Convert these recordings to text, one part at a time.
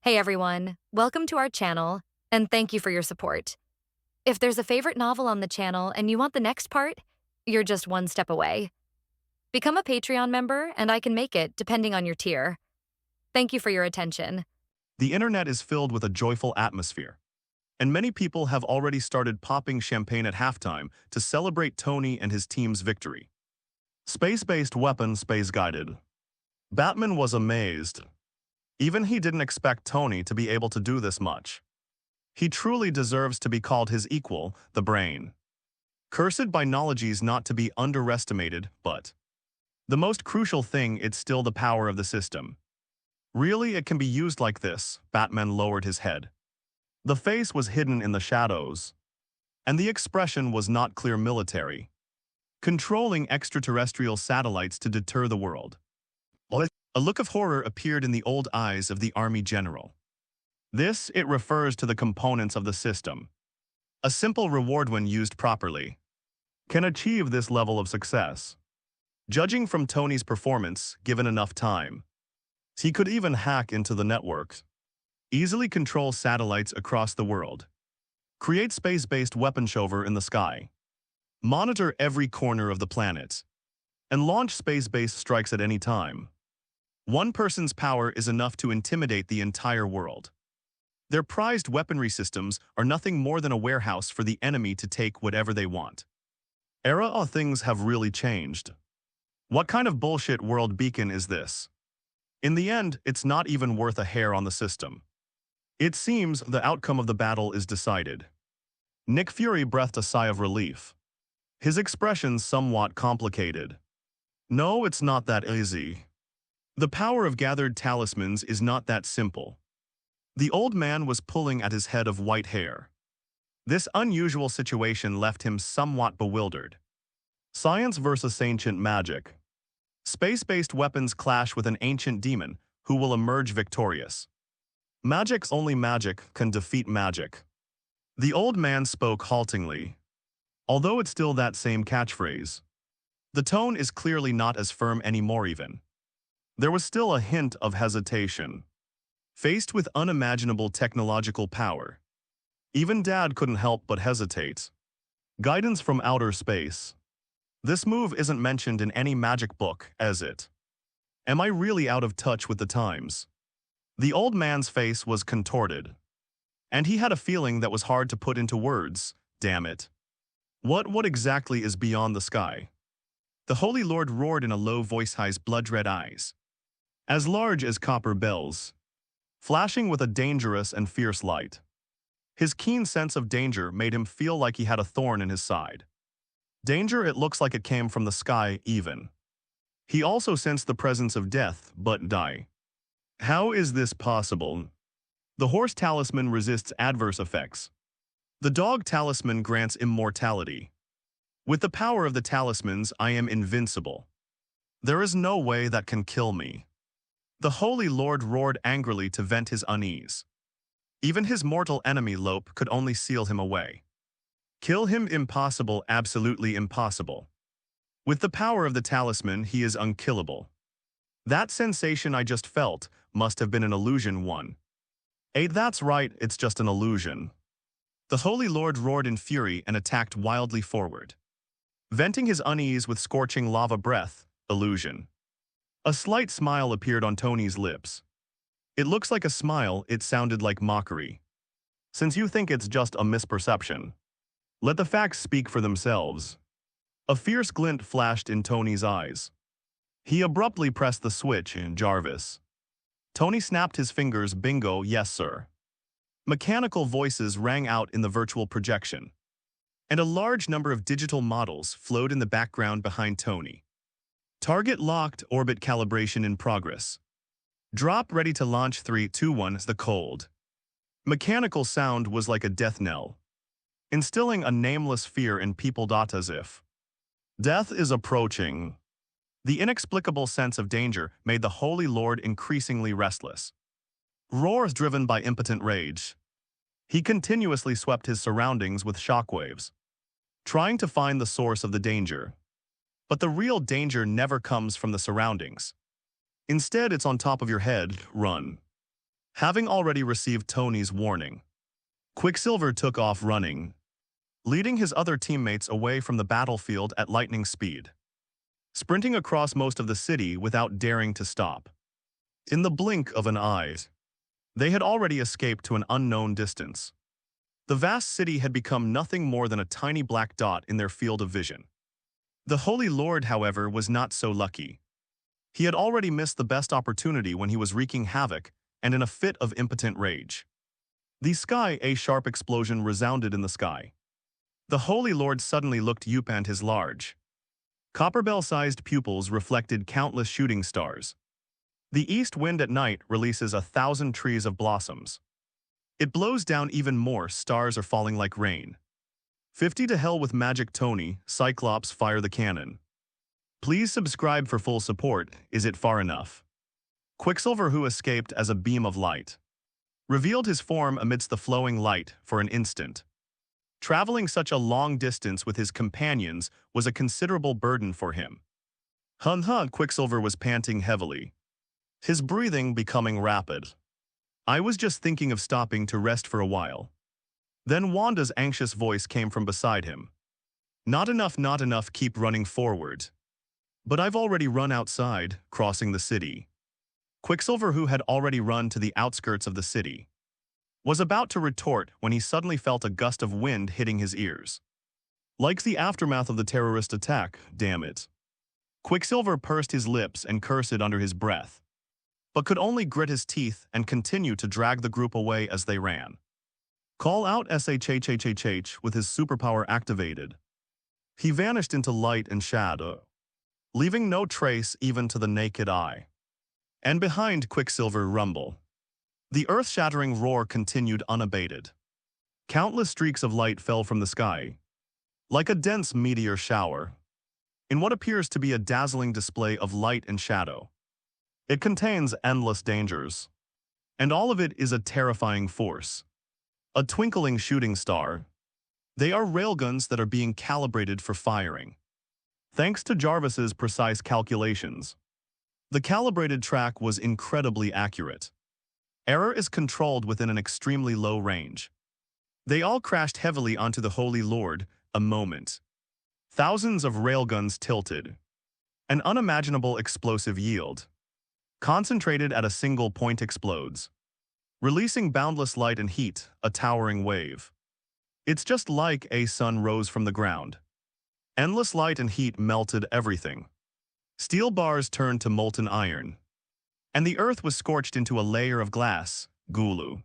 Hey everyone, welcome to our channel, and thank you for your support. If there's a favorite novel on the channel and you want the next part, you're just one step away. Become a Patreon member and I can make it depending on your tier. Thank you for your attention. The internet is filled with a joyful atmosphere, and many people have already started popping champagne at halftime to celebrate Tony and his team's victory. Space-based weapon space-guided. Batman was amazed. Even he didn't expect Tony to be able to do this much. He truly deserves to be called his equal, the brain. Cursed by knowledge not to be underestimated, but the most crucial thing it's still the power of the system. Really, it can be used like this. Batman lowered his head. The face was hidden in the shadows, and the expression was not clear military. Controlling extraterrestrial satellites to deter the world. A look of horror appeared in the old eyes of the army general. It refers to the components of the system. A simple reward when used properly can achieve this level of success. Judging from Tony's performance, given enough time, he could even hack into the network, easily control satellites across the world, create space-based weapon shover in the sky, monitor every corner of the planet, and launch space-based strikes at any time. One person's power is enough to intimidate the entire world. Their prized weaponry systems are nothing more than a warehouse for the enemy to take whatever they want. Things have really changed. What kind of bullshit world beacon is this? In the end, it's not even worth a hair on the system. It seems the outcome of the battle is decided. Nick Fury breathed a sigh of relief. His expression somewhat complicated. No, it's not that easy. The power of gathered talismans is not that simple. The old man was pulling at his head of white hair. This unusual situation left him somewhat bewildered. Science versus ancient magic. Space-based weapons clash with an ancient demon who will emerge victorious. Only magic can defeat magic. The old man spoke haltingly. Although it's still that same catchphrase, the tone is clearly not as firm anymore even. There was still a hint of hesitation. Faced with unimaginable technological power, even Dad couldn't help but hesitate. Guidance from outer space. This move isn't mentioned in any magic book, is it? Am I really out of touch with the times? The old man's face was contorted, and he had a feeling that was hard to put into words. Damn it. What exactly is beyond the sky? The Holy Lord roared in a low voice, his blood-red eyes, as large as copper bells, flashing with a dangerous and fierce light. His keen sense of danger made him feel like he had a thorn in his side. Danger, it looks like it came from the sky even. He also sensed the presence of death, but die. How is this possible? The horse talisman resists adverse effects. The dog talisman grants immortality. With the power of the talismans, I am invincible. There is no way that can kill me. The Holy Lord roared angrily to vent his unease. Even his mortal enemy Lope could only seal him away. Kill him? Impossible, absolutely impossible. With the power of the talisman, he is unkillable. That sensation I just felt must have been an illusion. That's right, it's just an illusion. The Holy Lord roared in fury and attacked wildly forward, venting his unease with scorching lava breath. Illusion. A slight smile appeared on Tony's lips. It looks like a smile, it sounded like mockery. Since you think it's just a misperception, let the facts speak for themselves. A fierce glint flashed in Tony's eyes. He abruptly pressed the switch in Jarvis. Tony snapped his fingers. Bingo, yes sir. Mechanical voices rang out in the virtual projection, and a large number of digital models flowed in the background behind Tony. Target locked, orbit calibration in progress. Drop ready to launch 3, 2, 1. The cold, mechanical sound was like a death knell, instilling a nameless fear in people. As if death is approaching. The inexplicable sense of danger made the Holy Lord increasingly restless. Roars driven by impotent rage. He continuously swept his surroundings with shockwaves, trying to find the source of the danger. But the real danger never comes from the surroundings. Instead, it's on top of your head. Run. Having already received Tony's warning, Quicksilver took off running, leading his other teammates away from the battlefield at lightning speed, sprinting across most of the city without daring to stop. In the blink of an eye, they had already escaped to an unknown distance. The vast city had become nothing more than a tiny black dot in their field of vision. The Holy Lord, however, was not so lucky. He had already missed the best opportunity when he was wreaking havoc and in a fit of impotent rage. A sharp explosion resounded in the sky. The Holy Lord suddenly looked up and his large, copperbell-sized pupils reflected countless shooting stars. The east wind at night releases 1,000 trees of blossoms. It blows down even more, stars are falling like rain. 50 to hell with Magic Tony, Cyclops fire the cannon. Please subscribe for full support, is it far enough? Quicksilver, who escaped as a beam of light, revealed his form amidst the flowing light for an instant. Traveling such a long distance with his companions was a considerable burden for him. Quicksilver was panting heavily, his breathing becoming rapid. I was just thinking of stopping to rest for a while. Then Wanda's anxious voice came from beside him. Not enough, keep running forward. But I've already run outside, crossing the city. Quicksilver, who had already run to the outskirts of the city, was about to retort when he suddenly felt a gust of wind hitting his ears. Like the aftermath of the terrorist attack, damn it. Quicksilver pursed his lips and cursed under his breath, but could only grit his teeth and continue to drag the group away as they ran. Call out SHHHHH with his superpower activated. He vanished into light and shadow, leaving no trace even to the naked eye. And behind Quicksilver rumble, the earth-shattering roar continued unabated. Countless streaks of light fell from the sky, like a dense meteor shower, in what appears to be a dazzling display of light and shadow. It contains endless dangers, and all of it is a terrifying force. A twinkling shooting star. They are railguns that are being calibrated for firing. Thanks to Jarvis's precise calculations, the calibrated track was incredibly accurate. Error is controlled within an extremely low range. They all crashed heavily onto the Holy Lord, a moment. Thousands of railguns tilted. An unimaginable explosive yield. Concentrated at a single point explodes, releasing boundless light and heat, a towering wave. It's just like a sun rose from the ground. Endless light and heat melted everything. Steel bars turned to molten iron, and the earth was scorched into a layer of glass. Gulu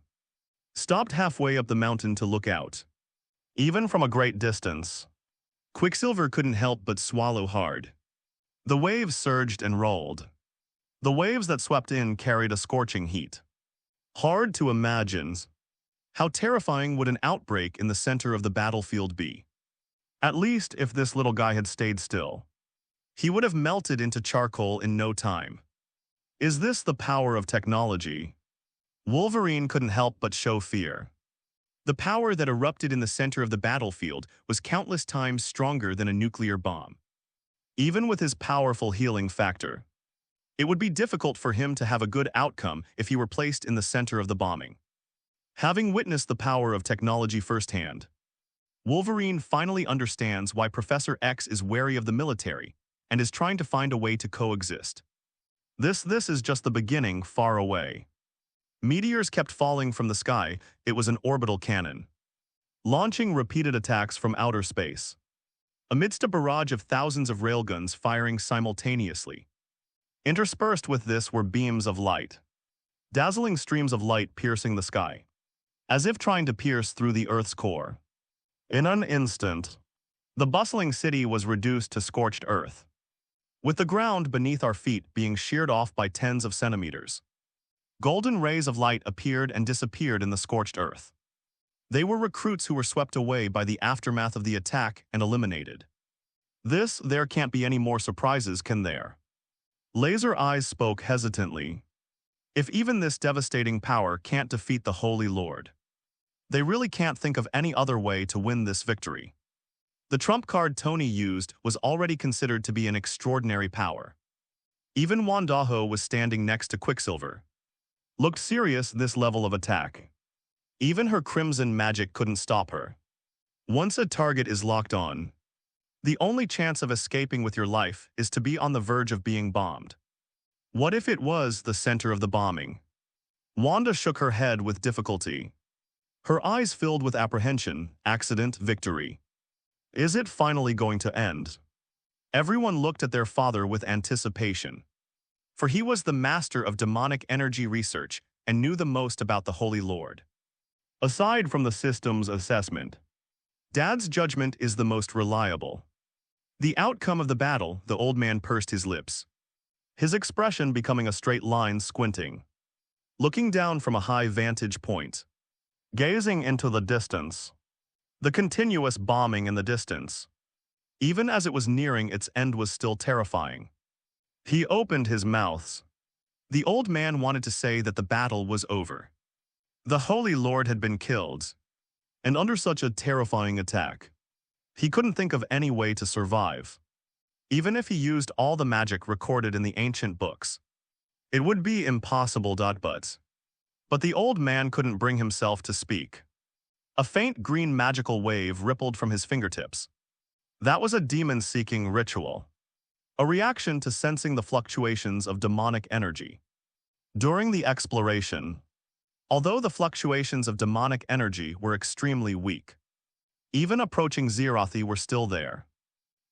stopped halfway up the mountain to look out. Even from a great distance, Quicksilver couldn't help but swallow hard. The waves surged and rolled. The waves that swept in carried a scorching heat. Hard to imagine. How terrifying would an outbreak in the center of the battlefield be? At least if this little guy had stayed still, he would have melted into charcoal in no time. Is this the power of technology? Wolverine couldn't help but show fear. The power that erupted in the center of the battlefield was countless times stronger than a nuclear bomb. Even with his powerful healing factor, it would be difficult for him to have a good outcome if he were placed in the center of the bombing. Having witnessed the power of technology firsthand, Wolverine finally understands why Professor X is wary of the military and is trying to find a way to coexist. This is just the beginning, far away. Meteors kept falling from the sky. It was an orbital cannon, launching repeated attacks from outer space, amidst a barrage of thousands of railguns firing simultaneously. Interspersed with this were beams of light, dazzling streams of light piercing the sky, as if trying to pierce through the Earth's core. In an instant, the bustling city was reduced to scorched earth, with the ground beneath our feet being sheared off by tens of centimeters. Golden rays of light appeared and disappeared in the scorched earth. They were recruits who were swept away by the aftermath of the attack and eliminated. There can't be any more surprises, can there? Laser Eyes spoke hesitantly. If even this devastating power can't defeat the Holy Lord, they really can't think of any other way to win this victory. The trump card Tony used was already considered to be an extraordinary power. Even Wanda was standing next to Quicksilver, looked serious this level of attack. Even her crimson magic couldn't stop her. Once a target is locked on, the only chance of escaping with your life is to be on the verge of being bombed. What if it was the center of the bombing? Wanda shook her head with difficulty. Her eyes filled with apprehension, accident, victory. Is it finally going to end? Everyone looked at their father with anticipation. For he was the master of demonic energy research and knew the most about the Holy Lord. Aside from the system's assessment, Dad's judgment is the most reliable. The outcome of the battle, the old man pursed his lips, his expression becoming a straight line, squinting, looking down from a high vantage point, gazing into the distance. The continuous bombing in the distance, even as it was nearing its end, was still terrifying. He opened his mouth. The old man wanted to say that the battle was over. The Holy Lord had been killed, and under such a terrifying attack, he couldn't think of any way to survive. Even if he used all the magic recorded in the ancient books, it would be impossible. But the old man couldn't bring himself to speak. A faint green magical wave rippled from his fingertips. That was a demon-seeking ritual, a reaction to sensing the fluctuations of demonic energy. During the exploration, although the fluctuations of demonic energy were extremely weak, even approaching Zerothi were still there.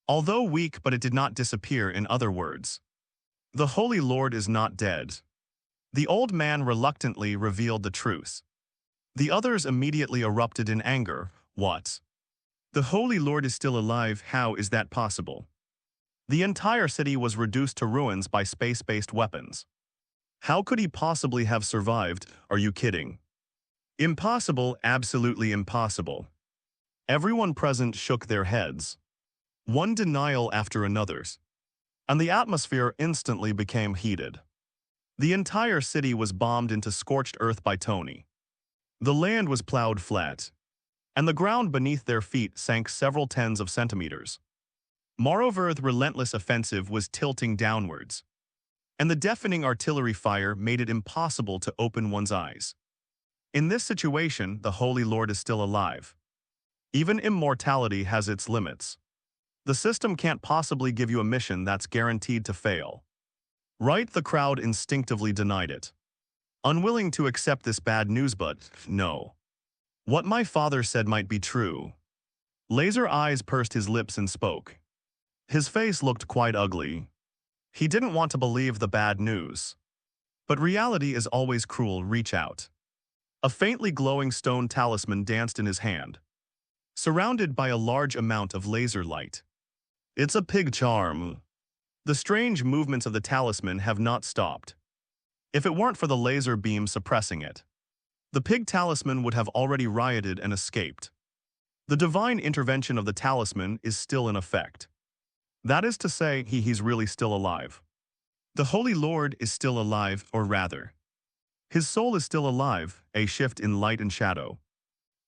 Although weak, but it did not disappear. In other words, the Holy Lord is not dead. The old man reluctantly revealed the truth. The others immediately erupted in anger. What? The Holy Lord is still alive? How is that possible? The entire city was reduced to ruins by space-based weapons. How could he possibly have survived? Are you kidding? Impossible, absolutely impossible. Everyone present shook their heads, one denial after another's, and the atmosphere instantly became heated. The entire city was bombed into scorched earth by Tony. The land was plowed flat, and the ground beneath their feet sank several tens of centimeters. Moreover, the relentless offensive was tilting downwards, and the deafening artillery fire made it impossible to open one's eyes. In this situation, the Holy Lord is still alive. Even immortality has its limits. The system can't possibly give you a mission that's guaranteed to fail. Right? The crowd instinctively denied it, unwilling to accept this bad news. But no. What my father said might be true. Laser Eyes pursed his lips and spoke. His face looked quite ugly. He didn't want to believe the bad news. But reality is always cruel. Reach out. A faintly glowing stone talisman danced in his hand, surrounded by a large amount of laser light. It's a pig charm. The strange movements of the talisman have not stopped. If it weren't for the laser beam suppressing it, the pig talisman would have already rioted and escaped. The divine intervention of the talisman is still in effect. That is to say, he's really still alive. The Holy Lord is still alive, or rather, his soul is still alive, a shift in light and shadow.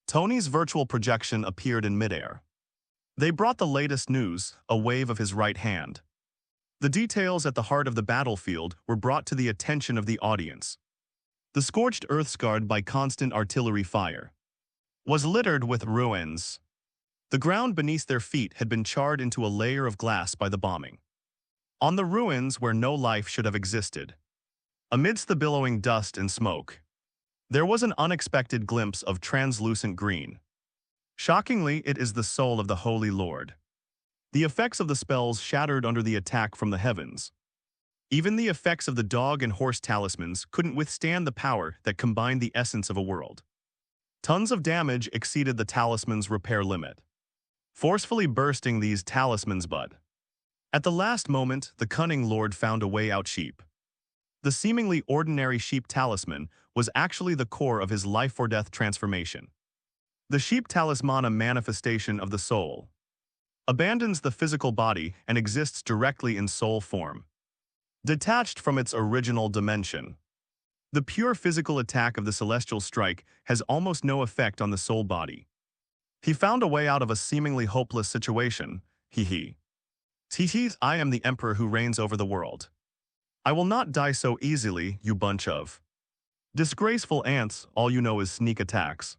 Tony's virtual projection appeared in midair. They brought the latest news, a wave of his right hand. The details at the heart of the battlefield were brought to the attention of the audience. The scorched earth, scarred by constant artillery fire, was littered with ruins. The ground beneath their feet had been charred into a layer of glass by the bombing. On the ruins where no life should have existed, amidst the billowing dust and smoke, there was an unexpected glimpse of translucent green. Shockingly, it is the soul of the Holy Lord. The effects of the spells shattered under the attack from the heavens. Even the effects of the dog and horse talismans couldn't withstand the power that combined the essence of a world. Tons of damage exceeded the talisman's repair limit, forcefully bursting these talismans. But at the last moment, the cunning Lord found a way out. Sheep. The seemingly ordinary sheep talisman was actually the core of his life-or-death transformation. The sheep talisman, a manifestation of the soul, abandons the physical body and exists directly in soul form, detached from its original dimension. The pure physical attack of the celestial strike has almost no effect on the soul body. He found a way out of a seemingly hopeless situation. I am the emperor who reigns over the world. I will not die so easily, you bunch of Disgraceful ants, all you know is sneak attacks.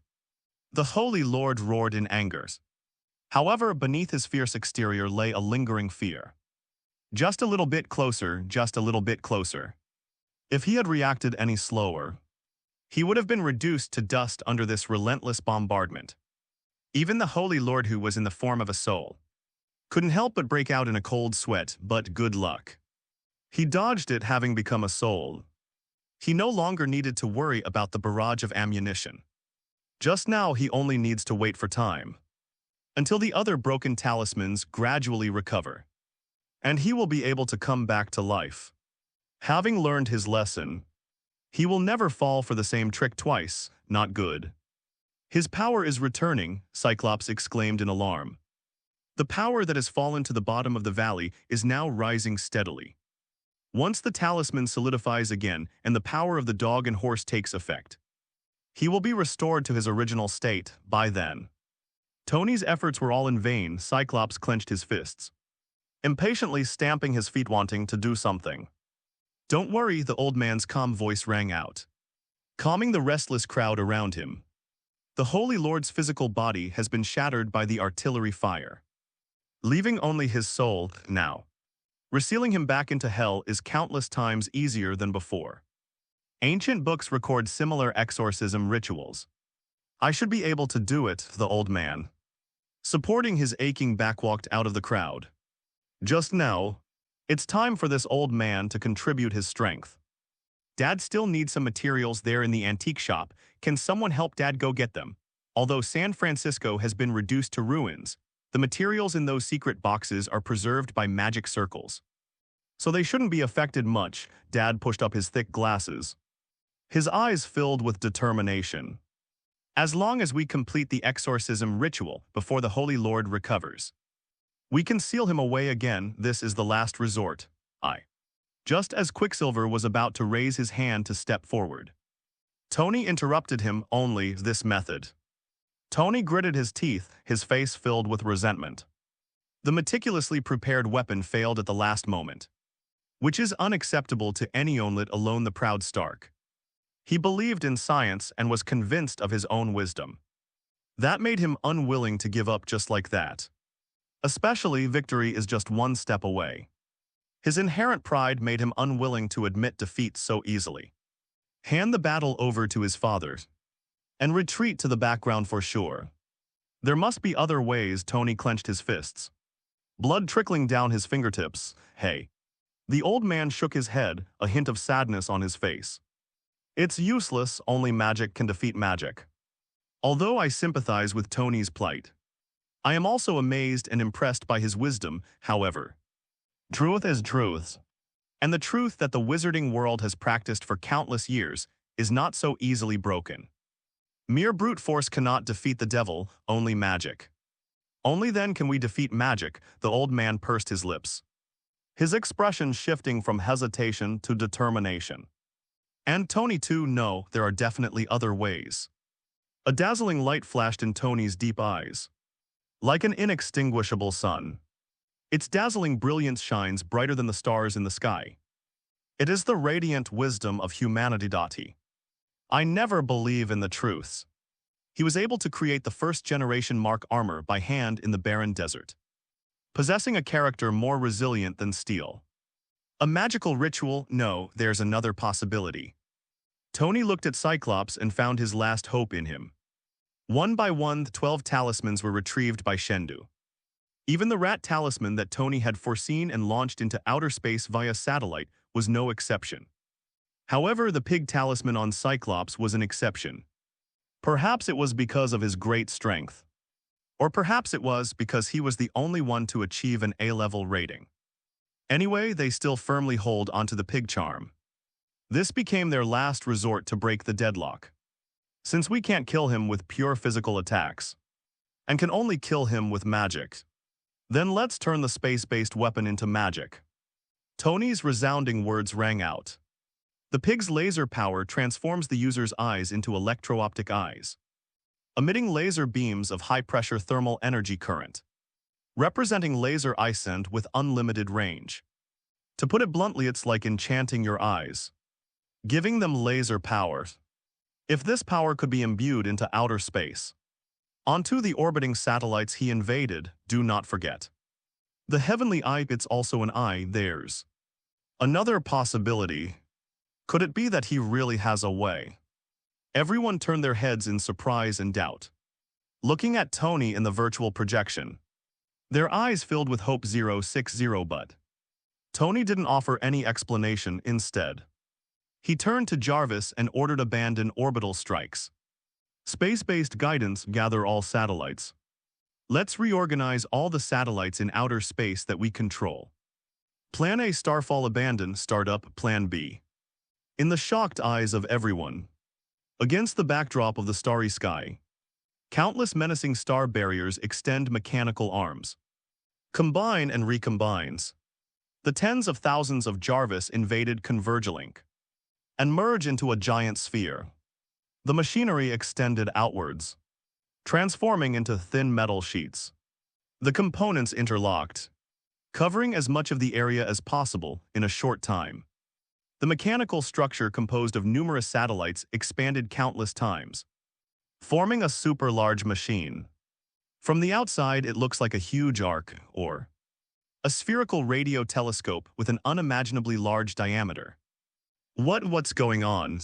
The Holy Lord roared in anger. However, beneath his fierce exterior lay a lingering fear. Just a little bit closer, just a little bit closer. If he had reacted any slower, he would have been reduced to dust under this relentless bombardment. Even the Holy Lord, who was in the form of a soul, couldn't help but break out in a cold sweat, but good luck. He dodged it, having become a soul. He no longer needed to worry about the barrage of ammunition. Just now he only needs to wait for time, until the other broken talismans gradually recover, and he will be able to come back to life. Having learned his lesson, he will never fall for the same trick twice. Not good. His power is returning, Cyclops exclaimed in alarm. The power that has fallen to the bottom of the valley is now rising steadily. Once the talisman solidifies again and the power of the dog and horse takes effect, he will be restored to his original state by then. Tony's efforts were all in vain. Cyclops clenched his fists, impatiently stamping his feet, wanting to do something. "Don't worry," the old man's calm voice rang out, calming the restless crowd around him. "The Holy Lord's physical body has been shattered by the artillery fire, leaving only his soul now. Resealing him back into hell is countless times easier than before. Ancient books record similar exorcism rituals. I should be able to do it," the old man, supporting his aching back, walked out of the crowd. "Just now, it's time for this old man to contribute his strength. Dad still needs some materials there in the antique shop. Can someone help Dad go get them? Although San Francisco has been reduced to ruins, the materials in those secret boxes are preserved by magic circles, so they shouldn't be affected much." Dad pushed up his thick glasses, his eyes filled with determination. "As long as we complete the exorcism ritual before the Holy Lord recovers, we can seal him away again. This is the last resort." Just as Quicksilver was about to raise his hand to step forward, Tony interrupted him. "Only this method." Tony gritted his teeth, his face filled with resentment. The meticulously prepared weapon failed at the last moment, which is unacceptable to any only alone the proud Stark. He believed in science and was convinced of his own wisdom. That made him unwilling to give up just like that. Especially victory is just one step away. His inherent pride made him unwilling to admit defeat so easily. Hand the battle over to his father and retreat to the background for sure. There must be other ways. Tony clenched his fists, blood trickling down his fingertips. "Hey." The old man shook his head, a hint of sadness on his face. "It's useless. Only magic can defeat magic." Although I sympathize with Tony's plight, I am also amazed and impressed by his wisdom. However, truth is truth, and the truth that the wizarding world has practiced for countless years is not so easily broken. Mere brute force cannot defeat the devil, only magic. Only then can we defeat magic. The old man pursed his lips, his expression shifting from hesitation to determination. "And Tony too? No, there are definitely other ways." A dazzling light flashed in Tony's deep eyes, like an inextinguishable sun. Its dazzling brilliance shines brighter than the stars in the sky. It is the radiant wisdom of humanity. I never believe in the truths. He was able to create the first-generation Mark armor by hand in the barren desert, possessing a character more resilient than steel. A magical ritual? No, there's another possibility. Tony looked at Cyclops and found his last hope in him. One by one, the 12 talismans were retrieved by Shendu. Even the rat talisman that Tony had foreseen and launched into outer space via satellite was no exception. However, the pig talisman on Cyclops was an exception. Perhaps it was because of his great strength. Or perhaps it was because he was the only one to achieve an A-level rating. Anyway, they still firmly hold onto the pig charm. This became their last resort to break the deadlock. Since we can't kill him with pure physical attacks, and can only kill him with magic, then let's turn the space-based weapon into magic. Tony's resounding words rang out. The pig's laser power transforms the user's eyes into electro-optic eyes, emitting laser beams of high-pressure thermal energy current, representing laser eye send with unlimited range. To put it bluntly, it's like enchanting your eyes, giving them laser power. If this power could be imbued into outer space, onto the orbiting satellites he invaded, do not forget. The heavenly eye, it's also an eye, theirs. Another possibility, could it be that he really has a way? Everyone turned their heads in surprise and doubt, looking at Tony in the virtual projection. Their eyes filled with hope. 060, but Tony didn't offer any explanation. Instead, he turned to Jarvis and ordered abandon orbital strikes. Space-based guidance, gather all satellites. Let's reorganize all the satellites in outer space that we control. Plan A, starfall, abandon, startup, Plan B. In the shocked eyes of everyone, against the backdrop of the starry sky, countless menacing star barriers extend mechanical arms. Combine and recombines. The tens of thousands of Jarvis invaded Convergelink and merge into a giant sphere. The machinery extended outwards, transforming into thin metal sheets. The components interlocked, covering as much of the area as possible in a short time. The mechanical structure, composed of numerous satellites, expanded countless times, forming a super-large machine. From the outside, it looks like a huge arc, or a spherical radio telescope with an unimaginably large diameter. What's going on?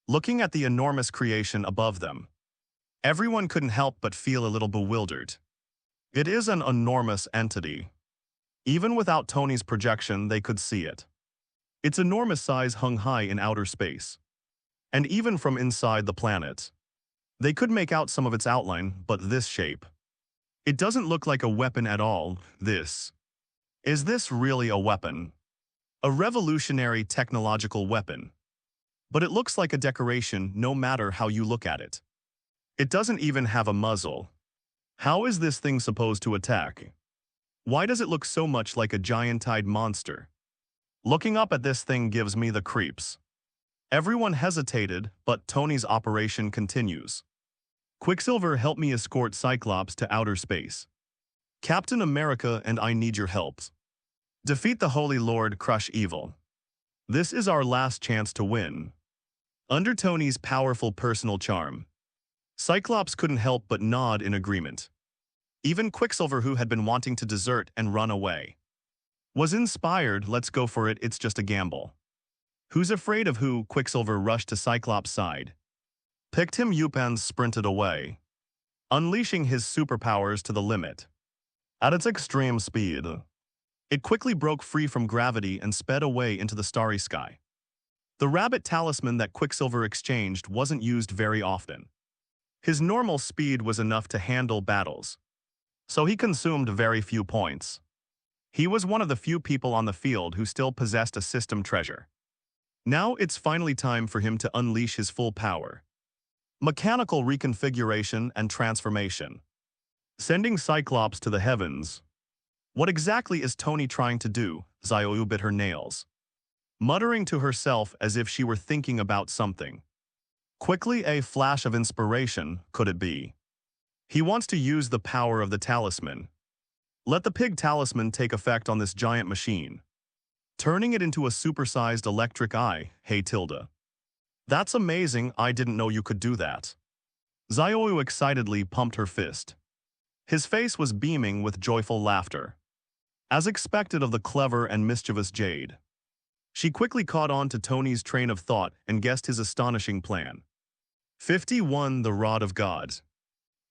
Looking at the enormous creation above them, everyone couldn't help but feel a little bewildered. It is an enormous entity. Even without Tony's projection, they could see it. Its enormous size hung high in outer space. And even from inside the planet, they could make out some of its outline, but this shape. It doesn't look like a weapon at all. Is this really a weapon? A revolutionary technological weapon. But it looks like a decoration no matter how you look at it. It doesn't even have a muzzle. How is this thing supposed to attack? Why does it look so much like a giant-eyed monster? Looking up at this thing gives me the creeps. Everyone hesitated, but Tony's operation continues. Quicksilver, help me escort Cyclops to outer space. Captain America and I need your help. Defeat the Holy Lord, crush evil. This is our last chance to win. Under Tony's powerful personal charm, Cyclops couldn't help but nod in agreement. Even Quicksilver, who had been wanting to desert and run away, was inspired. Let's go for it, it's just a gamble. Who's afraid of who? Quicksilver rushed to Cyclops' side, picked him up and sprinted away, unleashing his superpowers to the limit. At its extreme speed, it quickly broke free from gravity and sped away into the starry sky. The rabbit talisman that Quicksilver exchanged wasn't used very often. His normal speed was enough to handle battles, so he consumed very few points. He was one of the few people on the field who still possessed a system treasure. Now it's finally time for him to unleash his full power. Mechanical reconfiguration and transformation. Sending Cyclops to the heavens. What exactly is Tony trying to do? Zio bit her nails, muttering to herself as if she were thinking about something. Quickly, a flash of inspiration, could it be? He wants to use the power of the talisman. Let the pig talisman take effect on this giant machine, turning it into a supersized electric eye. Hey Tilda. That's amazing, I didn't know you could do that. Zio excitedly pumped her fist. His face was beaming with joyful laughter. As expected of the clever and mischievous Jade, she quickly caught on to Tony's train of thought and guessed his astonishing plan. 51. The Rod of God.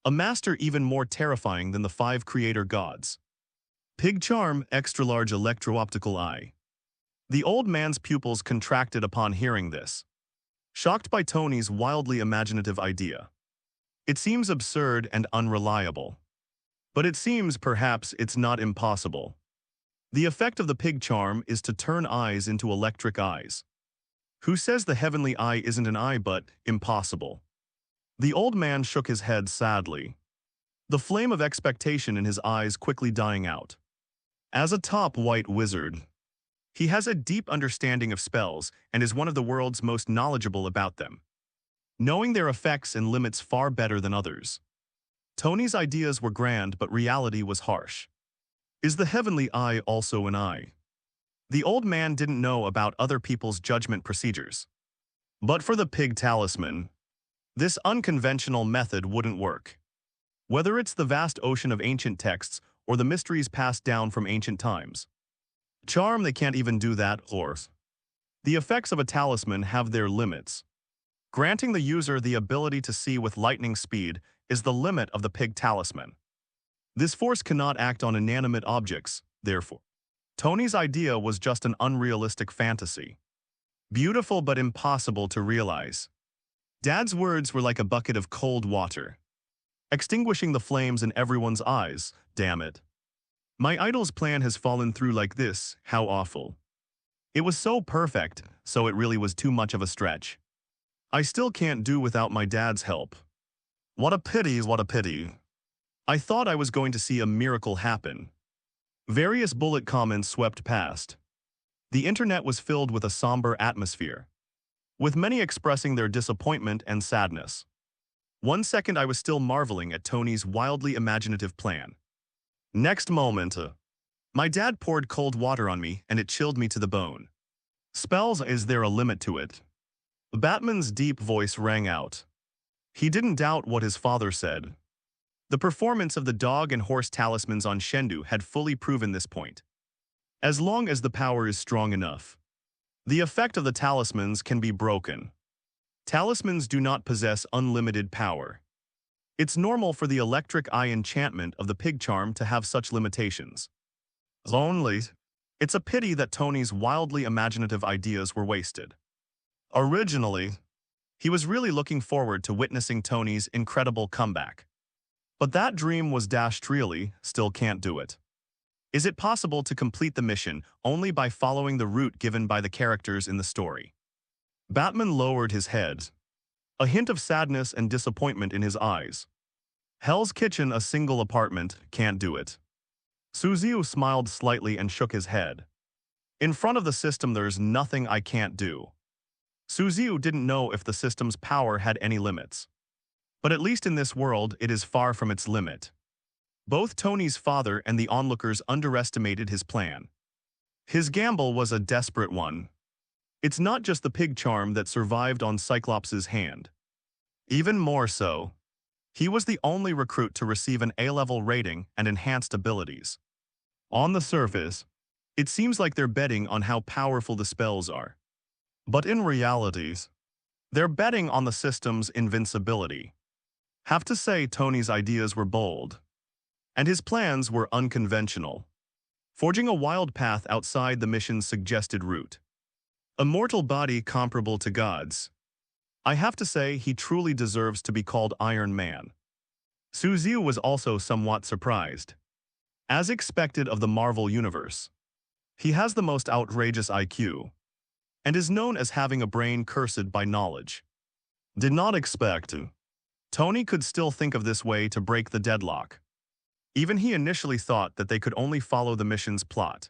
A master even more terrifying than the 5 creator gods. Pig charm, extra-large electro-optical eye. The old man's pupils contracted upon hearing this, shocked by Tony's wildly imaginative idea. It seems absurd and unreliable. But it seems perhaps it's not impossible. The effect of the pig charm is to turn eyes into electric eyes. Who says the heavenly eye isn't an eye but impossible? The old man shook his head sadly, the flame of expectation in his eyes quickly dying out. As a top white wizard, he has a deep understanding of spells and is one of the world's most knowledgeable about them, knowing their effects and limits far better than others. Tony's ideas were grand, but reality was harsh. Is the heavenly eye also an eye? The old man didn't know about other people's judgment procedures. But for the pig talisman, This unconventional method wouldn't work. Whether it's the vast ocean of ancient texts or the mysteries passed down from ancient times. Charm, they can't even do that, or the effects of a talisman have their limits. Granting the user the ability to see with lightning speed is the limit of the pig talisman. This force cannot act on inanimate objects, therefore. Tony's idea was just an unrealistic fantasy. Beautiful but impossible to realize. Dad's words were like a bucket of cold water, extinguishing the flames in everyone's eyes. Damn it. My idol's plan has fallen through like this, how awful. It was so perfect, so it really was too much of a stretch. I still can't do without my dad's help. What a pity, what a pity. I thought I was going to see a miracle happen. Various bullet comments swept past. The internet was filled with a somber atmosphere, with many expressing their disappointment and sadness. 1 second I was still marveling at Tony's wildly imaginative plan. Next moment, my dad poured cold water on me and it chilled me to the bone. Spells, is there a limit to it? Batman's deep voice rang out. He didn't doubt what his father said. The performance of the dog and horse talismans on Shendu had fully proven this point. As long as the power is strong enough, the effect of the talismans can be broken. Talismans do not possess unlimited power. It's normal for the electric eye enchantment of the pig charm to have such limitations. Only, it's a pity that Tony's wildly imaginative ideas were wasted. Originally, he was really looking forward to witnessing Tony's incredible comeback. But that dream was dashed. Really, still can't do it. Is it possible to complete the mission only by following the route given by the characters in the story? Batman lowered his head, a hint of sadness and disappointment in his eyes. Hell's Kitchen, a single apartment, can't do it. Suziu smiled slightly and shook his head. In front of the system there's nothing I can't do. Suziu didn't know if the system's power had any limits. But at least in this world it is far from its limit. Both Tony's father and the onlookers underestimated his plan. His gamble was a desperate one. It's not just the pig charm that survived on Cyclops' hand. Even more so, he was the only recruit to receive an A-level rating and enhanced abilities. On the surface, it seems like they're betting on how powerful the spells are. But in realities, they're betting on the system's invincibility. Have to say Tony's ideas were bold, and his plans were unconventional, forging a wild path outside the mission's suggested route. A mortal body comparable to God's. I have to say he truly deserves to be called Iron Man. Suziu was also somewhat surprised. As expected of the Marvel Universe, he has the most outrageous IQ, and is known as having a brain cursed by knowledge. Did not expect Tony could still think of this way to break the deadlock. Even he initially thought that they could only follow the mission's plot,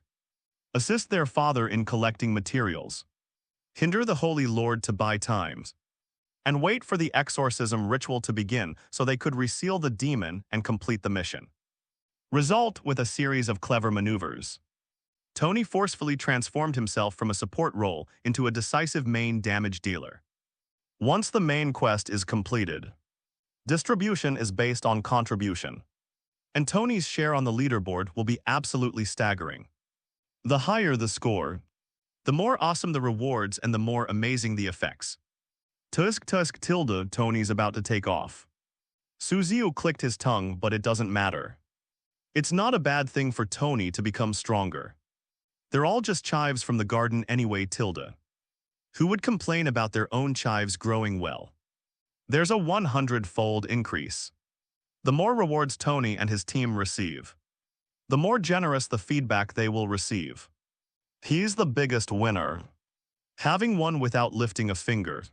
assist their father in collecting materials, hinder the Holy Lord to buy times, and wait for the exorcism ritual to begin so they could reseal the demon and complete the mission. Result, with a series of clever maneuvers, Tony forcefully transformed himself from a support role into a decisive main damage dealer. Once the main quest is completed, distribution is based on contribution, and Tony's share on the leaderboard will be absolutely staggering. The higher the score, the more awesome the rewards and the more amazing the effects. Tusk tilde, Tony's about to take off. Suziu clicked his tongue, but it doesn't matter. It's not a bad thing for Tony to become stronger. They're all just chives from the garden anyway tilde. Who would complain about their own chives growing well? There's a 100-fold increase. The more rewards Tony and his team receive, the more generous the feedback they will receive. He's the biggest winner. Having won without lifting a finger.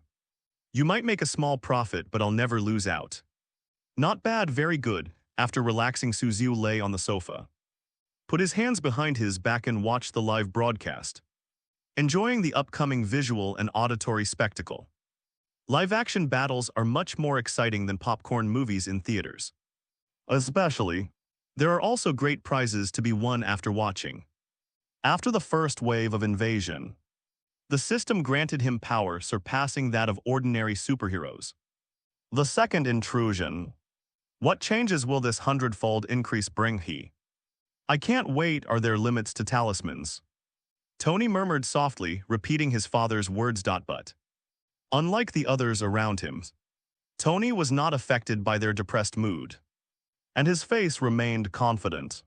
You might make a small profit, but I'll never lose out. Not bad, very good. After relaxing, Suziu lay on the sofa, put his hands behind his back and watched the live broadcast, enjoying the upcoming visual and auditory spectacle. Live-action battles are much more exciting than popcorn movies in theaters. Especially, there are also great prizes to be won after watching. After the first wave of invasion, the system granted him power surpassing that of ordinary superheroes. The second intrusion. What changes will this hundredfold increase bring he? I can't wait, are there limits to talismans? Tony murmured softly, repeating his father's words. But, unlike the others around him, Tony was not affected by their depressed mood, and his face remained confident.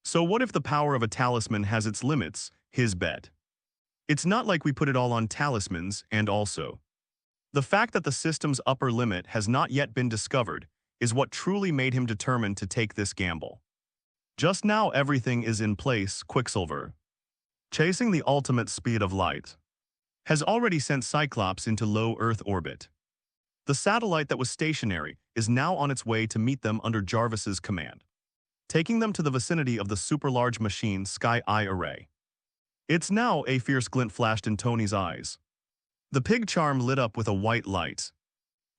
So what if the power of a talisman has its limits? His bet. It's not like we put it all on talismans, and also, the fact that the system's upper limit has not yet been discovered is what truly made him determined to take this gamble. Just now everything is in place. Quicksilver, chasing the ultimate speed of light, has already sent Cyclops into low Earth orbit. The satellite that was stationary is now on its way to meet them under Jarvis's command, taking them to the vicinity of the super-large machine Sky Eye Array. It's now, a fierce glint flashed in Tony's eyes. The pig charm lit up with a white light,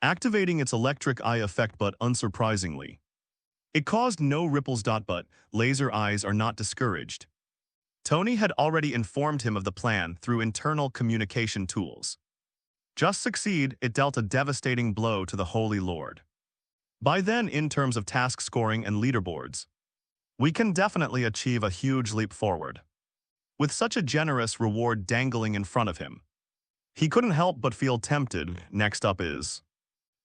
activating its electric eye effect, but unsurprisingly, it caused no ripples. But laser eyes are not discouraged. Tony had already informed him of the plan through internal communication tools. Just succeed, it dealt a devastating blow to the Holy Lord. By then, in terms of task scoring and leaderboards, we can definitely achieve a huge leap forward. With such a generous reward dangling in front of him, he couldn't help but feel tempted. Next up is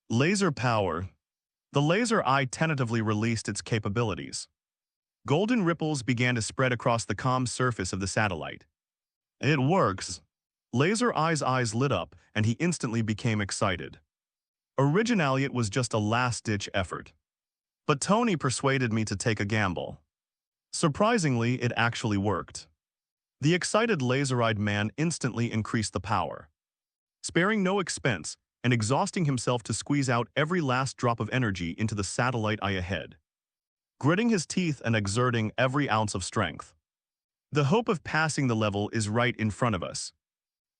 laser power. The laser eye tentatively released its capabilities. Golden ripples began to spread across the calm surface of the satellite. It works. Laser Eye's eyes lit up, and he instantly became excited. Originally, it was just a last-ditch effort, but Tony persuaded me to take a gamble. Surprisingly, it actually worked. The excited laser-eyed man instantly increased the power, sparing no expense and exhausting himself to squeeze out every last drop of energy into the satellite eye ahead, gritting his teeth and exerting every ounce of strength. The hope of passing the level is right in front of us.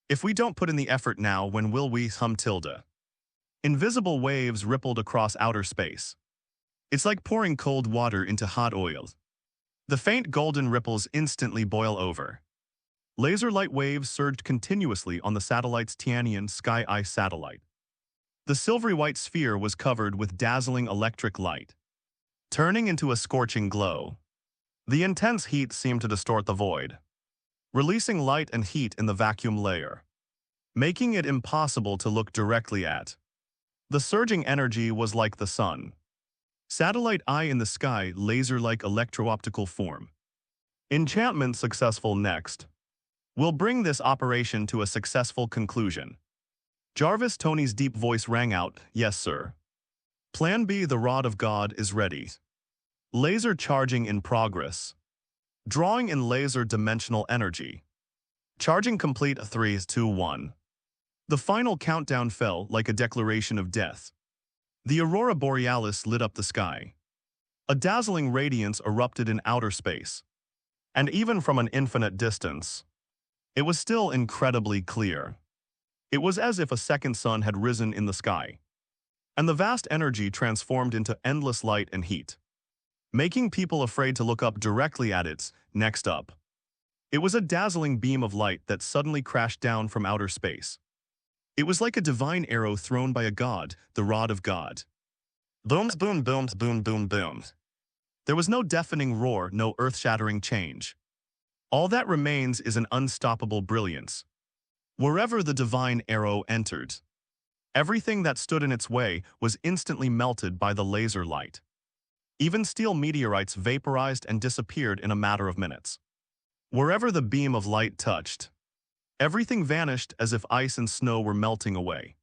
If we don't put in the effort now, when will we? Tilda. Invisible waves rippled across outer space. It's like pouring cold water into hot oil. The faint golden ripples instantly boil over. Laser light waves surged continuously on the satellite's Tianian Sky Eye satellite. The silvery white sphere was covered with dazzling electric light, turning into a scorching glow. The intense heat seemed to distort the void, releasing light and heat in the vacuum layer, making it impossible to look directly at. The surging energy was like the sun. Satellite eye in the sky, laser-like electro-optical form. Enchantment successful. Next, we'll bring this operation to a successful conclusion. Jarvis Tony's deep voice rang out. Yes, sir. Plan B, the Rod of God, is ready. Laser charging in progress. Drawing in laser dimensional energy. Charging complete. 3, 2, 1. The final countdown fell like a declaration of death. The aurora borealis lit up the sky. A dazzling radiance erupted in outer space. And even from an infinite distance, it was still incredibly clear. It was as if a second sun had risen in the sky, and the vast energy transformed into endless light and heat, making people afraid to look up directly at it. Next up, it was a dazzling beam of light that suddenly crashed down from outer space. It was like a divine arrow thrown by a god, the Rod of God. Booms, boom, booms, boom, boom, booms. There was no deafening roar, no earth-shattering change. All that remains is an unstoppable brilliance. Wherever the divine arrow entered, everything that stood in its way was instantly melted by the laser light. Even steel meteorites vaporized and disappeared in a matter of minutes. Wherever the beam of light touched, everything vanished as if ice and snow were melting away.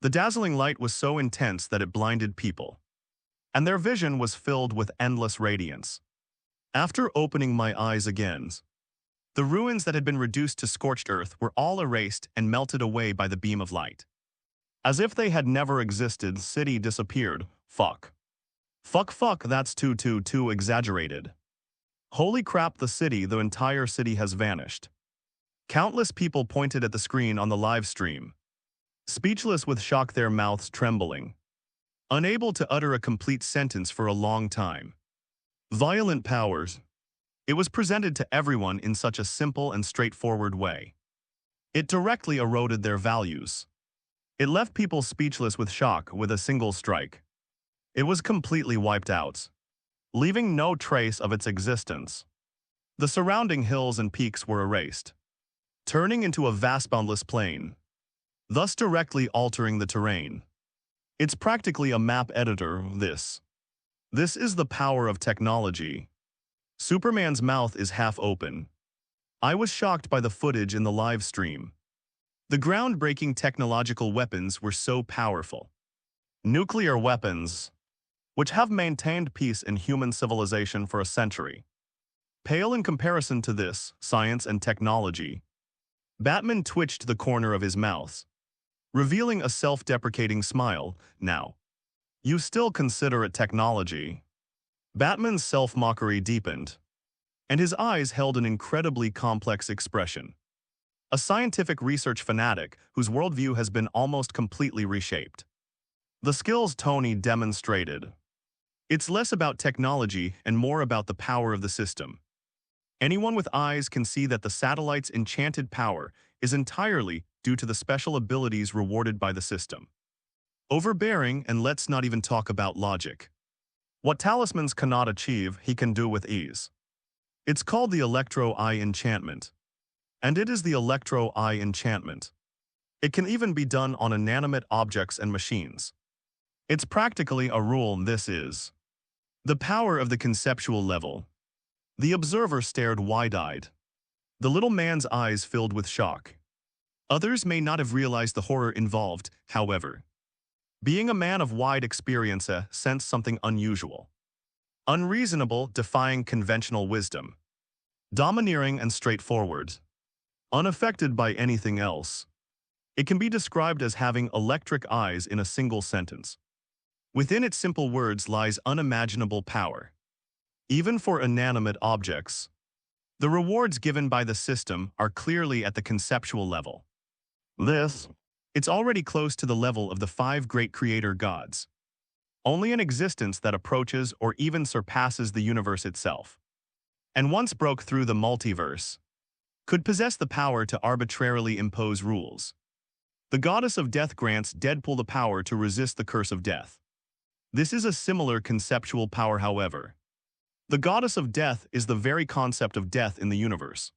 The dazzling light was so intense that it blinded people, and their vision was filled with endless radiance. After opening my eyes again, the ruins that had been reduced to scorched earth were all erased and melted away by the beam of light. As if they had never existed, city disappeared. Fuck. Fuck, that's too exaggerated. Holy crap, the entire city has vanished. Countless people pointed at the screen on the live stream, speechless with shock, their mouths trembling, unable to utter a complete sentence for a long time. Violent powers. It was presented to everyone in such a simple and straightforward way. It directly eroded their values. It left people speechless with shock with a single strike. It was completely wiped out, leaving no trace of its existence. The surrounding hills and peaks were erased, turning into a vast boundless plain, thus directly altering the terrain. It's practically a map editor, this. This is the power of technology. Superman's mouth is half open. I was shocked by the footage in the live stream. The groundbreaking technological weapons were so powerful. Nuclear weapons, which have maintained peace in human civilization for a century, pale in comparison to this, science and technology. Batman twitched the corner of his mouth, revealing a self-deprecating smile. Now, you still consider it technology? Batman's self-mockery deepened, and his eyes held an incredibly complex expression. A scientific research fanatic whose worldview has been almost completely reshaped. The skills Tony demonstrated. It's less about technology and more about the power of the system. Anyone with eyes can see that the satellite's enchanted power is entirely due to the special abilities rewarded by the system. Overbearing, and let's not even talk about logic. What talismans cannot achieve, he can do with ease. It's called the Electro-Eye enchantment. And it is the Electro-Eye enchantment. It can even be done on inanimate objects and machines. It's practically a rule. This is the power of the conceptual level. The observer stared wide-eyed. The little man's eyes filled with shock. Others may not have realized the horror involved, however. Being a man of wide experience, sensed something unusual. Unreasonable, defying conventional wisdom. Domineering and straightforward. Unaffected by anything else. It can be described as having electric eyes in a single sentence. Within its simple words lies unimaginable power. Even for inanimate objects. The rewards given by the system are clearly at the conceptual level. It's already close to the level of the 5 great creator gods. Only an existence that approaches or even surpasses the universe itself, and once broke through the multiverse, could possess the power to arbitrarily impose rules. The goddess of death grants Deadpool the power to resist the curse of death. This is a similar conceptual power, however. The goddess of death is the very concept of death in the universe,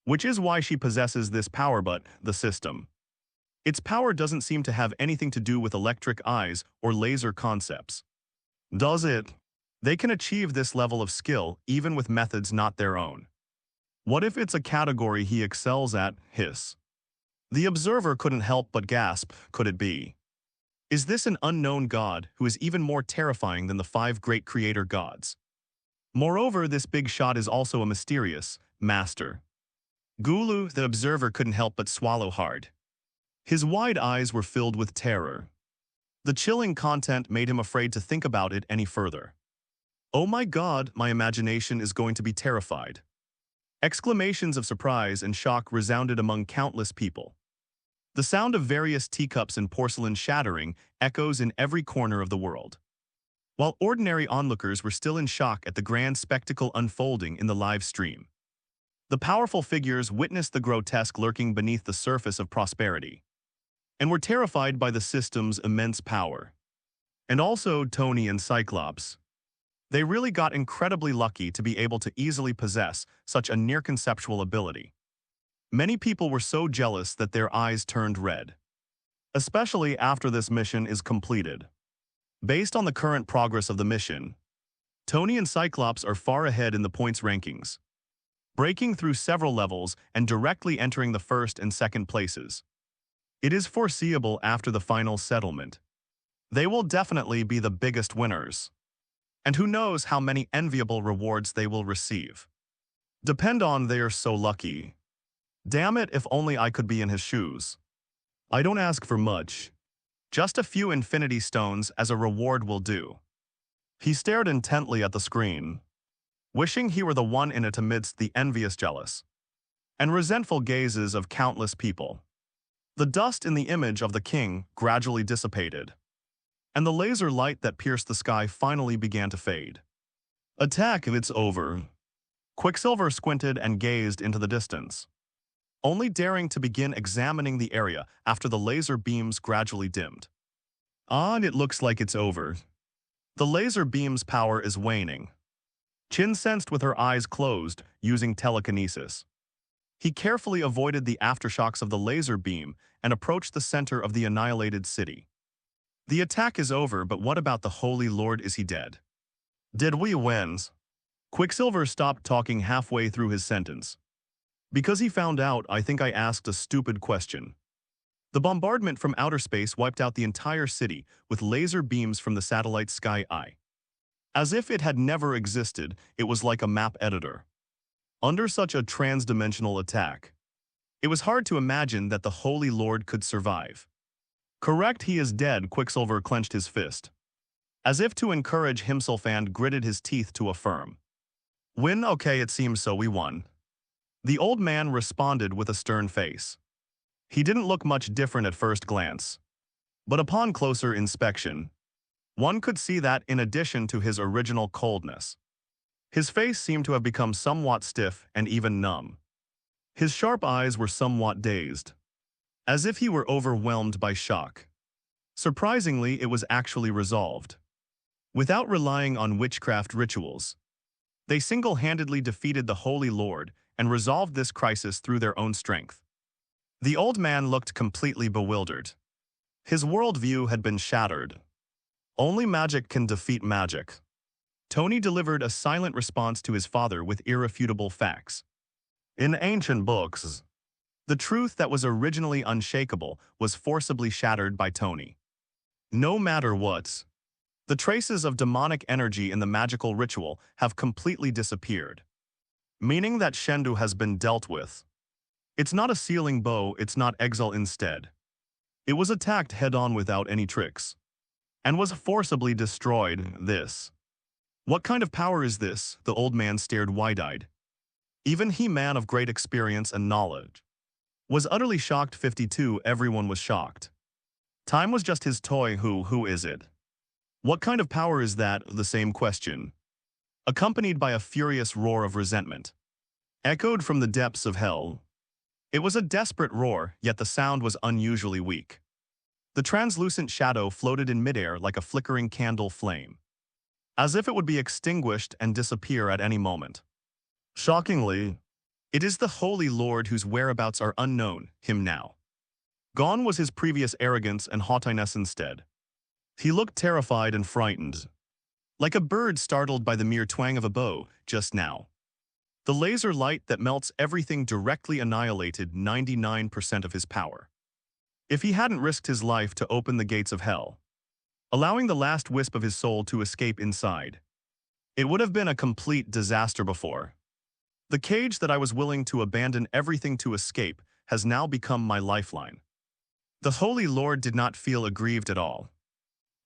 which is why she possesses this power, but the system. Its power doesn't seem to have anything to do with electric eyes or laser concepts. Does it? They can achieve this level of skill even with methods not their own. What if it's a category he excels at, hiss? The observer couldn't help but gasp, could it be? Is this an unknown god who is even more terrifying than the 5 great creator gods? Moreover, this big shot is also a mysterious master. Gulu, the observer couldn't help but swallow hard. His wide eyes were filled with terror. The chilling content made him afraid to think about it any further. Oh my God, my imagination is going to be terrified. Exclamations of surprise and shock resounded among countless people. The sound of various teacups and porcelain shattering echoes in every corner of the world. While ordinary onlookers were still in shock at the grand spectacle unfolding in the live stream, the powerful figures witnessed the grotesque lurking beneath the surface of prosperity, and were terrified by the system's immense power. And also Tony and Cyclops. They really got incredibly lucky to be able to easily possess such a near-conceptual ability. Many people were so jealous that their eyes turned red. Especially after this mission is completed. Based on the current progress of the mission, Tony and Cyclops are far ahead in the points rankings, breaking through several levels and directly entering the 1st and 2nd places. It is foreseeable after the final settlement. They will definitely be the biggest winners. And who knows how many enviable rewards they will receive. Depend on they are so lucky. Damn it, if only I could be in his shoes. I don't ask for much. Just a few infinity stones as a reward will do. He stared intently at the screen, wishing he were the one in it amidst the envious, jealous, and resentful gazes of countless people. The dust in the image of the king gradually dissipated, and the laser light that pierced the sky finally began to fade. Attack, if it's over. Quicksilver squinted and gazed into the distance. only daring to begin examining the area after the laser beams gradually dimmed. And it looks like it's over. The laser beam's power is waning. Chin sensed with her eyes closed, using telekinesis. He carefully avoided the aftershocks of the laser beam and approached the center of the annihilated city. The attack is over, but what about the Holy Lord? Is he dead? Did we win? Quicksilver stopped talking halfway through his sentence. Because he found out, I think I asked a stupid question. The bombardment from outer space wiped out the entire city with laser beams from the satellite sky eye. As if it had never existed, it was like a map editor. Under such a trans-dimensional attack, it was hard to imagine that the Holy Lord could survive. Correct, he is dead. Quicksilver clenched his fist, as if to encourage himself, and gritted his teeth to affirm. Win? Okay, it seems so. We won. The old man responded with a stern face. He didn't look much different at first glance, but upon closer inspection, one could see that in addition to his original coldness, his face seemed to have become somewhat stiff and even numb. His sharp eyes were somewhat dazed, as if he were overwhelmed by shock. Surprisingly, it was actually resolved. Without relying on witchcraft rituals, they single-handedly defeated the Holy Lord and resolved this crisis through their own strength. The old man looked completely bewildered. His worldview had been shattered. Only magic can defeat magic. Tony delivered a silent response to his father with irrefutable facts. In ancient books, the truth that was originally unshakable was forcibly shattered by Tony. No matter what, the traces of demonic energy in the magical ritual have completely disappeared, meaning that Shendu has been dealt with. It's not a sealing bow, it's not exile instead. It was attacked head-on without any tricks, and was forcibly destroyed. This. What kind of power is this? The old man stared wide-eyed. Even he, man of great experience and knowledge, was utterly shocked. 52. Everyone was shocked. Time was just his toy. Who is it? What kind of power is that? The same question, accompanied by a furious roar of resentment, echoed from the depths of hell. It was a desperate roar, yet the sound was unusually weak. The translucent shadow floated in midair like a flickering candle flame, as if it would be extinguished and disappear at any moment. Shockingly, it is the Holy Lord whose whereabouts are unknown, him now. Gone was his previous arrogance and haughtiness. Instead, he looked terrified and frightened, like a bird startled by the mere twang of a bow. Just now, the laser light that melts everything directly annihilated 99% of his power. If he hadn't risked his life to open the gates of hell, allowing the last wisp of his soul to escape inside, it would have been a complete disaster. Before, the cage that I was willing to abandon everything to escape has now become my lifeline. The Holy Lord did not feel aggrieved at all.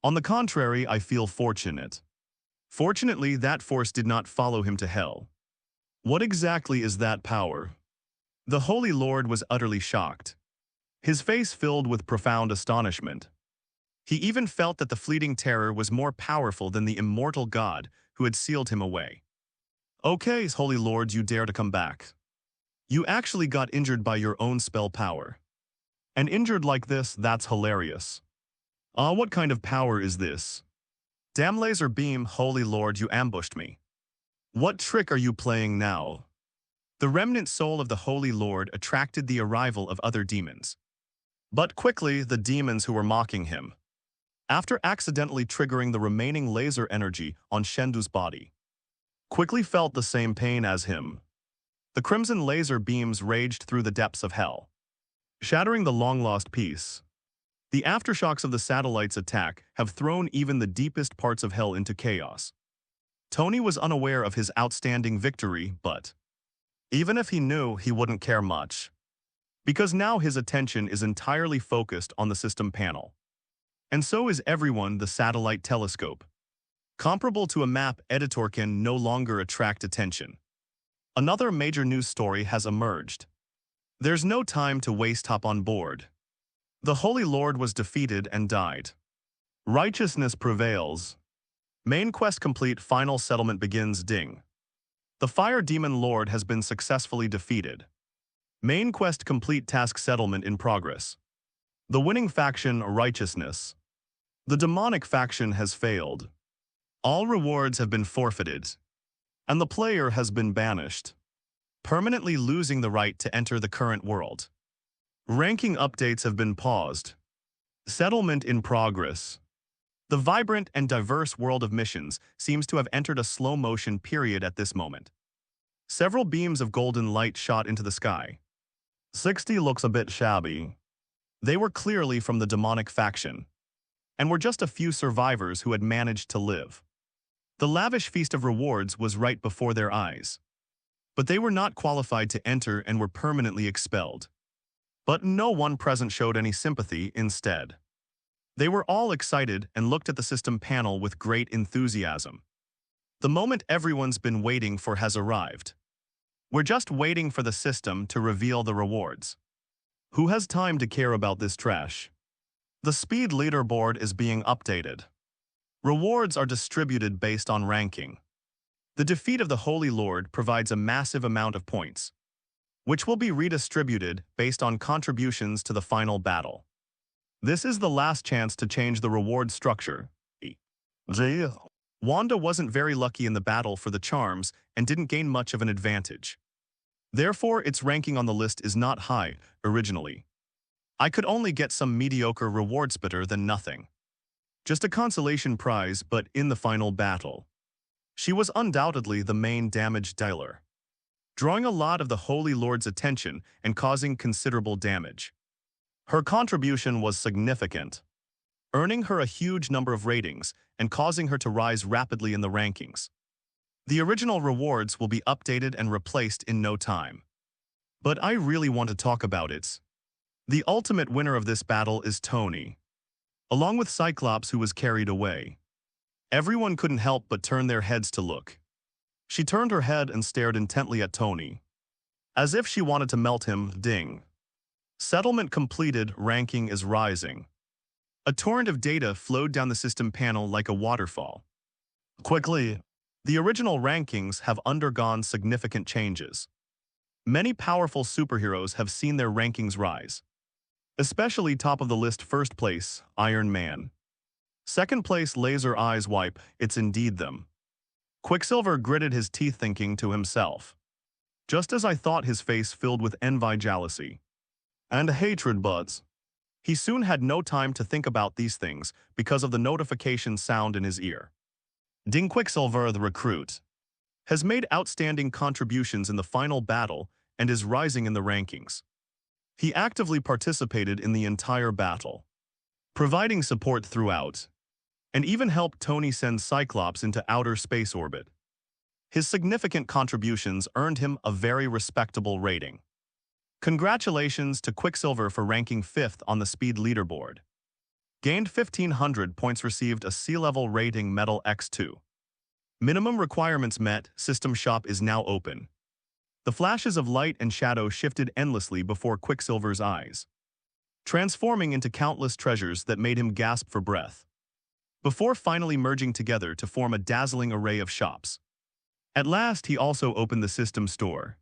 On the contrary, I feel fortunate. Fortunately, that force did not follow him to hell. What exactly is that power? The Holy Lord was utterly shocked, his face filled with profound astonishment. He even felt that the fleeting terror was more powerful than the immortal God who had sealed him away. Okay, Holy Lord, you dare to come back. You actually got injured by your own spell power. And injured like this, that's hilarious. What kind of power is this? Damn laser beam, Holy Lord, you ambushed me. What trick are you playing now? The remnant soul of the Holy Lord attracted the arrival of other demons. But quickly, the demons who were mocking him, after accidentally triggering the remaining laser energy on Shendu's body, quickly felt the same pain as him. The crimson laser beams raged through the depths of hell, shattering the long-lost peace. The aftershocks of the satellite's attack have thrown even the deepest parts of hell into chaos. Tony was unaware of his outstanding victory, but even if he knew, he wouldn't care much, because now his attention is entirely focused on the system panel. And so is everyone. The satellite telescope, comparable to a map editor, can no longer attract attention. Another major news story has emerged. There's no time to waste. Hop on board. The Holy Lord was defeated and died. Righteousness prevails. Main quest complete. Final settlement begins. Ding. The Fire Demon Lord has been successfully defeated. Main quest complete task settlement in progress. The winning faction, righteousness. The demonic faction has failed. All rewards have been forfeited, and the player has been banished, permanently losing the right to enter the current world. Ranking updates have been paused. Settlement in progress. The vibrant and diverse world of missions seems to have entered a slow-motion period at this moment. Several beams of golden light shot into the sky. 60 looks a bit shabby. They were clearly from the demonic faction, and were just a few survivors who had managed to live. The lavish feast of rewards was right before their eyes. But they were not qualified to enter and were permanently expelled. But no one present showed any sympathy instead. They were all excited and looked at the system panel with great enthusiasm. The moment everyone's been waiting for has arrived. We're just waiting for the system to reveal the rewards. Who has time to care about this trash? The speed leaderboard is being updated. Rewards are distributed based on ranking. The defeat of the Holy Lord provides a massive amount of points, which will be redistributed based on contributions to the final battle. This is the last chance to change the reward structure. Wanda wasn't very lucky in the battle for the charms and didn't gain much of an advantage. Therefore, its ranking on the list is not high originally. I could only get some mediocre reward spitter than nothing. Just a consolation prize, but in the final battle. She was undoubtedly the main damage dealer, drawing a lot of the Holy Lord's attention and causing considerable damage. Her contribution was significant, earning her a huge number of ratings and causing her to rise rapidly in the rankings. The original rewards will be updated and replaced in no time. But I really want to talk about it. The ultimate winner of this battle is Tony, along with Cyclops, who was carried away. Everyone couldn't help but turn their heads to look. She turned her head and stared intently at Tony, as if she wanted to melt him. Ding. Settlement completed, ranking is rising. A torrent of data flowed down the system panel like a waterfall. Quickly, the original rankings have undergone significant changes. Many powerful superheroes have seen their rankings rise. Especially top of the list: first place, Iron Man. Second place, Laser Eyes Wipe, it's indeed them. Quicksilver gritted his teeth thinking to himself. Just as I thought, his face filled with envy, jealousy, and hatred buds. He soon had no time to think about these things because of the notification sound in his ear. Ding. Quicksilver, the recruit, has made outstanding contributions in the final battle and is rising in the rankings. He actively participated in the entire battle, providing support throughout, and even helped Tony send Cyclops into outer space orbit. His significant contributions earned him a very respectable rating. Congratulations to Quicksilver for ranking 5th on the speed leaderboard. Gained 1,500 points, received a C-level rating, Metal X2. Minimum requirements met, system shop is now open. The flashes of light and shadow shifted endlessly before Quicksilver's eyes, transforming into countless treasures that made him gasp for breath, before finally merging together to form a dazzling array of shops. At last, he also opened the system store.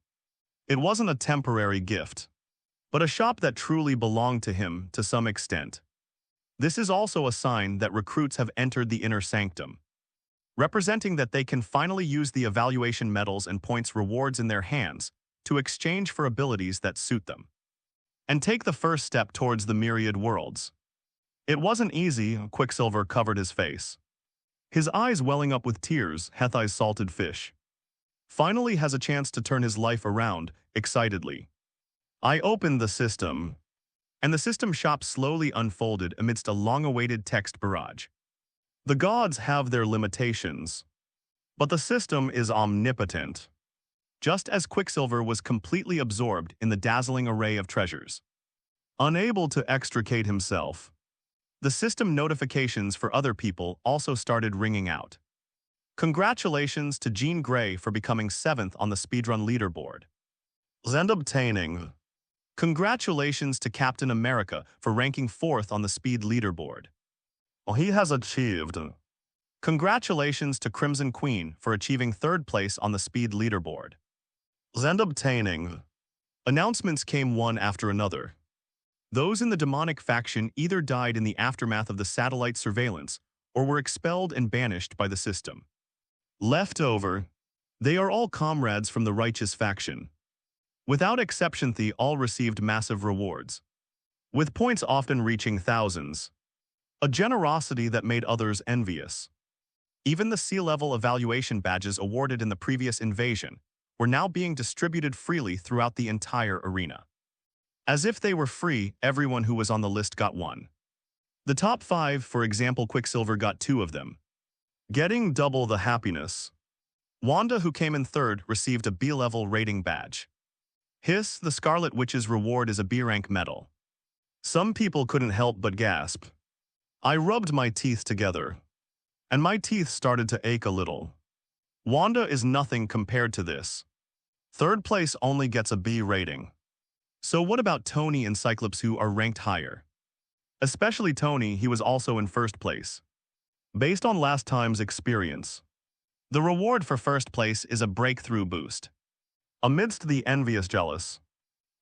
It wasn't a temporary gift, but a shop that truly belonged to him to some extent. This is also a sign that recruits have entered the inner sanctum, representing that they can finally use the evaluation medals and points rewards in their hands to exchange for abilities that suit them, and take the first step towards the myriad worlds. It wasn't easy. Quicksilver covered his face, his eyes welling up with tears. Hethai's salted fish finally has a chance to turn his life around, excitedly. I opened the system, and the system shop slowly unfolded amidst a long-awaited text barrage. The gods have their limitations, but the system is omnipotent. Just as Quicksilver was completely absorbed in the dazzling array of treasures, unable to extricate himself, the system notifications for other people also started ringing out. Congratulations to Jean Grey for becoming 7th on the speedrun leaderboard and obtaining. Congratulations to Captain America for ranking 4th on the speed leaderboard. He has achieved. Congratulations to Crimson Queen for achieving 3rd place on the speed leaderboard and obtaining. Announcements came one after another. Those in the demonic faction either died in the aftermath of the satellite surveillance or were expelled and banished by the system. Left over, they are all comrades from the righteous faction. Without exception, they all received massive rewards, with points often reaching thousands. A generosity that made others envious. Even the sea-level evaluation badges awarded in the previous invasion were now being distributed freely throughout the entire arena. As if they were free, everyone who was on the list got one. The top 5, for example, Quicksilver got 2 of them, getting double the happiness. Wanda, who came in 3rd, received a B-level rating badge. Hiss, the Scarlet Witch's reward is a B-rank medal. Some people couldn't help but gasp. I rubbed my teeth together, and my teeth started to ache a little. Wanda is nothing compared to this. 3rd place only gets a B rating. So what about Tony and Cyclops, who are ranked higher? Especially Tony, he was also in 1st place. Based on last time's experience, the reward for 1st place is a breakthrough boost. Amidst the envious, jealous,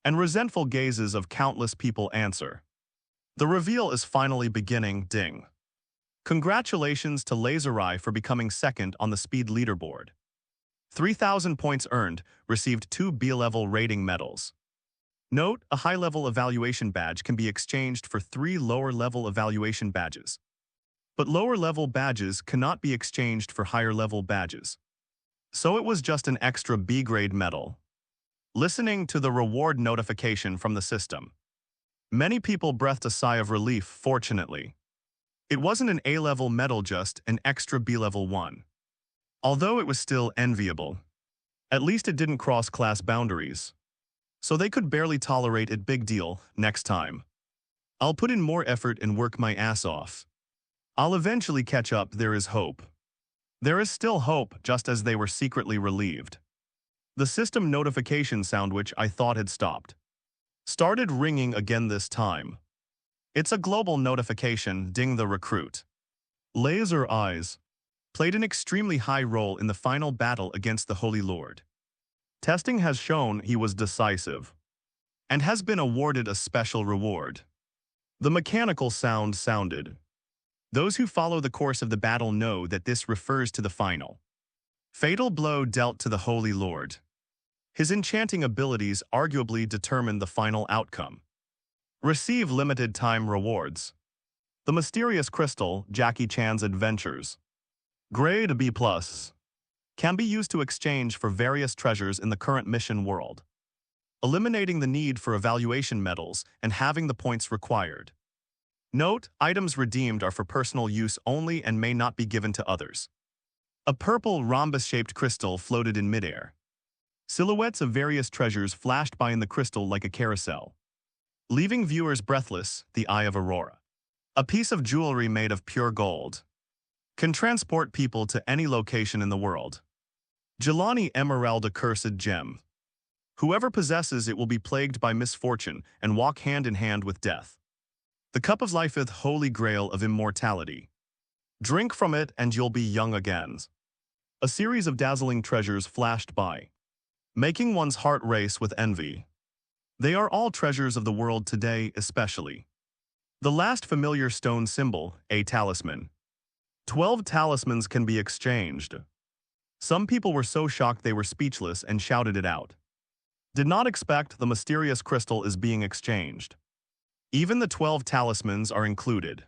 and resentful gazes of countless people answer, the reveal is finally beginning. Ding. Congratulations to Laser Eye for becoming 2nd on the speed leaderboard. 3,000 points earned, received 2 B-level rating medals. Note, a high-level evaluation badge can be exchanged for 3 lower-level evaluation badges. But lower-level badges cannot be exchanged for higher-level badges. So it was just an extra B-grade medal. Listening to the reward notification from the system, many people breathed a sigh of relief. Fortunately, it wasn't an A-level medal, just an extra B-level one. Although it was still enviable, at least it didn't cross class boundaries. So they could barely tolerate it. Big deal. Next time, I'll put in more effort and work my ass off. I'll eventually catch up. There is hope. There is still hope, just as they were secretly relieved. The system notification sound, which I thought had stopped, started ringing again this time. It's a global notification. Ding. The recruit, Laser Eyes, played an extremely high role in the final battle against the Holy Lord. Testing has shown he was decisive, and has been awarded a special reward. The mechanical sound sounded. Those who follow the course of the battle know that this refers to the final fatal blow dealt to the Holy Lord. His enchanting abilities arguably determine the final outcome. Receive limited time rewards. The mysterious crystal, Jackie Chan's Adventures, grade B+, can be used to exchange for various treasures in the current mission world, eliminating the need for evaluation medals and having the points required. Note, items redeemed are for personal use only and may not be given to others. A purple rhombus-shaped crystal floated in midair. Silhouettes of various treasures flashed by in the crystal like a carousel, leaving viewers breathless. The Eye of Aurora, a piece of jewelry made of pure gold, can transport people to any location in the world. Jelani Emerald, a cursed gem. Whoever possesses it will be plagued by misfortune and walk hand in hand with death. The Cup of Life, holy grail of immortality. Drink from it and you'll be young again. A series of dazzling treasures flashed by, making one's heart race with envy. They are all treasures of the world today, especially the last familiar stone symbol, a talisman. 12 talismans can be exchanged. Some people were so shocked they were speechless and shouted it out. Did not expect the mysterious crystal is being exchanged. Even the 12 talismans are included.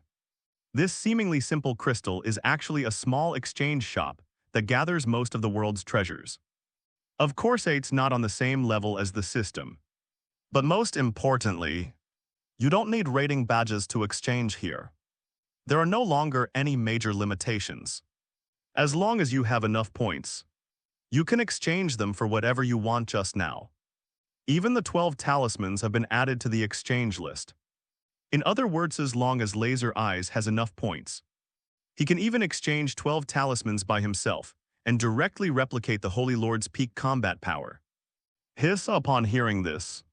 This seemingly simple crystal is actually a small exchange shop that gathers most of the world's treasures. Of course, it's not on the same level as the system. But most importantly, you don't need rating badges to exchange here. There are no longer any major limitations. As long as you have enough points, you can exchange them for whatever you want just now. Even the 12 talismans have been added to the exchange list. In other words, as long as Laser Eyes has enough points, he can even exchange 12 talismans by himself and directly replicate the Holy Lord's peak combat power. Hiss. Upon hearing this,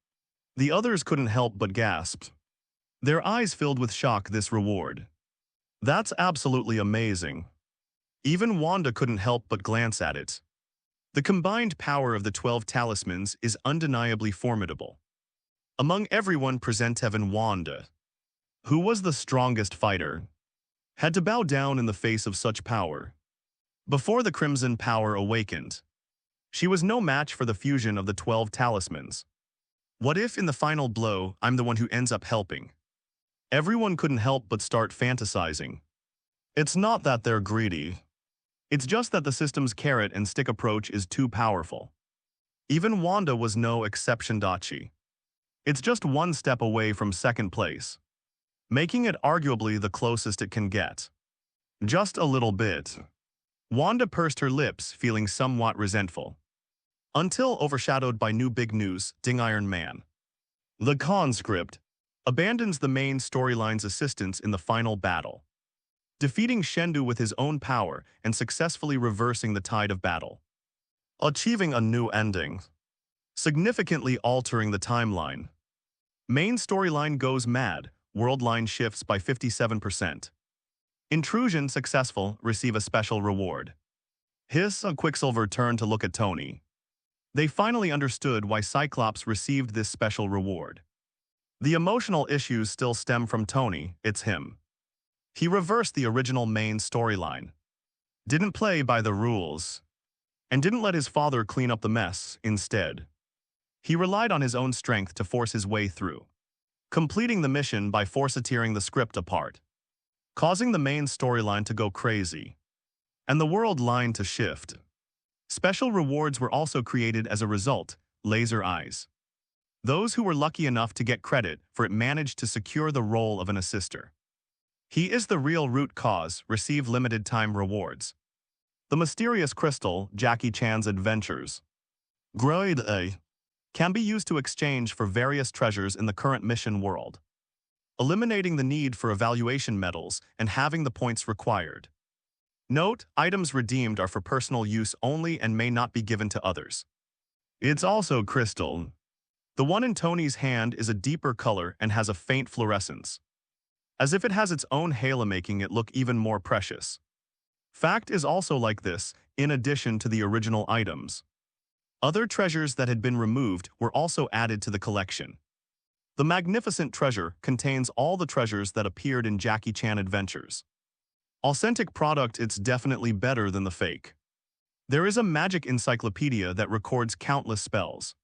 the others couldn't help but gasp. Their eyes filled with shock. This reward, that's absolutely amazing. Even Wanda couldn't help but glance at it. The combined power of the 12 talismans is undeniably formidable. Among everyone present, even Wanda, who was the strongest fighter, had to bow down in the face of such power. Before the crimson power awakened, she was no match for the fusion of the 12 talismans. What if in the final blow, I'm the one who ends up helping? Everyone couldn't help but start fantasizing. It's not that they're greedy. It's just that the system's carrot and stick approach is too powerful. Even Wanda was no exception. It's just one step away from second place, making it arguably the closest it can get. Just a little bit. Wanda pursed her lips, feeling somewhat resentful. Until overshadowed by new big news, Iron Man. The conscript abandons the main storyline's assistance in the final battle, defeating Shendu with his own power and successfully reversing the tide of battle, achieving a new ending, significantly altering the timeline. Main storyline goes mad, world line shifts by 57%. Intrusion successful, receive a special reward. Quicksilver turned to look at Tony. They finally understood why Cyclops received this special reward. The emotional issues still stem from Tony, it's him. He reversed the original main storyline, didn't play by the rules, and didn't let his father clean up the mess. Instead, he relied on his own strength to force his way through, completing the mission by tearing the script apart, causing the main storyline to go crazy, and the world line to shift. Special rewards were also created as a result, laser eyes. Those who were lucky enough to get credit for it managed to secure the role of an assister. He is the real root cause, receive limited time rewards. The mysterious crystal, Jackie Chan's adventures. Grade A. Can be used to exchange for various treasures in the current mission world, eliminating the need for evaluation medals and having the points required. Note, items redeemed are for personal use only and may not be given to others. It's also crystal. The one in Tony's hand is a deeper color and has a faint fluorescence, as if it has its own halo, making it look even more precious. Fact is also like this, in addition to the original items. Other treasures that had been removed were also added to the collection. The magnificent treasure contains all the treasures that appeared in Jackie Chan Adventures. Authentic product, it's definitely better than the fake. There is a magic encyclopedia that records countless spells.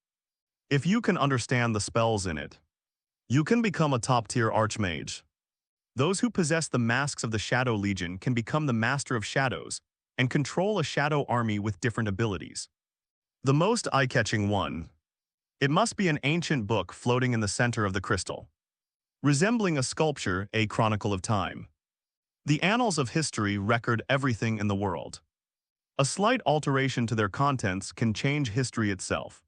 If you can understand the spells in it, you can become a top-tier archmage. Those who possess the masks of the Shadow Legion can become the Master of Shadows and control a shadow army with different abilities. The most eye-catching one. It must be an ancient book floating in the center of the crystal, resembling a sculpture, a chronicle of time. The annals of history record everything in the world. A slight alteration to their contents can change history itself.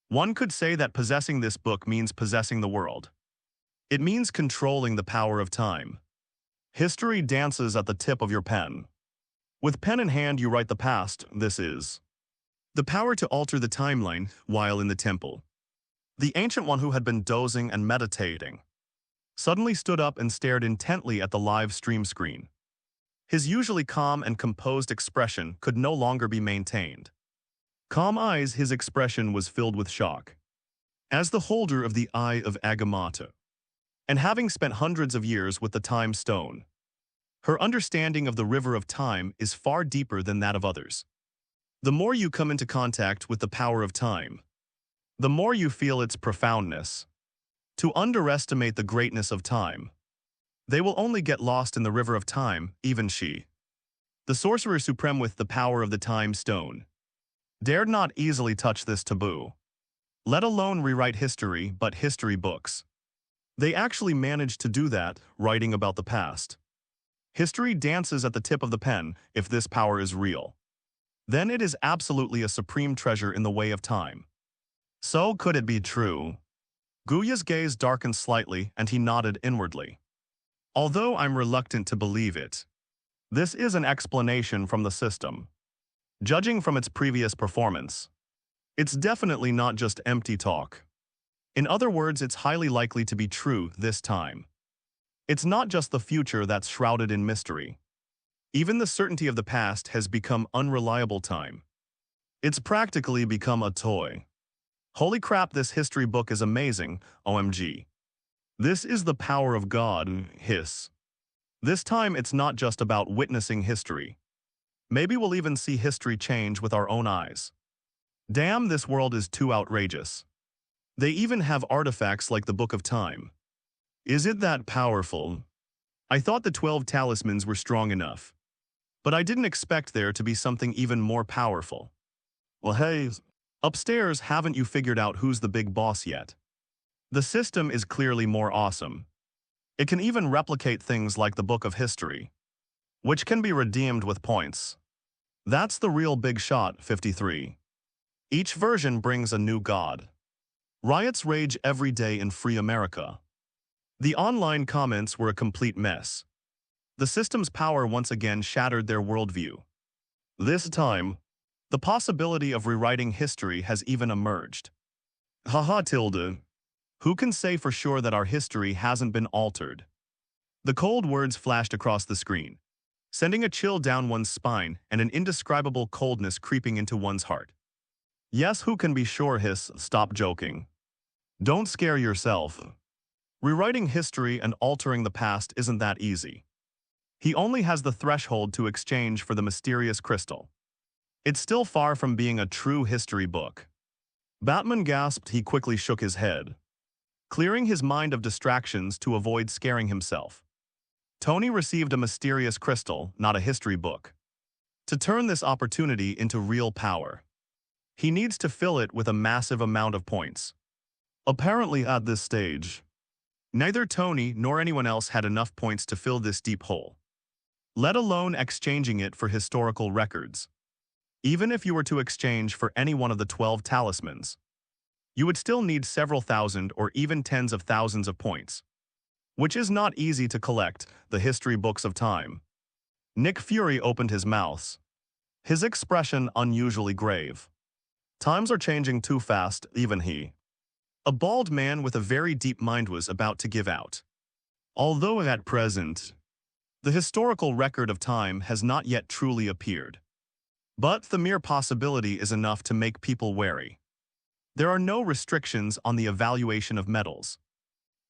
One could say that possessing this book means possessing the world. It means controlling the power of time. History dances at the tip of your pen. With pen in hand, you write the past. This is the power to alter the timeline while in the temple. The Ancient One, who had been dozing and meditating, suddenly stood up and stared intently at the live stream screen. His usually calm and composed expression could no longer be maintained. Calm eyes, his expression was filled with shock. As the holder of the Eye of Agamotto, and having spent hundreds of years with the Time Stone, her understanding of the river of time is far deeper than that of others. The more you come into contact with the power of time, the more you feel its profoundness. To underestimate the greatness of time, they will only get lost in the river of time, even she. The Sorcerer Supreme with the power of the Time Stone dared not easily touch this taboo, let alone rewrite history, but history books. They actually managed to do that, writing about the past. History dances at the tip of the pen. If this power is real, then it is absolutely a supreme treasure in the way of time. So could it be true? Guya's gaze darkened slightly and he nodded inwardly. Although I'm reluctant to believe it, this is an explanation from the system. Judging from its previous performance, it's definitely not just empty talk. In other words, it's highly likely to be true this time. It's not just the future that's shrouded in mystery. Even the certainty of the past has become unreliable time. It's practically become a toy. Holy crap, this history book is amazing, OMG. This is the power of God, hiss. This time it's not just about witnessing history. Maybe we'll even see history change with our own eyes. Damn, this world is too outrageous. They even have artifacts like the Book of Time. Is it that powerful? I thought the 12 talismans were strong enough. But I didn't expect there to be something even more powerful. Well, hey, upstairs, haven't you figured out who's the big boss yet? The system is clearly more awesome. It can even replicate things like the Book of History, which can be redeemed with points. That's the real big shot, 53. Each version brings a new god. Riots rage every day in free America. The online comments were a complete mess. The system's power once again shattered their worldview. This time, the possibility of rewriting history has even emerged. Haha tilde. Who can say for sure that our history hasn't been altered? The cold words flashed across the screen, sending a chill down one's spine and an indescribable coldness creeping into one's heart. Yes, who can be sure, hiss, stop joking. Don't scare yourself. Rewriting history and altering the past isn't that easy. He only has the threshold to exchange for the mysterious crystal. It's still far from being a true history book. Batman gasped. He quickly shook his head, clearing his mind of distractions to avoid scaring himself. Tony received a mysterious crystal, not a history book. To turn this opportunity into real power, he needs to fill it with a massive amount of points. Apparently at this stage, neither Tony nor anyone else had enough points to fill this deep hole, let alone exchanging it for historical records. Even if you were to exchange for any one of the 12 talismans, you would still need several thousand or even tens of thousands of points, which is not easy to collect. The history books of time. Nick Fury opened his mouth, his expression unusually grave. Times are changing too fast, even he. A bald man with a very deep mind was about to give out. Although at present, the historical record of time has not yet truly appeared. But the mere possibility is enough to make people wary. There are no restrictions on the evaluation of metals.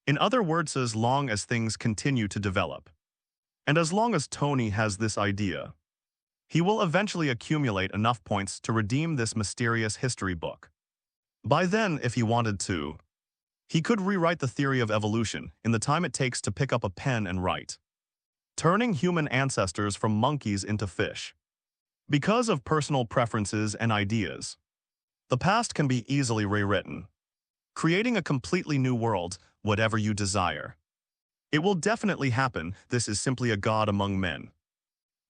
In other words, as long as things continue to develop, and as long as Tony has this idea, he will eventually accumulate enough points to redeem this mysterious history book. By then, if he wanted to, he could rewrite the theory of evolution in the time it takes to pick up a pen and write, turning human ancestors from monkeys into fish. Because of personal preferences and ideas, the past can be easily rewritten, creating a completely new world, whatever you desire. It will definitely happen. This is simply a god among men.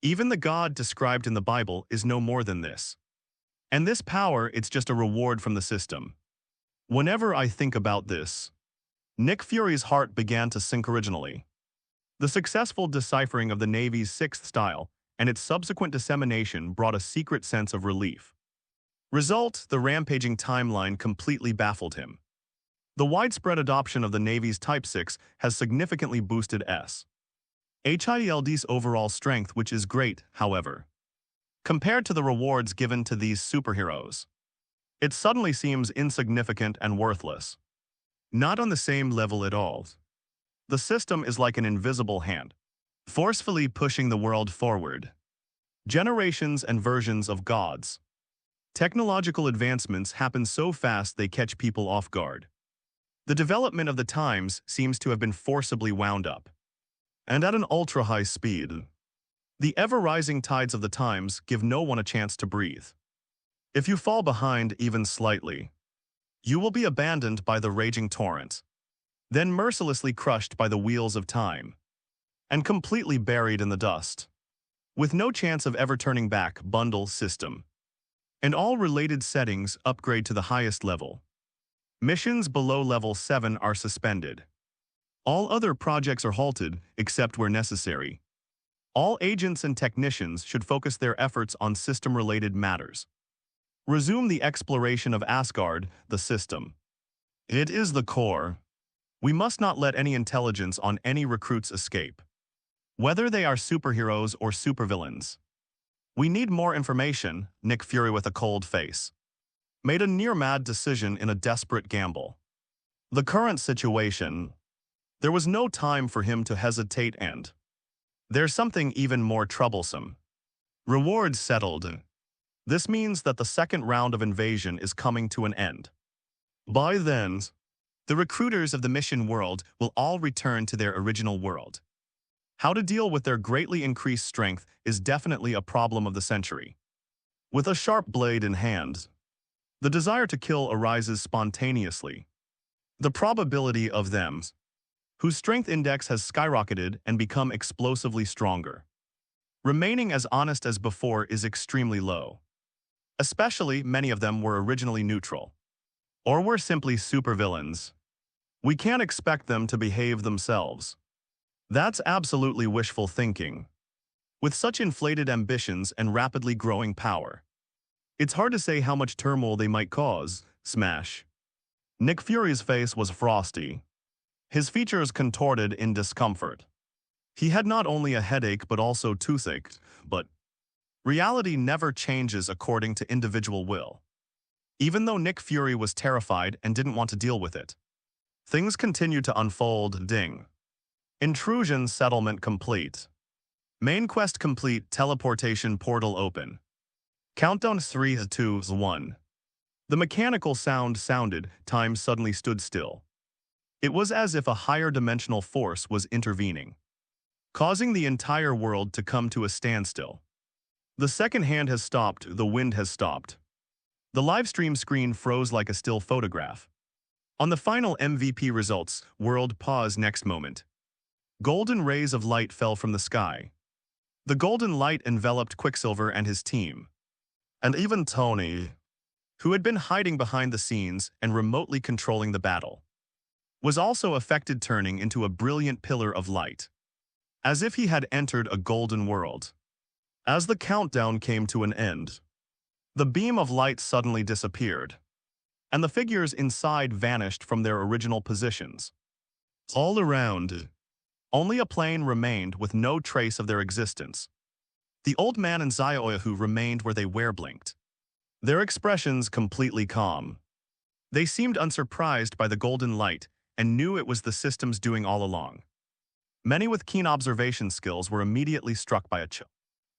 Even the God described in the Bible is no more than this. And this power, it's just a reward from the system. Whenever I think about this, Nick Fury's heart began to sink originally. The successful deciphering of the Navy's sixth style and its subsequent dissemination brought a secret sense of relief. Result, the rampaging timeline completely baffled him. The widespread adoption of the Navy's Type 6 has significantly boosted HIELD's overall strength, which is great, however. Compared to the rewards given to these superheroes, it suddenly seems insignificant and worthless. Not on the same level at all. The system is like an invisible hand, forcefully pushing the world forward. Generations and versions of gods. Technological advancements happen so fast they catch people off guard. The development of the times seems to have been forcibly wound up, and at an ultra-high speed. The ever-rising tides of the times give no one a chance to breathe. If you fall behind even slightly, you will be abandoned by the raging torrent, then mercilessly crushed by the wheels of time, and completely buried in the dust, with no chance of ever turning back. Bundle system. And all related settings upgrade to the highest level. Missions below level 7 are suspended. All other projects are halted, except where necessary. All agents and technicians should focus their efforts on system-related matters. Resume the exploration of Asgard, the system. It is the core. We must not let any intelligence on any recruits escape, whether they are superheroes or supervillains. We need more information, Nick Fury with a cold face. Made a near-mad decision in a desperate gamble. The current situation, there was no time for him to hesitate and there's something even more troublesome. Rewards settled. This means that the second round of invasion is coming to an end. By then, the recruiters of the mission world will all return to their original world. How to deal with their greatly increased strength is definitely a problem of the century. With a sharp blade in hand, the desire to kill arises spontaneously. The probability of them, whose strength index has skyrocketed and become explosively stronger, remaining as honest as before is extremely low. Especially, many of them were originally neutral. Or were simply supervillains. We can't expect them to behave themselves. That's absolutely wishful thinking. With such inflated ambitions and rapidly growing power, it's hard to say how much turmoil they might cause. Smash. Nick Fury's face was frosty. His features contorted in discomfort. He had not only a headache but also toothache, but reality never changes according to individual will. Even though Nick Fury was terrified and didn't want to deal with it, things continued to unfold. Ding. Intrusion settlement complete. Main quest complete. Teleportation portal open. Countdown 3, 2, 1. The mechanical sound sounded, time suddenly stood still. It was as if a higher dimensional force was intervening, causing the entire world to come to a standstill. The second hand has stopped, the wind has stopped. The livestream screen froze like a still photograph. On the final MVP results, world pause. Next moment. Golden rays of light fell from the sky. The golden light enveloped Quicksilver and his team. And even Tony, who had been hiding behind the scenes and remotely controlling the battle, was also affected, turning into a brilliant pillar of light, as if he had entered a golden world. As the countdown came to an end, the beam of light suddenly disappeared, and the figures inside vanished from their original positions. All around, only a plane remained with no trace of their existence. The old man and Zioyahu remained where they were, blinked, their expressions completely calm. They seemed unsurprised by the golden light and knew it was the system's doing all along. Many with keen observation skills were immediately struck by a chill,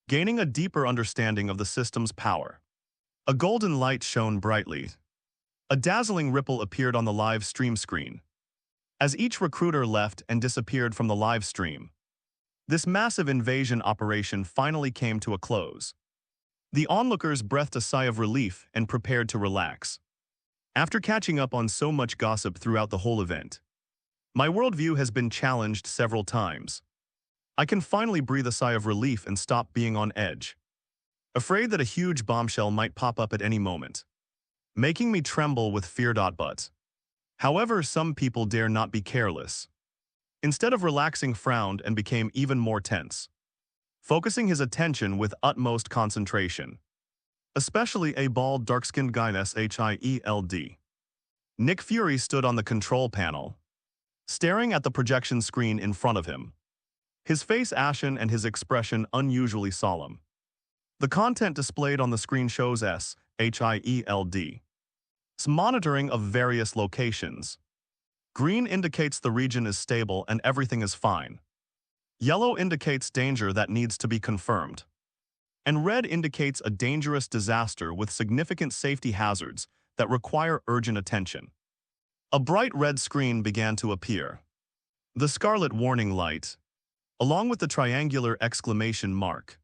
gaining a deeper understanding of the system's power. A golden light shone brightly. A dazzling ripple appeared on the live stream screen. As each recruiter left and disappeared from the live stream, this massive invasion operation finally came to a close. The onlookers breathed a sigh of relief and prepared to relax. After catching up on so much gossip throughout the whole event, my worldview has been challenged several times. I can finally breathe a sigh of relief and stop being on edge, afraid that a huge bombshell might pop up at any moment, making me tremble with fear. But, however, some people dare not be careless. Instead of relaxing, frowned and became even more tense, focusing his attention with utmost concentration. Especially a bald, dark-skinned guy, Shield. Nick Fury stood on the control panel, staring at the projection screen in front of him, his face ashen and his expression unusually solemn. The content displayed on the screen shows Shield's monitoring of various locations. Green indicates the region is stable and everything is fine. Yellow indicates danger that needs to be confirmed. And red indicates a dangerous disaster with significant safety hazards that require urgent attention. A bright red screen began to appear. The scarlet warning light, along with the triangular exclamation mark,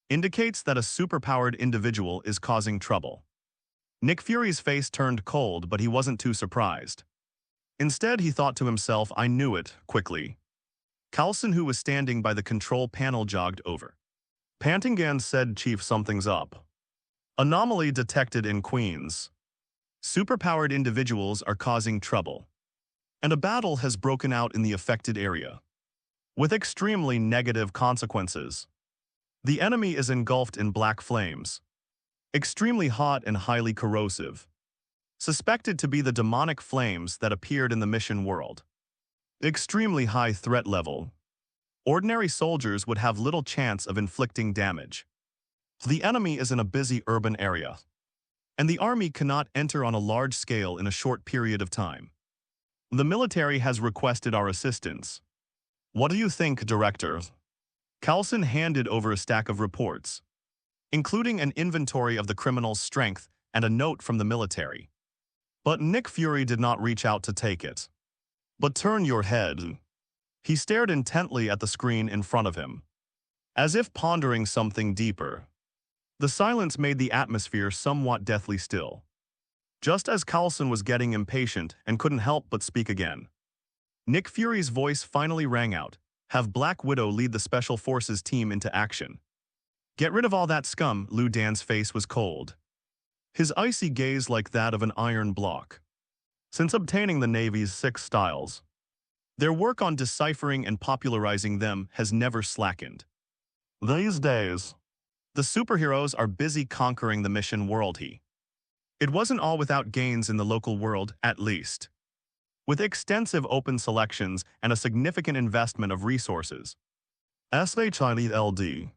indicates that a superpowered individual is causing trouble. Nick Fury's face turned cold, but he wasn't too surprised. Instead, he thought to himself, I knew it, quickly. Coulson, who was standing by the control panel, jogged over. Panting and said, Chief, something's up. Anomaly detected in Queens. Superpowered individuals are causing trouble, and a battle has broken out in the affected area, with extremely negative consequences. The enemy is engulfed in black flames, extremely hot and highly corrosive, suspected to be the demonic flames that appeared in the mission world. Extremely high threat level. Ordinary soldiers would have little chance of inflicting damage. The enemy is in a busy urban area, and the army cannot enter on a large scale in a short period of time. The military has requested our assistance. What do you think, Director? Carlson handed over a stack of reports, including an inventory of the criminal's strength and a note from the military. But Nick Fury did not reach out to take it. But turn your head. He stared intently at the screen in front of him, as if pondering something deeper. The silence made the atmosphere somewhat deathly still, just as Carlson was getting impatient and couldn't help but speak again. Nick Fury's voice finally rang out. Have Black Widow lead the Special Forces team into action. Get rid of all that scum. Liu Dan's face was cold, his icy gaze like that of an iron block. Since obtaining the Navy's 6 styles, their work on deciphering and popularizing them has never slackened. These days, the superheroes are busy conquering the mission world. It wasn't all without gains in the local world, at least. With extensive open selections and a significant investment of resources, SHIELD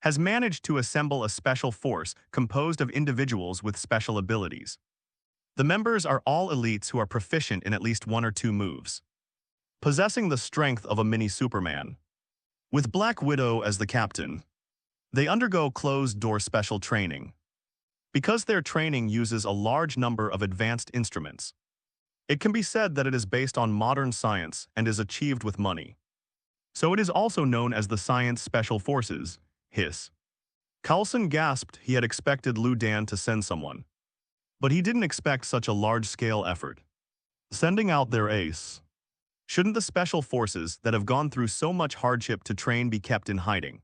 has managed to assemble a special force composed of individuals with special abilities. The members are all elites who are proficient in at least 1 or 2 moves, possessing the strength of a mini-Superman. With Black Widow as the captain, they undergo closed-door special training. Because their training uses a large number of advanced instruments, it can be said that it is based on modern science and is achieved with money. So it is also known as the Science Special Forces, HISS. Carlson gasped. He had expected Liu Dan to send someone, but he didn't expect such a large-scale effort. Sending out their ace. Shouldn't the special forces that have gone through so much hardship to train be kept in hiding?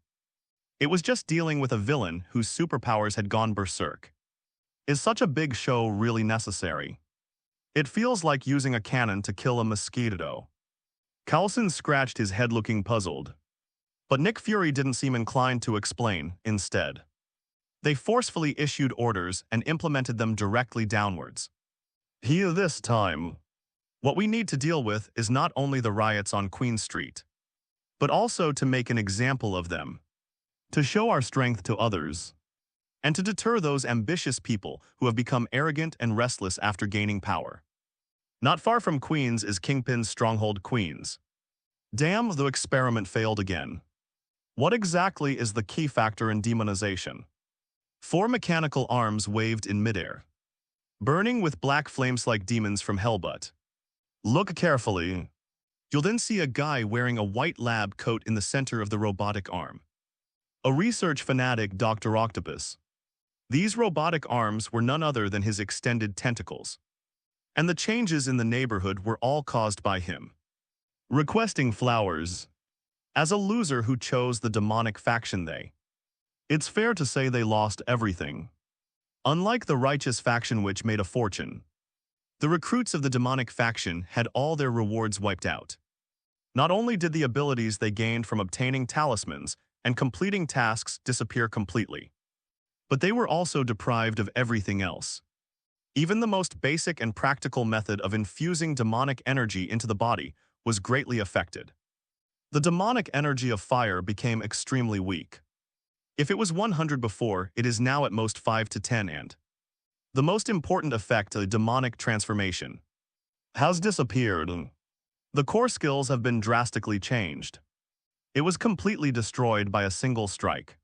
It was just dealing with a villain whose superpowers had gone berserk. Is such a big show really necessary? It feels like using a cannon to kill a mosquito. Carlson scratched his head looking puzzled. But Nick Fury didn't seem inclined to explain. Instead, they forcefully issued orders and implemented them directly downwards. Here this time, what we need to deal with is not only the riots on Queen Street, but also to make an example of them, to show our strength to others, and to deter those ambitious people who have become arrogant and restless after gaining power. Not far from Queens is Kingpin's stronghold Queens. Damn, the experiment failed again. What exactly is the key factor in demonization? 4 mechanical arms waved in midair, burning with black flames like demons from Hellbutt. Look carefully. You'll then see a guy wearing a white lab coat in the center of the robotic arm. A research fanatic, Dr. Octopus. These robotic arms were none other than his extended tentacles. And the changes in the neighborhood were all caused by him. Requesting flowers. As a loser who chose the demonic faction it's fair to say they lost everything. Unlike the righteous faction which made a fortune, the recruits of the demonic faction had all their rewards wiped out. Not only did the abilities they gained from obtaining talismans and completing tasks disappear completely, but they were also deprived of everything else. Even the most basic and practical method of infusing demonic energy into the body was greatly affected. The demonic energy of fire became extremely weak. If it was 100 before, it is now at most 5 to 10 and the most important effect of the demonic transformation has disappeared. The core skills have been drastically changed. It was completely destroyed by a single strike,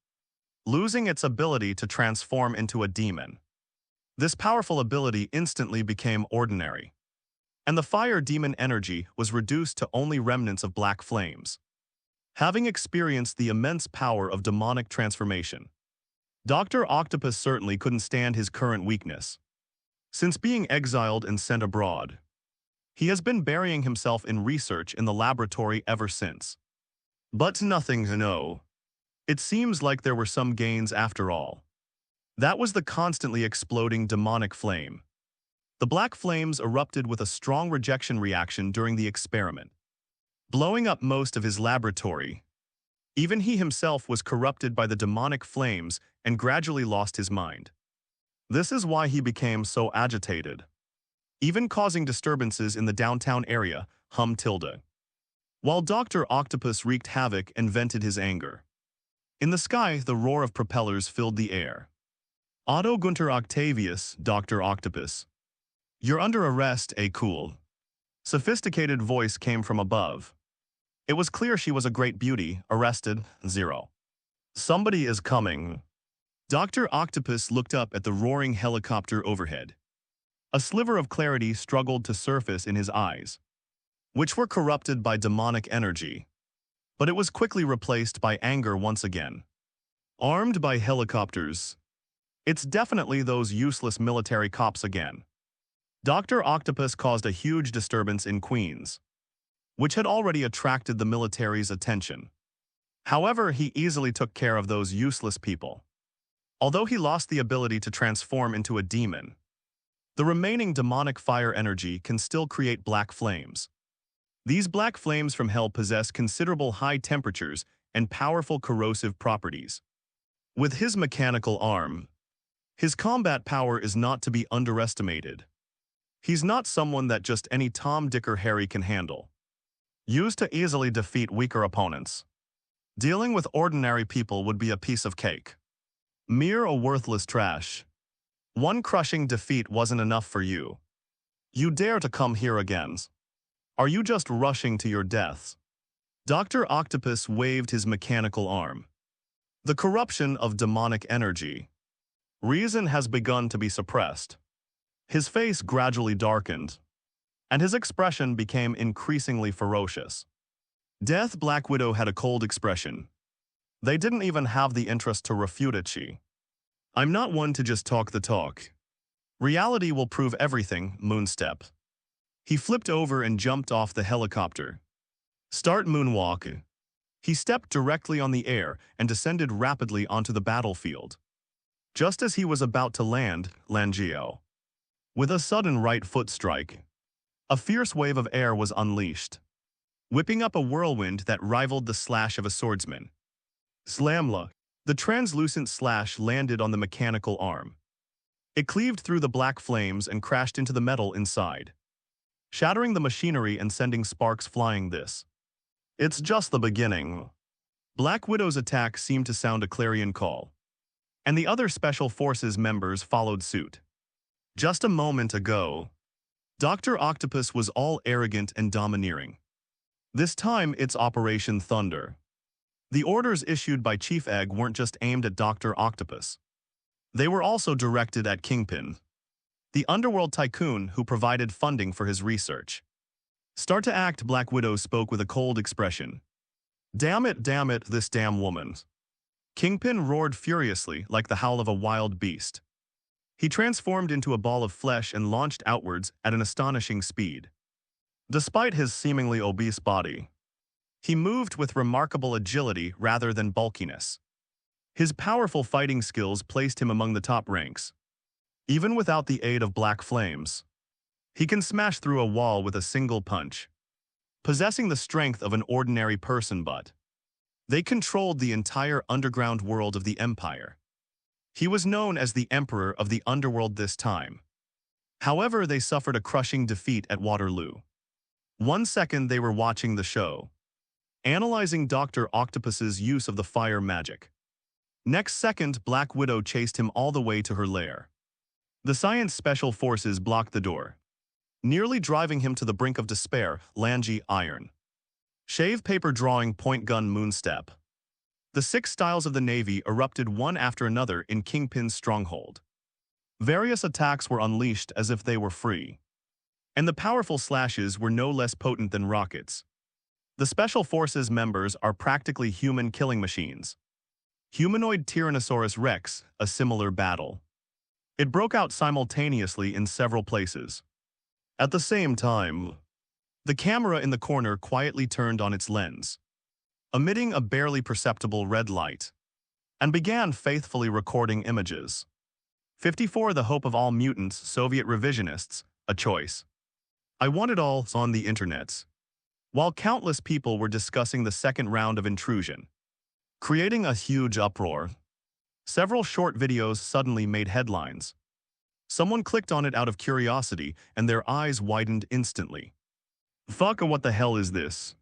losing its ability to transform into a demon. This powerful ability instantly became ordinary, and the fire demon energy was reduced to only remnants of black flames. Having experienced the immense power of demonic transformation, Dr. Octopus certainly couldn't stand his current weakness. Since being exiled and sent abroad, he has been burying himself in research in the laboratory ever since. But nothing to know. It seems like there were some gains after all. That was the constantly exploding demonic flame. The black flames erupted with a strong rejection reaction during the experiment, blowing up most of his laboratory. Even he himself was corrupted by the demonic flames and gradually lost his mind. This is why he became so agitated, even causing disturbances in the downtown area, While Dr. Octopus wreaked havoc and vented his anger. In the sky, the roar of propellers filled the air. Otto Gunther Octavius, Dr. Octopus. You're under arrest, a cool, sophisticated voice came from above. It was clear she was a great beauty. Arrested, 0. Somebody is coming. Dr. Octopus looked up at the roaring helicopter overhead. A sliver of clarity struggled to surface in his eyes, which were corrupted by demonic energy. But it was quickly replaced by anger once again. Armed by helicopters. It's definitely those useless military cops again. Dr. Octopus caused a huge disturbance in Queens, which had already attracted the military's attention. However, he easily took care of those useless people. Although he lost the ability to transform into a demon, the remaining demonic fire energy can still create black flames. These black flames from hell possess considerable high temperatures and powerful corrosive properties. With his mechanical arm, his combat power is not to be underestimated. He's not someone that just any Tom, Dick, or Harry can handle. Used to easily defeat weaker opponents. Dealing with ordinary people would be a piece of cake. Mere a worthless trash. One crushing defeat wasn't enough for you. You dare to come here again? Are you just rushing to your deaths? Dr. Octopus waved his mechanical arm. The corruption of demonic energy. Reason has begun to be suppressed. His face gradually darkened, and his expression became increasingly ferocious. Death Black Widow had a cold expression. They didn't even have the interest to refute it. I'm not one to just talk the talk. Reality will prove everything, Moonstep. He flipped over and jumped off the helicopter. Start moonwalk. He stepped directly on the air and descended rapidly onto the battlefield. Just as he was about to land, Langio. With a sudden right foot strike, a fierce wave of air was unleashed, whipping up a whirlwind that rivaled the slash of a swordsman. Slamla. The translucent slash landed on the mechanical arm. It cleaved through the black flames and crashed into the metal inside, shattering the machinery and sending sparks flying. It's just the beginning. Black Widow's attack seemed to sound a clarion call, and the other Special Forces members followed suit. Just a moment ago, Dr. Octopus was all arrogant and domineering. This time, it's Operation Thunder. The orders issued by Chief Egg weren't just aimed at Dr. Octopus. They were also directed at Kingpin, the underworld tycoon who provided funding for his research. Start to act, Black Widow spoke with a cold expression. Damn it, this damn woman. Kingpin roared furiously like the howl of a wild beast. He transformed into a ball of flesh and launched outwards at an astonishing speed. Despite his seemingly obese body, he moved with remarkable agility rather than bulkiness. His powerful fighting skills placed him among the top ranks. Even without the aid of black flames, he can smash through a wall with a single punch, possessing the strength of an ordinary person, but they controlled the entire underground world of the Empire. He was known as the Emperor of the Underworld this time. However, they suffered a crushing defeat at Waterloo. 1 second they were watching the show, analyzing Dr. Octopus's use of the fire magic. Next second, Black Widow chased him all the way to her lair. The Science Special Forces blocked the door, nearly driving him to the brink of despair. Langy Iron. Shave paper drawing point gun Moonstep. The 6 styles of the Navy erupted one after another in Kingpin's stronghold. Various attacks were unleashed as if they were free, and the powerful slashes were no less potent than rockets. The Special Forces members are practically human killing machines. Humanoid Tyrannosaurus Rex, a similar battle. It broke out simultaneously in several places. At the same time, the camera in the corner quietly turned on its lens, emitting a barely perceptible red light, and began faithfully recording images. 54 The Hope of All Mutants, Soviet Revisionists, a choice. I want it all on the internet. While countless people were discussing the second round of intrusion, creating a huge uproar, several short videos suddenly made headlines. Someone clicked on it out of curiosity, and their eyes widened instantly. Fuck, what the hell is this?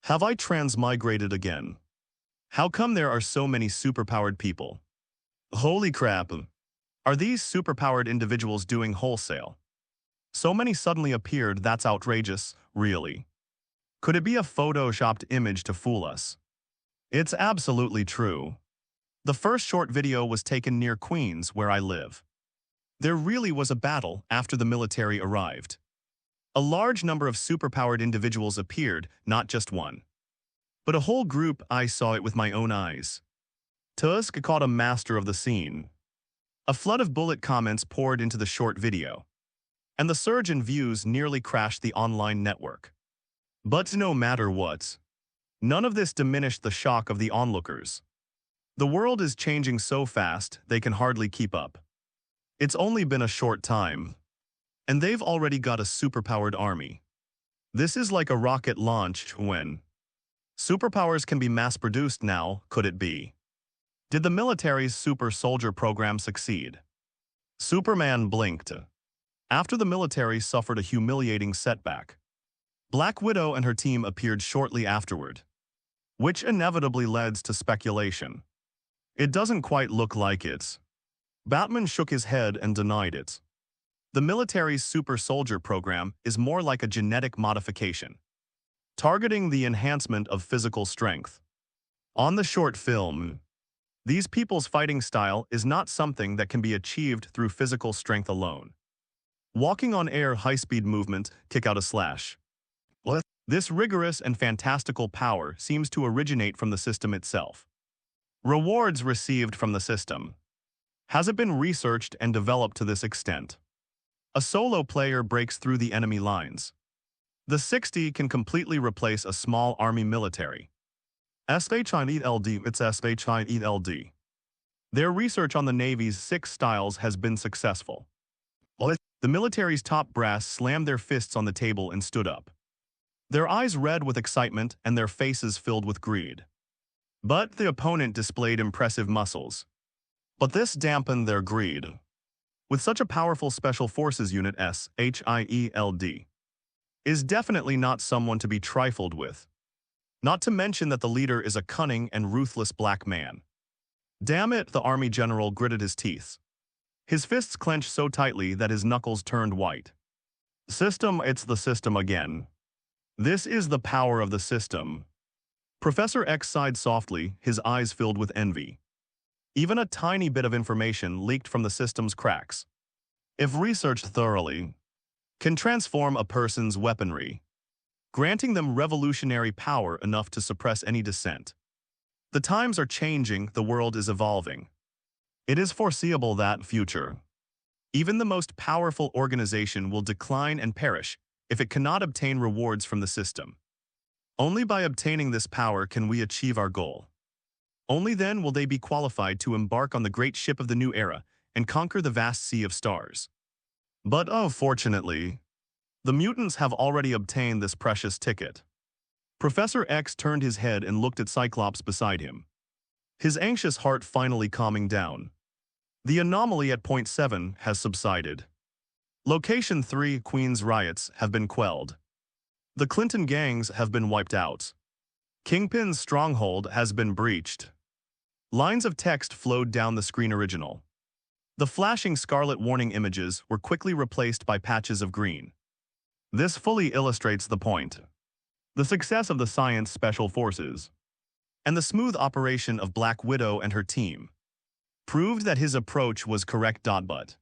Have I transmigrated again? How come there are so many superpowered people? Holy crap! Are these superpowered individuals doing wholesale? So many suddenly appeared, that's outrageous, really. Could it be a photoshopped image to fool us? It's absolutely true. The first short video was taken near Queens, where I live. There really was a battle after the military arrived. A large number of superpowered individuals appeared, not just one, but a whole group. I saw it with my own eyes. Tusk caught a master of the scene. A flood of bullet comments poured into the short video, and the surge in views nearly crashed the online network. But no matter what, none of this diminished the shock of the onlookers. The world is changing so fast, they can hardly keep up. It's only been a short time, and they've already got a superpowered army. This is like a rocket launch when superpowers can be mass-produced now, could it be? Did the military's super soldier program succeed? Superman blinked. After the military suffered a humiliating setback, Black Widow and her team appeared shortly afterward, which inevitably led to speculation. It doesn't quite look like it. Batman shook his head and denied it. The military's super soldier program is more like a genetic modification, targeting the enhancement of physical strength. On the short film, these people's fighting style is not something that can be achieved through physical strength alone. Walking on air, high-speed movement, kick out a slash. This rigorous and fantastical power seems to originate from the system itself. Rewards received from the system. Has it been researched and developed to this extent? A solo player breaks through the enemy lines. The 60 can completely replace a small army military. It's SHIELD. Their research on the Navy's 6 styles has been successful. The military's top brass slammed their fists on the table and stood up. Their eyes red with excitement and their faces filled with greed. But the opponent displayed impressive muscles. But this dampened their greed. With such a powerful Special Forces unit, SHIELD is definitely not someone to be trifled with. Not to mention that the leader is a cunning and ruthless black man. Damn it, the army general gritted his teeth. His fists clenched so tightly that his knuckles turned white. System, it's the system again. This is the power of the system. Professor X sighed softly, his eyes filled with envy. Even a tiny bit of information leaked from the system's cracks, if researched thoroughly, can transform a person's weaponry, granting them revolutionary power enough to suppress any dissent. The times are changing, the world is evolving. It is foreseeable that future, even the most powerful organization will decline and perish if it cannot obtain rewards from the system. Only by obtaining this power can we achieve our goal. Only then will they be qualified to embark on the great ship of the new era and conquer the vast sea of stars. But fortunately, the mutants have already obtained this precious ticket. Professor X turned his head and looked at Cyclops beside him, his anxious heart finally calming down. The anomaly at Point 7 has subsided. Location 3, Queens riots, have been quelled. The Clinton gangs have been wiped out. Kingpin's stronghold has been breached. Lines of text flowed down the screen. Original. The flashing scarlet warning images were quickly replaced by patches of green. This fully illustrates the point. The success of the Science Special Forces and the smooth operation of Black Widow and her team proved that his approach was correct. But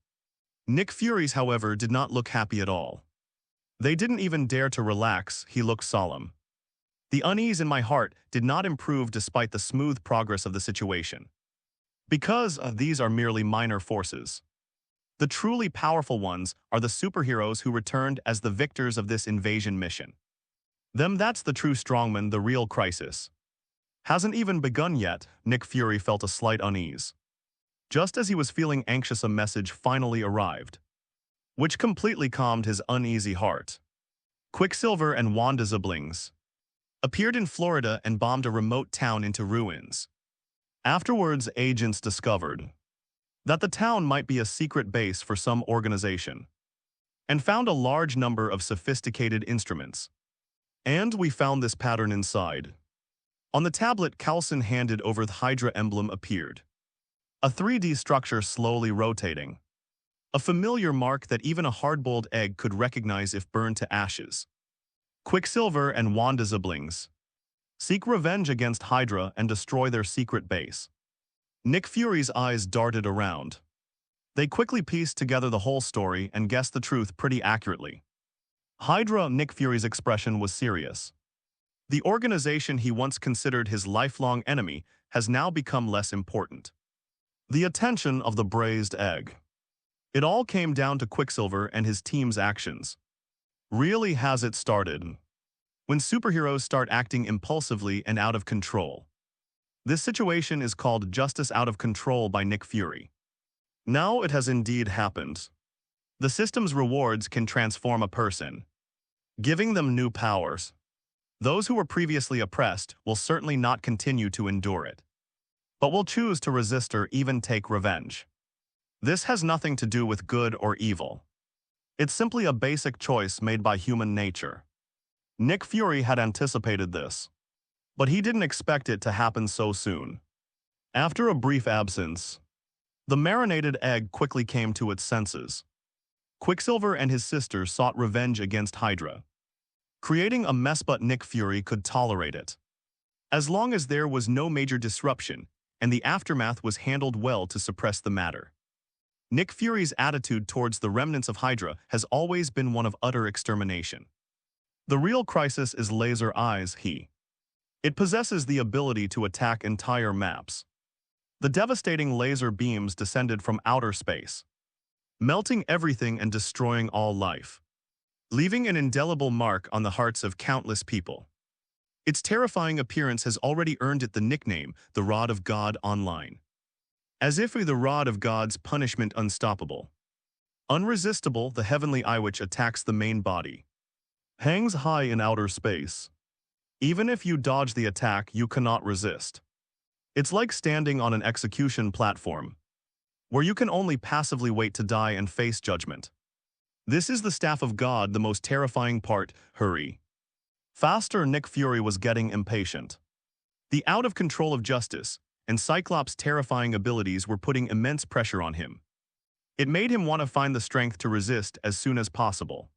Nick Fury's, however, did not look happy at all. They didn't even dare to relax, he looked solemn. The unease in my heart did not improve despite the smooth progress of the situation. Because these are merely minor forces. The truly powerful ones are the superheroes who returned as the victors of this invasion mission. That's the true strongman, the real crisis. Hasn't even begun yet, Nick Fury felt a slight unease. Just as he was feeling anxious, a message finally arrived, which completely calmed his uneasy heart. Quicksilver and Wanda-Gwen appeared in Florida and bombed a remote town into ruins. Afterwards, agents discovered that the town might be a secret base for some organization, and found a large number of sophisticated instruments. And we found this pattern inside. On the tablet Coulson handed over, the Hydra emblem appeared. A 3D structure slowly rotating. A familiar mark that even a hard-boiled egg could recognize if burned to ashes. Quicksilver and Wanda siblings seek revenge against Hydra and destroy their secret base. Nick Fury's eyes darted around. They quickly pieced together the whole story and guessed the truth pretty accurately. Hydra, Nick Fury's expression was serious. The organization he once considered his lifelong enemy has now become less important. The attention of the braised egg. It all came down to Quicksilver and his team's actions. Really has it started. When superheroes start acting impulsively and out of control. This situation is called Justice Out of Control by Nick Fury. Now it has indeed happened. The system's rewards can transform a person, giving them new powers. Those who were previously oppressed will certainly not continue to endure it, but will choose to resist or even take revenge. This has nothing to do with good or evil. It's simply a basic choice made by human nature. Nick Fury had anticipated this, but he didn't expect it to happen so soon. After a brief absence, the marinated egg quickly came to its senses. Quicksilver and his sister sought revenge against Hydra, creating a mess, but Nick Fury could tolerate it. As long as there was no major disruption and the aftermath was handled well to suppress the matter. Nick Fury's attitude towards the remnants of Hydra has always been one of utter extermination. The real crisis is Laser Eyes. It possesses the ability to attack entire maps. The devastating laser beams descended from outer space, melting everything and destroying all life, leaving an indelible mark on the hearts of countless people. Its terrifying appearance has already earned it the nickname, the Rod of God Online. As if the Rod of God's punishment unstoppable. Unresistible, the heavenly eye which attacks the main body. Hangs high in outer space. Even if you dodge the attack, you cannot resist. It's like standing on an execution platform, where you can only passively wait to die and face judgment. This is the staff of God, the most terrifying part. Hurry. Faster, Nick Fury was getting impatient. The out of control of justice and Cyclops' terrifying abilities were putting immense pressure on him. It made him want to find the strength to resist as soon as possible.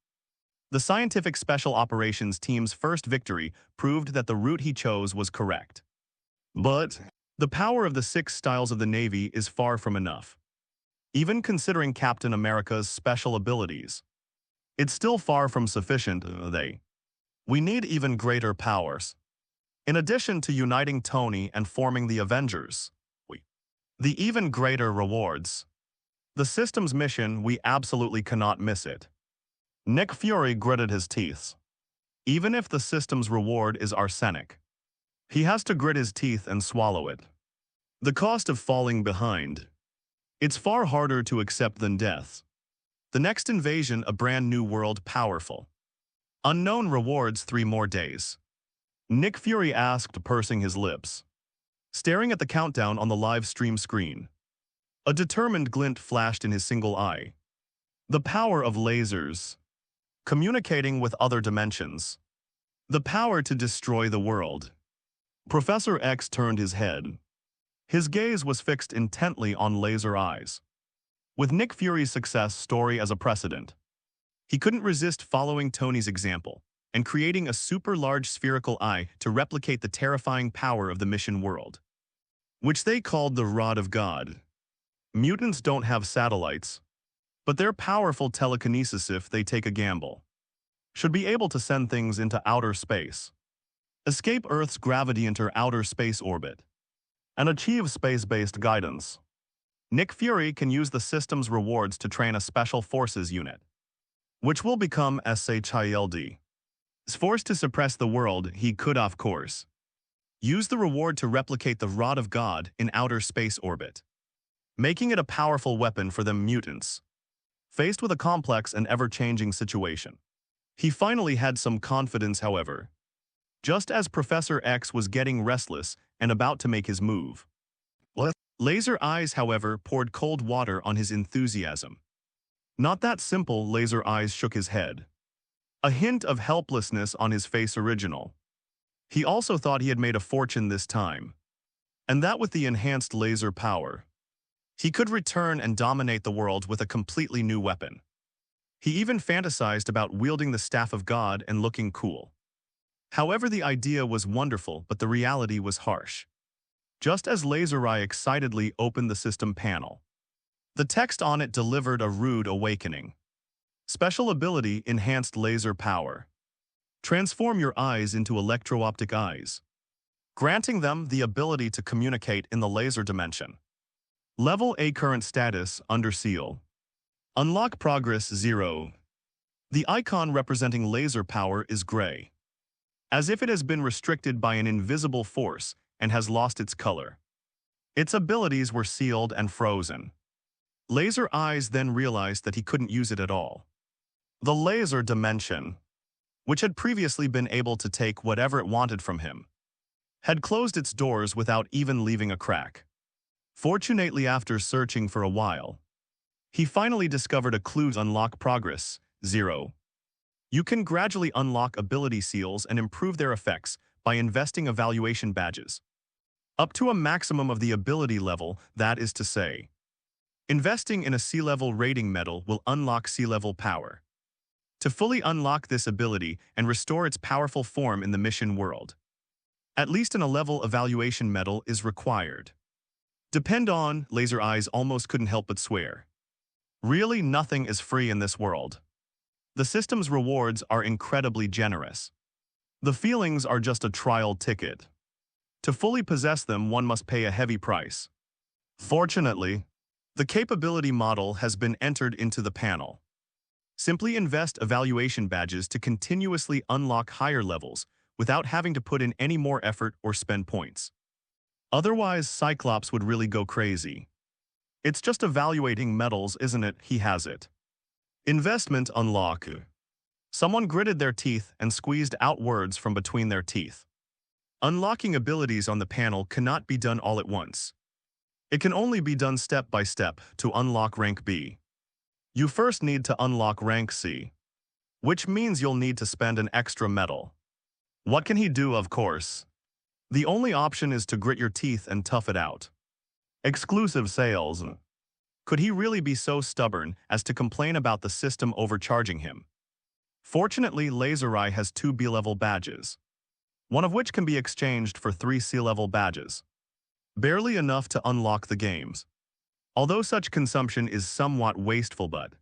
The Scientific Special Operations Team's first victory proved that the route he chose was correct. But the power of the 6 styles of the Navy is far from enough. Even considering Captain America's special abilities, it's still far from sufficient. We need even greater powers. In addition to uniting Tony and forming the Avengers, the even greater rewards. The system's mission, we absolutely cannot miss it. Nick Fury gritted his teeth. Even if the system's reward is arsenic, he has to grit his teeth and swallow it. The cost of falling behind. It's far harder to accept than death. The next invasion, a brand new world, powerful. Unknown rewards, 3 more days. Nick Fury asked, pursing his lips, staring at the countdown on the live stream screen. A determined glint flashed in his single eye. The power of lasers. Communicating with other dimensions. The power to destroy the world. Professor X turned his head. His gaze was fixed intently on Laser Eyes. With Nick Fury's success story as a precedent, he couldn't resist following Tony's example and creating a super-large spherical eye to replicate the terrifying power of the mission world, which they called the Rod of God. Mutants don't have satellites, but they're powerful telekinesis if they take a gamble. Should be able to send things into outer space, escape Earth's gravity, enter outer space orbit, and achieve space-based guidance. Nick Fury can use the system's rewards to train a special forces unit, which will become SHIELD. Forced to suppress the world, he could, of course, use the reward to replicate the Rod of God in outer space orbit, making it a powerful weapon for them mutants. Faced with a complex and ever-changing situation, he finally had some confidence, however. Just as Professor X was getting restless and about to make his move, Laser Eyes, however, poured cold water on his enthusiasm. Not that simple, Laser Eyes shook his head. A hint of helplessness on his face original. He also thought he had made a fortune this time, and that with the enhanced laser power, he could return and dominate the world with a completely new weapon. He even fantasized about wielding the Staff of God and looking cool. However, the idea was wonderful, but the reality was harsh. Just as Laser Eye excitedly opened the system panel, the text on it delivered a rude awakening. Special ability, enhanced laser power. Transform your eyes into electro-optic eyes, granting them the ability to communicate in the laser dimension. Level A current status under seal. Unlock progress 0. The icon representing laser power is gray, as if it has been restricted by an invisible force and has lost its color. Its abilities were sealed and frozen. Laser Eyes then realized that he couldn't use it at all. The laser dimension, which had previously been able to take whatever it wanted from him, had closed its doors without even leaving a crack. Fortunately, after searching for a while, he finally discovered a clue to unlock progress 0. You can gradually unlock ability seals and improve their effects by investing evaluation badges, up to a maximum of the ability level, that is to say. Investing in a C-level rating medal will unlock C-level power. To fully unlock this ability and restore its powerful form in the mission world, at least an A-level evaluation medal is required. Depend on, Laser Eyes almost couldn't help but swear. Really, nothing is free in this world. The system's rewards are incredibly generous. The feelings are just a trial ticket. To fully possess them, one must pay a heavy price. Fortunately, the capability model has been entered into the panel. Simply invest evaluation badges to continuously unlock higher levels without having to put in any more effort or spend points. Otherwise, Cyclops would really go crazy. It's just evaluating medals, isn't it? He has it. Investment unlock. Someone gritted their teeth and squeezed out words from between their teeth. Unlocking abilities on the panel cannot be done all at once. It can only be done step by step to unlock rank B. You first need to unlock rank C, which means you'll need to spend an extra medal. What can he do, of course? The only option is to grit your teeth and tough it out. Exclusive sales. Could he really be so stubborn as to complain about the system overcharging him? Fortunately, Laser Eye has 2 B-level badges, one of which can be exchanged for 3 C-level badges. Barely enough to unlock the games. Although such consumption is somewhat wasteful, but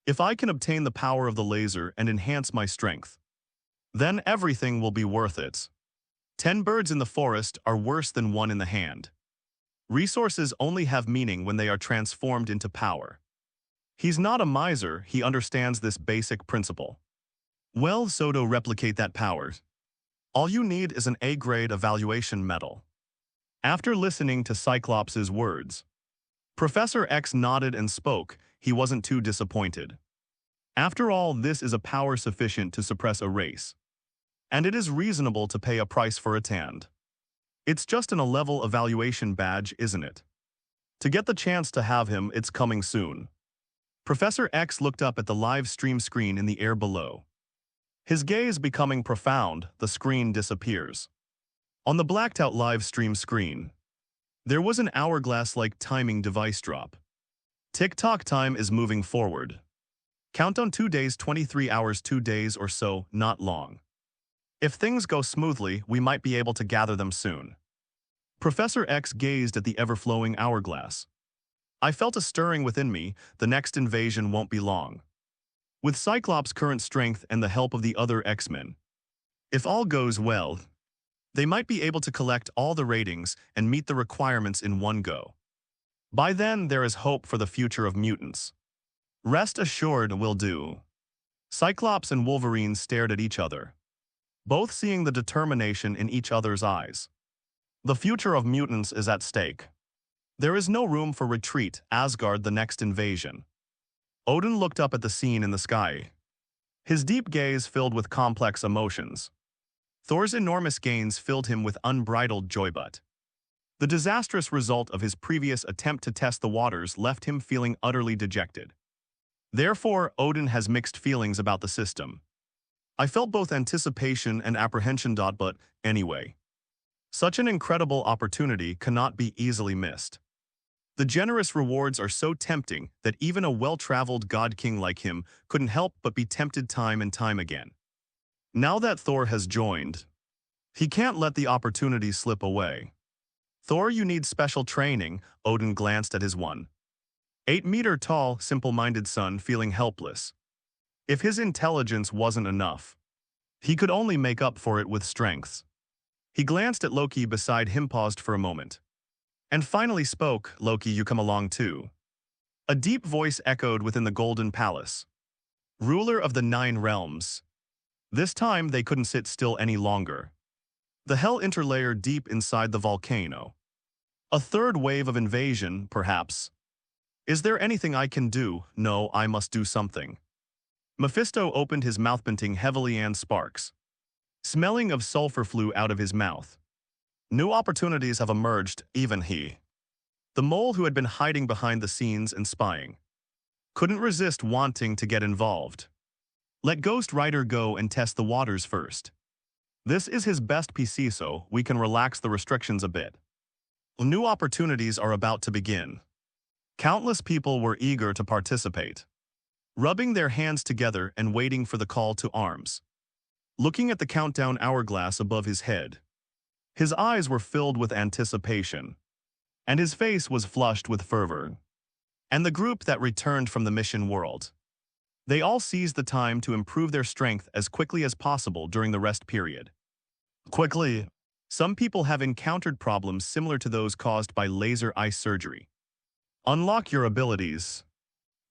if I can obtain the power of the laser and enhance my strength, then everything will be worth it. 10 birds in the forest are worse than 1 in the hand. Resources only have meaning when they are transformed into power. He's not a miser, he understands this basic principle. Well, so to replicate that power, all you need is an A-grade evaluation medal. After listening to Cyclops' words, Professor X nodded and spoke. He wasn't too disappointed. After all, this is a power sufficient to suppress a race, and it is reasonable to pay a price for it, and it's just an A-level evaluation badge, isn't it? To get the chance to have him, it's coming soon. Professor X looked up at the live stream screen in the air below. His gaze becoming profound, the screen disappears. On the blacked-out live stream screen, there was an hourglass-like timing device drop. Tick-tock time is moving forward. Countdown 2 days, 23 hours, 2 days or so, not long. If things go smoothly, we might be able to gather them soon. Professor X gazed at the ever-flowing hourglass. I felt a stirring within me, the next invasion won't be long. With Cyclops' current strength and the help of the other X-Men, if all goes well, they might be able to collect all the ratings and meet the requirements in one go. By then, there is hope for the future of mutants. Rest assured, will do. Cyclops and Wolverine stared at each other, both seeing the determination in each other's eyes. The future of mutants is at stake. There is no room for retreat, Asgard, the next invasion. Odin looked up at the scene in the sky, his deep gaze filled with complex emotions. Thor's enormous gains filled him with unbridled joy, but the disastrous result of his previous attempt to test the waters left him feeling utterly dejected. Therefore, Odin has mixed feelings about the system. I felt both anticipation and apprehension. But anyway, such an incredible opportunity cannot be easily missed. The generous rewards are so tempting that even a well-traveled god king like him couldn't help but be tempted time and time again. Now that Thor has joined, he can't let the opportunity slip away. Thor, you need special training, Odin glanced at his 1.8-meter tall, simple-minded son, feeling helpless. If his intelligence wasn't enough, he could only make up for it with strengths. He glanced at Loki beside him, paused for a moment, and finally spoke. Loki, you come along too. A deep voice echoed within the Golden Palace. Ruler of the 9 realms. This time they couldn't sit still any longer. The hell interlayer deep inside the volcano. A third wave of invasion, perhaps. Is there anything I can do? No, I must do something. Mephisto opened his mouth, panting heavily, and sparks, smelling of sulfur, flew out of his mouth. New opportunities have emerged, even he, the mole who had been hiding behind the scenes and spying, couldn't resist wanting to get involved. Let Ghost Rider go and test the waters first. This is his best PC, so we can relax the restrictions a bit. New opportunities are about to begin. Countless people were eager to participate, rubbing their hands together and waiting for the call to arms. Looking at the countdown hourglass above his head, his eyes were filled with anticipation, and his face was flushed with fervor. And the group that returned from the mission world, they all seized the time to improve their strength as quickly as possible during the rest period. Quickly, some people have encountered problems similar to those caused by laser eye surgery. Unlock your abilities.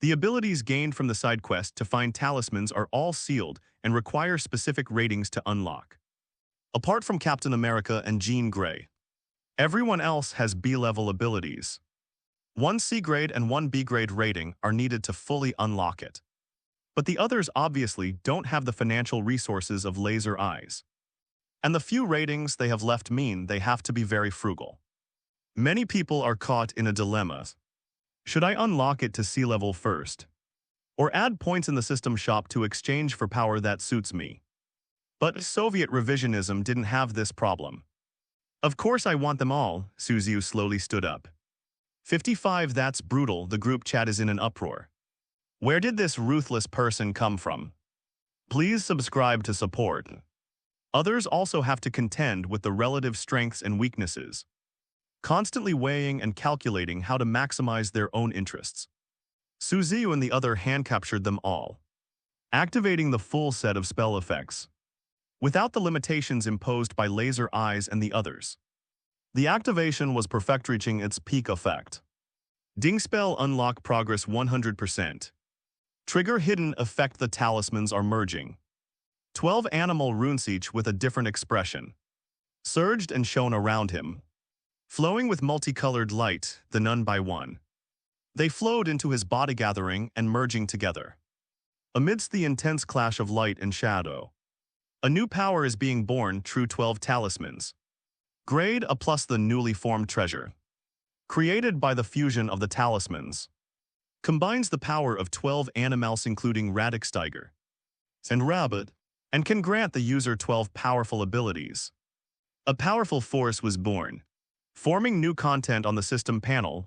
The abilities gained from the side quest to find talismans are all sealed and require specific ratings to unlock. Apart from Captain America and Jean Grey, everyone else has B-level abilities. 1 C-grade and 1 B-grade rating are needed to fully unlock it. But the others obviously don't have the financial resources of laser eyes. And the few ratings they have left mean they have to be very frugal. Many people are caught in a dilemma. Should I unlock it to C-level first, or add points in the system shop to exchange for power that suits me? But Soviet revisionism didn't have this problem. Of course I want them all. Suziu slowly stood up. 55, that's brutal. The group chat is in an uproar. Where did this ruthless person come from? Please subscribe to support. Others also have to contend with the relative strengths and weaknesses, constantly weighing and calculating how to maximize their own interests. Suziu, on the other hand, captured them all, activating the full set of spell effects, without the limitations imposed by laser eyes and the others. The activation was perfect, reaching its peak effect. Ding spell unlock progress 100%. Trigger hidden effect, the talismans are merging. 12 animal runes, each with a different expression, surged and shone around him, flowing with multicolored light, the none by one. They flowed into his body, gathering and merging together. Amidst the intense clash of light and shadow, a new power is being born, true 12 talismans. Grade A plus, the newly formed treasure, created by the fusion of the talismans, combines the power of 12 animals including Radix Tiger and Rabbit, and can grant the user 12 powerful abilities. A powerful force was born, forming new content on the system panel.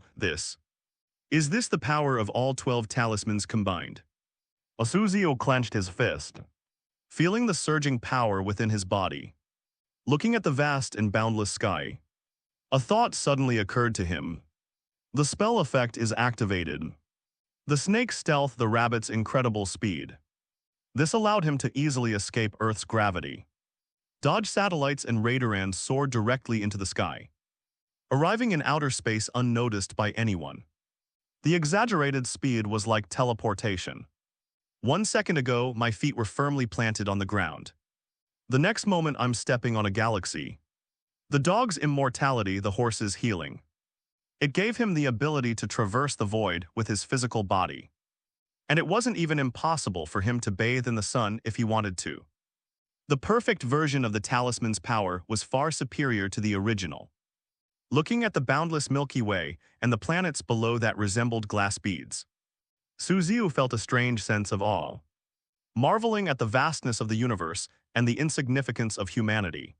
Is this the power of all 12 talismans combined? Asuzio clenched his fist, feeling the surging power within his body. Looking at the vast and boundless sky, a thought suddenly occurred to him. The spell effect is activated. The snake's stealth, the rabbit's incredible speed. This allowed him to easily escape Earth's gravity, dodge satellites and radar, and soar directly into the sky, arriving in outer space unnoticed by anyone. The exaggerated speed was like teleportation. 1 second ago, my feet were firmly planted on the ground. The next moment, I'm stepping on a galaxy. The dog's immortality, the horse's healing. It gave him the ability to traverse the void with his physical body. And it wasn't even impossible for him to bathe in the sun if he wanted to. The perfect version of the talisman's power was far superior to the original. Looking at the boundless Milky Way and the planets below that resembled glass beads, Suziu felt a strange sense of awe. marveling at the vastness of the universe and the insignificance of humanity.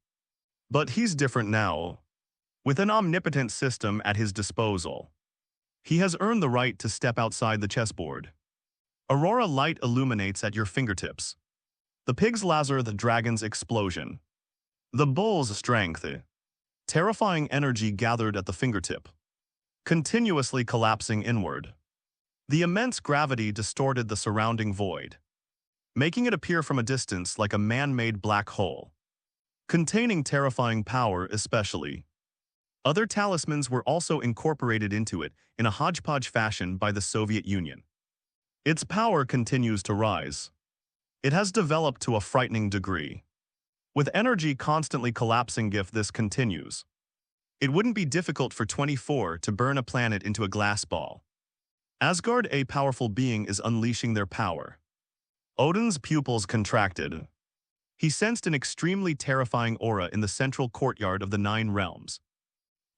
But he's different now. With an omnipotent system at his disposal, he has earned the right to step outside the chessboard. Aurora light illuminates at your fingertips. The pig's laser, the dragon's explosion. The bull's strength. Terrifying energy gathered at the fingertip, continuously collapsing inward. The immense gravity distorted the surrounding void, making it appear from a distance like a man-made black hole, containing terrifying power especially. Other talismans were also incorporated into it in a hodgepodge fashion by the Soviet Union. Its power continues to rise. It has developed to a frightening degree. With energy constantly collapsing if this continues, it wouldn't be difficult for 24 to burn a planet into a glass ball. Asgard, a powerful being, is unleashing their power. Odin's pupils contracted. He sensed an extremely terrifying aura in the central courtyard of the Nine Realms,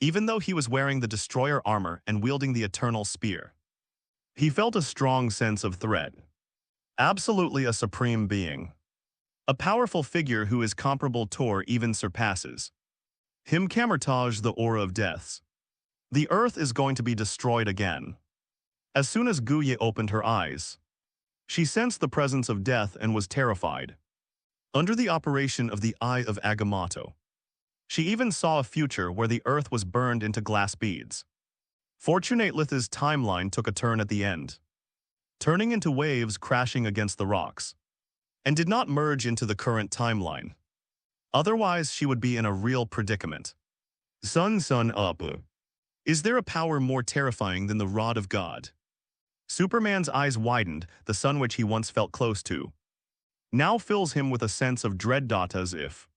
even though he was wearing the destroyer armor and wielding the eternal spear. He felt a strong sense of threat. Absolutely a supreme being. A powerful figure who is comparable to or even surpasses him. Camouflage the aura of deaths. The earth is going to be destroyed again. As soon as Guye opened her eyes, she sensed the presence of death and was terrified. Under the operation of the Eye of Agamotto, she even saw a future where the earth was burned into glass beads. Fortunatelith's timeline took a turn at the end, turning into waves crashing against the rocks, and did not merge into the current timeline. Otherwise, she would be in a real predicament. Sun up. Is there a power more terrifying than the rod of God? Superman's eyes widened. The sun, which he once felt close to, now fills him with a sense of dread, as if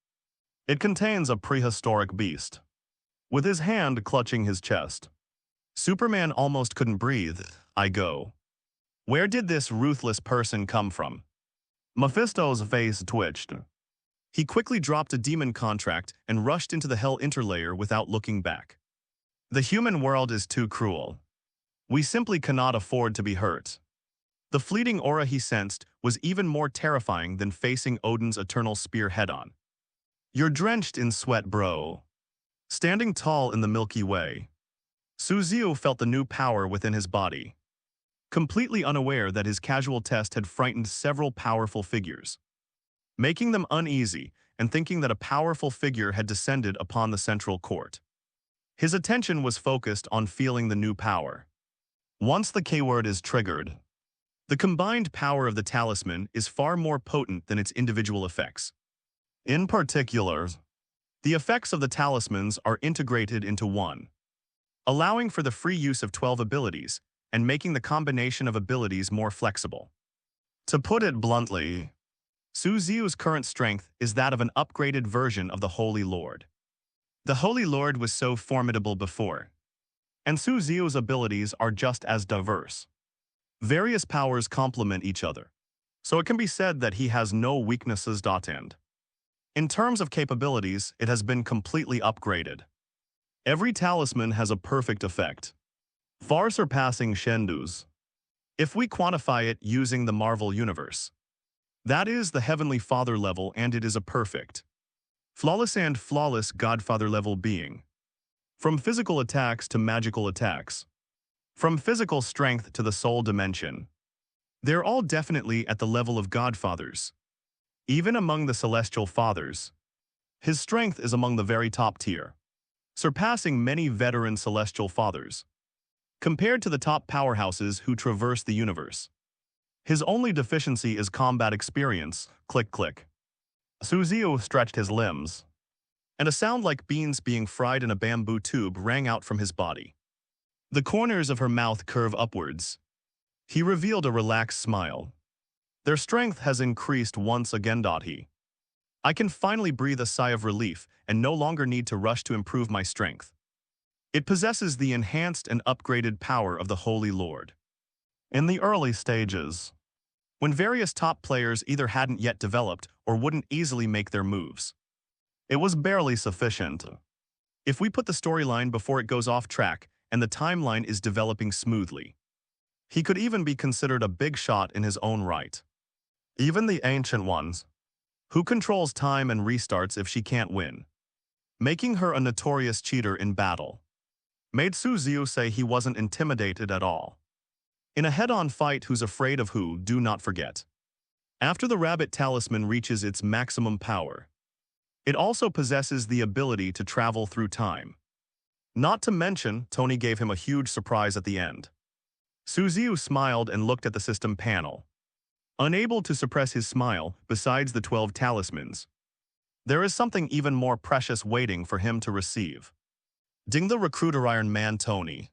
it contains a prehistoric beast. With his hand clutching his chest, Superman almost couldn't breathe. I go. Where did this ruthless person come from? Mephisto's face twitched. He quickly dropped a demon contract and rushed into the Hell Interlayer without looking back. The human world is too cruel. We simply cannot afford to be hurt. The fleeting aura he sensed was even more terrifying than facing Odin's eternal spear head-on. You're drenched in sweat, bro. Standing tall in the Milky Way, Suziu felt the new power within his body, completely unaware that his casual test had frightened several powerful figures, making them uneasy and thinking that a powerful figure had descended upon the central court. His attention was focused on feeling the new power. Once the K-word is triggered, the combined power of the talisman is far more potent than its individual effects. In particular, the effects of the talismans are integrated into one, allowing for the free use of 12 abilities and making the combination of abilities more flexible. To put it bluntly, Suziu's current strength is that of an upgraded version of the Holy Lord. The Holy Lord was so formidable before, and Suziu's abilities are just as diverse. Various powers complement each other, so it can be said that he has no weaknesses. End. In terms of capabilities, it has been completely upgraded. Every talisman has a perfect effect, far surpassing Shendu's. If we quantify it using the Marvel Universe, that is the Heavenly Father level, and it is a perfect, flawless Godfather level being. From physical attacks to magical attacks, from physical strength to the soul dimension, they're all definitely at the level of Godfathers. Even among the Celestial Fathers, his strength is among the very top tier, surpassing many veteran Celestial Fathers. Compared to the top powerhouses who traverse the universe, his only deficiency is combat experience. Click, click. Suziu stretched his limbs, and a sound like beans being fried in a bamboo tube rang out from his body. The corners of her mouth curve upwards. He revealed a relaxed smile. Their strength has increased once again. I can finally breathe a sigh of relief and no longer need to rush to improve my strength. It possesses the enhanced and upgraded power of the Holy Lord. In the early stages, when various top players either hadn't yet developed or wouldn't easily make their moves, it was barely sufficient. If we put the storyline before it goes off track and the timeline is developing smoothly, he could even be considered a big shot in his own right. even the ancient ones. Who controls time and restarts if she can't win, making her a notorious cheater in battle. Made Su Xiu say he wasn't intimidated at all. In a head-on fight, who's afraid of who, do not forget. After the rabbit talisman reaches its maximum power, it also possesses the ability to travel through time. Not to mention, Tony gave him a huge surprise at the end. Su Xiu smiled and looked at the system panel, unable to suppress his smile. Besides the 12 talismans, there is something even more precious waiting for him to receive. Ding, the recruiter Iron Man Tony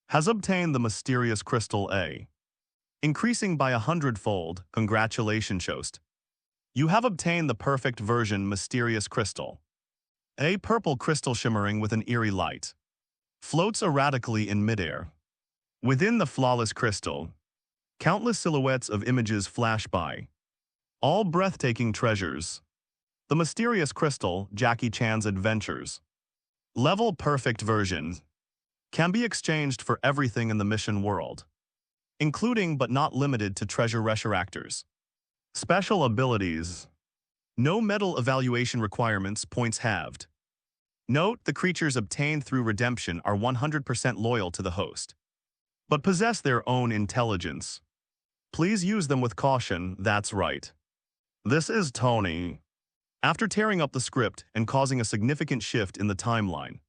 has obtained the mysterious crystal A, increasing by 100-fold. Congratulations, Shost. You have obtained the perfect version mysterious crystal. A purple crystal shimmering with an eerie light floats erratically in midair. Within the flawless crystal, countless silhouettes of images flash by, all breathtaking treasures. The mysterious crystal, Jackie Chan's adventures. Level perfect version. Can be exchanged for everything in the mission world, including but not limited to treasure resurrectors. Special abilities. No medal evaluation requirements, points halved. Note, the creatures obtained through redemption are 100% loyal to the host, but possess their own intelligence. Please use them with caution, that's right. This is Tony. After tearing up the script and causing a significant shift in the timeline,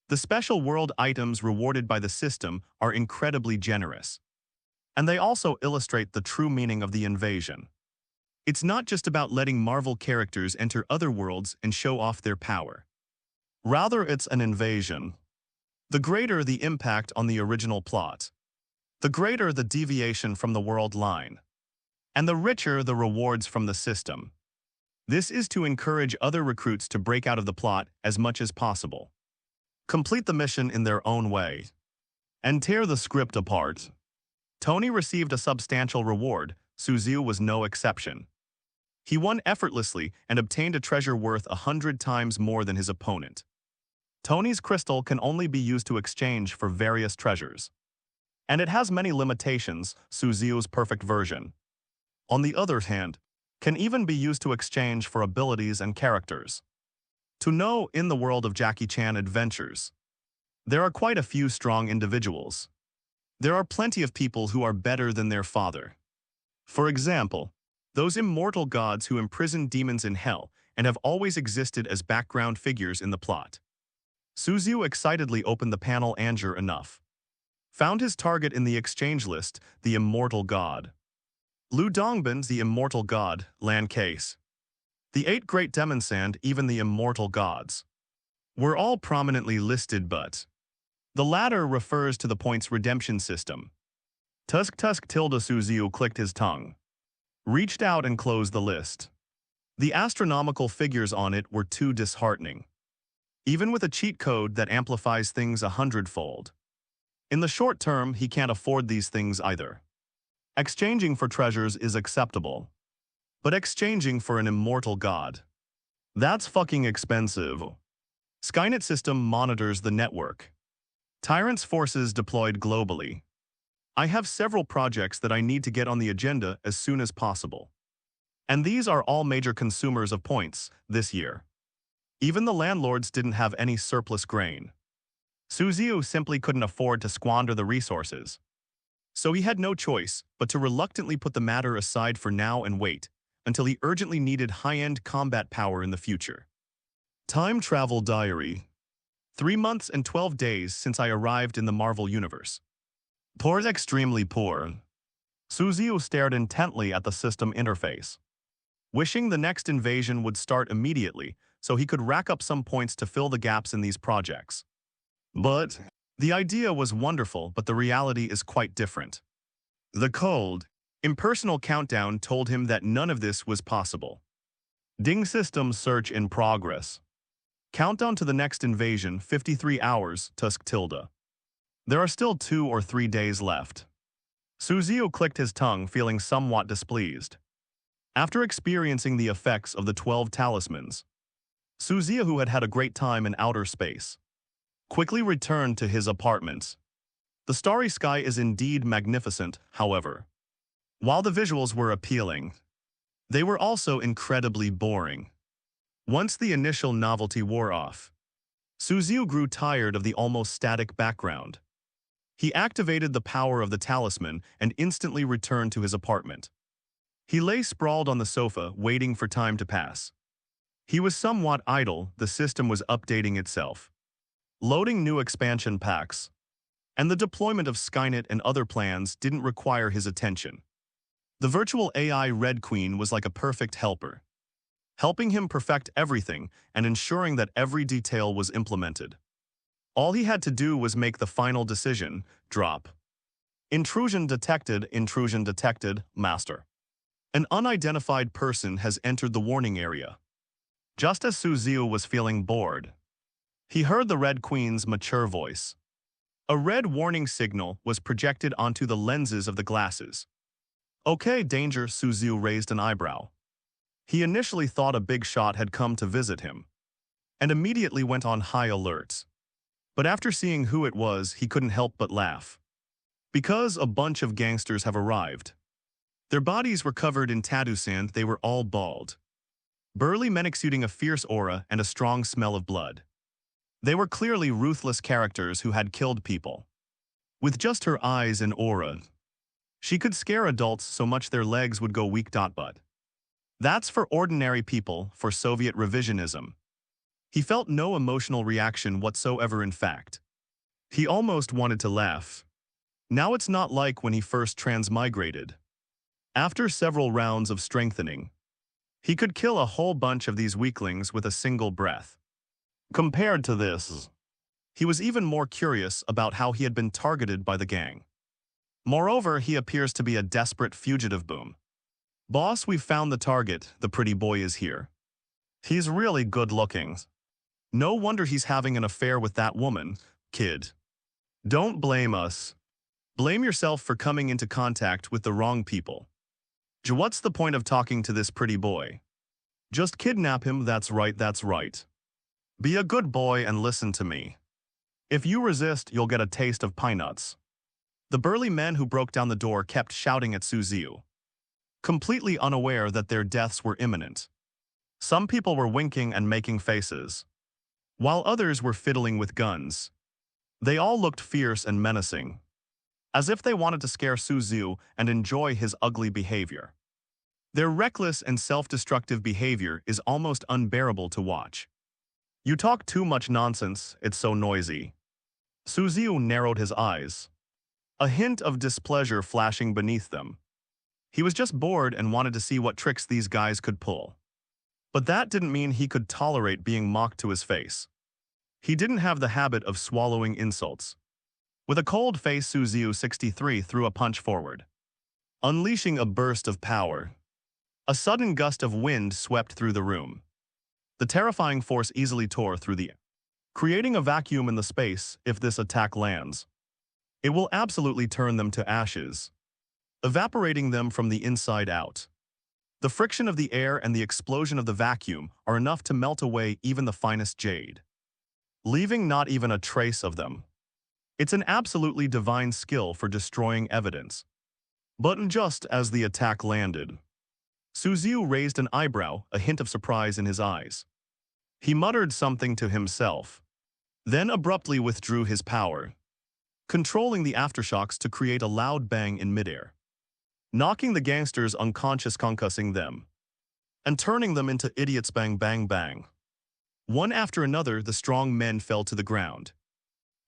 the special world items rewarded by the system are incredibly generous. And they also illustrate the true meaning of the invasion. It's not just about letting Marvel characters enter other worlds and show off their power. Rather, it's an invasion. The greater the impact on the original plot, the greater the deviation from the world line, and the richer the rewards from the system. This is to encourage other recruits to break out of the plot as much as possible, complete the mission in their own way, and tear the script apart. Tony received a substantial reward. Su Xiu was no exception. He won effortlessly and obtained a treasure worth 100 times more than his opponent. Tony's crystal can only be used to exchange for various treasures, and it has many limitations. Su Xiu's perfect version, on the other hand, can even be used to exchange for abilities and characters. To know, in the world of Jackie Chan adventures, there are quite a few strong individuals. There are plenty of people who are better than their father. For example, those immortal gods who imprison demons in hell and have always existed as background figures in the plot. Su Xiu excitedly opened the panel. Anger enough. Found his target in the exchange list, the immortal god. Lu Dongbin's the immortal god, Lan Case. The 8 great demons and even the immortal gods were all prominently listed, but the latter refers to the points redemption system. Tusk tilde. Su Xiu clicked his tongue, reached out and closed the list. The astronomical figures on it were too disheartening, even with a cheat code that amplifies things 100-fold. In the short term, he can't afford these things either. Exchanging for treasures is acceptable, but exchanging for an immortal god, that's fucking expensive. Skynet system monitors the network. Tyrant's forces deployed globally. I have several projects that I need to get on the agenda as soon as possible. And these are all major consumers of points this year. Even the landlords didn't have any surplus grain. Su Xiu simply couldn't afford to squander the resources. So he had no choice but to reluctantly put the matter aside for now and wait until he urgently needed high-end combat power in the future. Time Travel Diary. 3 months and 12 days since I arrived in the Marvel Universe. Poor, extremely poor. Su Xiu stared intently at the system interface, wishing the next invasion would start immediately so he could rack up some points to fill the gaps in these projects. But the idea was wonderful, but the reality is quite different. The cold, impersonal countdown told him that none of this was possible. Ding, system search in progress. Countdown to the next invasion, 53 hours, Tusk tilde. There are still 2 or 3 days left. Su Xiu clicked his tongue, feeling somewhat displeased. After experiencing the effects of the 12 talismans, Su Xiu, who had had a great time in outer space, quickly returned to his apartment. The starry sky is indeed magnificent, however. While the visuals were appealing, They were also incredibly boring. Once the initial novelty wore off, Suziu grew tired of the almost static background. He activated the power of the talisman and instantly returned to his apartment. He lay sprawled on the sofa, waiting for time to pass. He was somewhat idle, the system was updating itself, loading new expansion packs, and the deployment of Skynet and other plans didn't require his attention. The virtual AI Red Queen was like a perfect helper, helping him perfect everything and ensuring that every detail was implemented. All he had to do was make the final decision, drop. Intrusion detected, master. An unidentified person has entered the warning area. Just as Suziu was feeling bored, he heard the Red Queen's mature voice. A red warning signal was projected onto the lenses of the glasses. Okay, danger, Suziu raised an eyebrow. He initially thought a big shot had come to visit him, and immediately went on high alert. But after seeing who it was, he couldn't help but laugh. Because a bunch of gangsters have arrived. Their bodies were covered in tattoo sand, they were all bald. Burly men exuding a fierce aura and a strong smell of blood. They were clearly ruthless characters who had killed people. With just her eyes and aura, she could scare adults so much their legs would go weak. But that's for ordinary people, for Soviet revisionism. He felt no emotional reaction whatsoever. In fact, he almost wanted to laugh. Now it's not like when he first transmigrated. After several rounds of strengthening, he could kill a whole bunch of these weaklings with a single breath. Compared to this, he was even more curious about how he had been targeted by the gang. Moreover, he appears to be a desperate fugitive. Boom. Boss, we've found the target, the pretty boy is here. He's really good looking. No wonder he's having an affair with that woman, kid. Don't blame us. Blame yourself for coming into contact with the wrong people. What's the point of talking to this pretty boy? Just kidnap him, that's right, that's right. Be a good boy and listen to me. If you resist, you'll get a taste of pine nuts. The burly men who broke down the door kept shouting at Suziu, completely unaware that their deaths were imminent. Some people were winking and making faces, while others were fiddling with guns. They all looked fierce and menacing, as if they wanted to scare Suziu and enjoy his ugly behavior. Their reckless and self-destructive behavior is almost unbearable to watch. You talk too much nonsense, it's so noisy. Suziu narrowed his eyes, a hint of displeasure flashing beneath them. He was just bored and wanted to see what tricks these guys could pull. But that didn't mean he could tolerate being mocked to his face. He didn't have the habit of swallowing insults. With a cold face, Suziu 63 threw a punch forward, unleashing a burst of power. A sudden gust of wind swept through the room. The terrifying force easily tore through the air, creating a vacuum in the space. If this attack lands, it will absolutely turn them to ashes, evaporating them from the inside out. The friction of the air and the explosion of the vacuum are enough to melt away even the finest jade, leaving not even a trace of them. It's an absolutely divine skill for destroying evidence. But just as the attack landed, Suziu raised an eyebrow, a hint of surprise in his eyes. He muttered something to himself, then abruptly withdrew his power, controlling the aftershocks to create a loud bang in midair, knocking the gangsters unconscious, concussing them, and turning them into idiots. Bang, bang, bang. One after another, the strong men fell to the ground.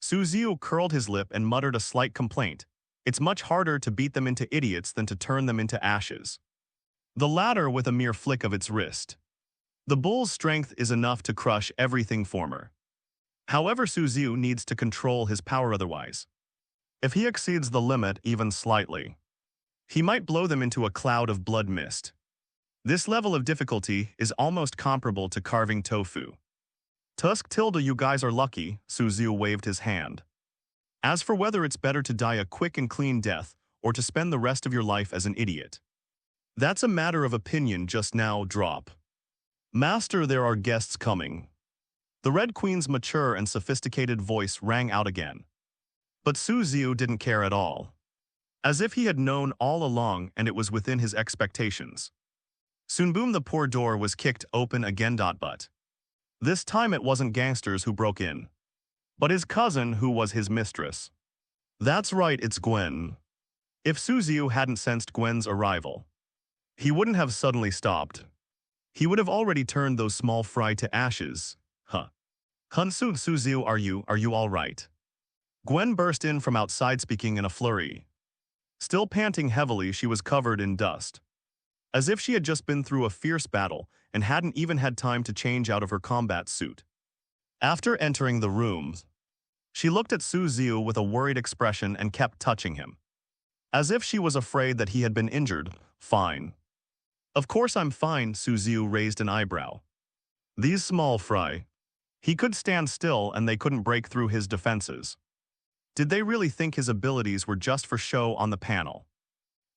Suziu curled his lip and muttered a slight complaint. It's much harder to beat them into idiots than to turn them into ashes. The latter with a mere flick of its wrist. The bull's strength is enough to crush everything former. However, Suziu needs to control his power otherwise. If he exceeds the limit even slightly, he might blow them into a cloud of blood mist. This level of difficulty is almost comparable to carving tofu. Tusk tilde, you guys are lucky, Suziu waved his hand. As for whether it's better to die a quick and clean death or to spend the rest of your life as an idiot, that's a matter of opinion. Just now, drop. Master, there are guests coming. The Red Queen's mature and sophisticated voice rang out again. But Suziu didn't care at all, as if he had known all along and it was within his expectations. Soon boom, the poor door was kicked open again. But this time it wasn't gangsters who broke in, but his cousin who was his mistress. That's right, it's Gwen. If Suziu hadn't sensed Gwen's arrival, he wouldn't have suddenly stopped. He would have already turned those small fry to ashes. Huh. Hunsu Suziu, are you all right? Gwen burst in from outside speaking in a flurry. Still panting heavily, she was covered in dust, as if she had just been through a fierce battle and hadn't even had time to change out of her combat suit. After entering the room, she looked at Suziu with a worried expression and kept touching him, as if she was afraid that he had been injured. Fine. Of course I'm fine, Suziu raised an eyebrow. These small fry. He could stand still and they couldn't break through his defenses. Did they really think his abilities were just for show on the panel?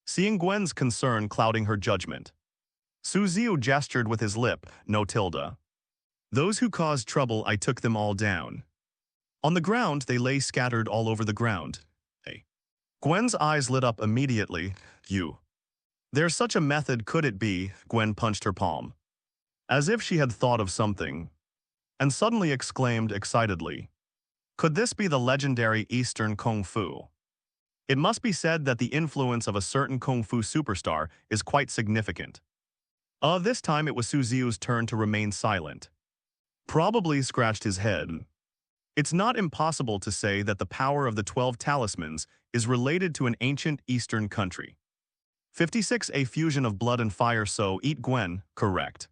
Seeing Gwen's concern clouding her judgment, Suziu gestured with his lip, no tilde. Those who caused trouble, I took them all down. On the ground, they lay scattered all over the ground. Hey. Gwen's eyes lit up immediately. You. There's such a method, could it be? Gwen punched her palm, as if she had thought of something, and suddenly exclaimed excitedly. Could this be the legendary Eastern Kung Fu? It must be said that the influence of a certain Kung Fu superstar is quite significant. This time it was Suziu's turn to remain silent. Probably scratched his head. It's not impossible to say that the power of the 12 talismans is related to an ancient Eastern country. 56, a fusion of blood and fire, so eat Gwen, correct.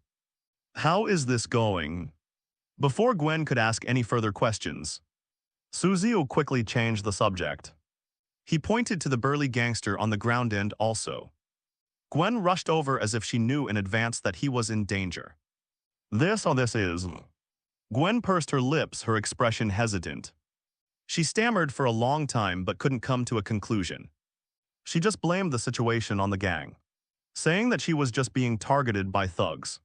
How is this going? Before Gwen could ask any further questions, Suziu quickly changed the subject. He pointed to the burly gangster on the ground and also. Gwen rushed over as if she knew in advance that he was in danger. This is. Gwen pursed her lips, her expression hesitant. She stammered for a long time but couldn't come to a conclusion. She just blamed the situation on the gang, saying that she was just being targeted by thugs.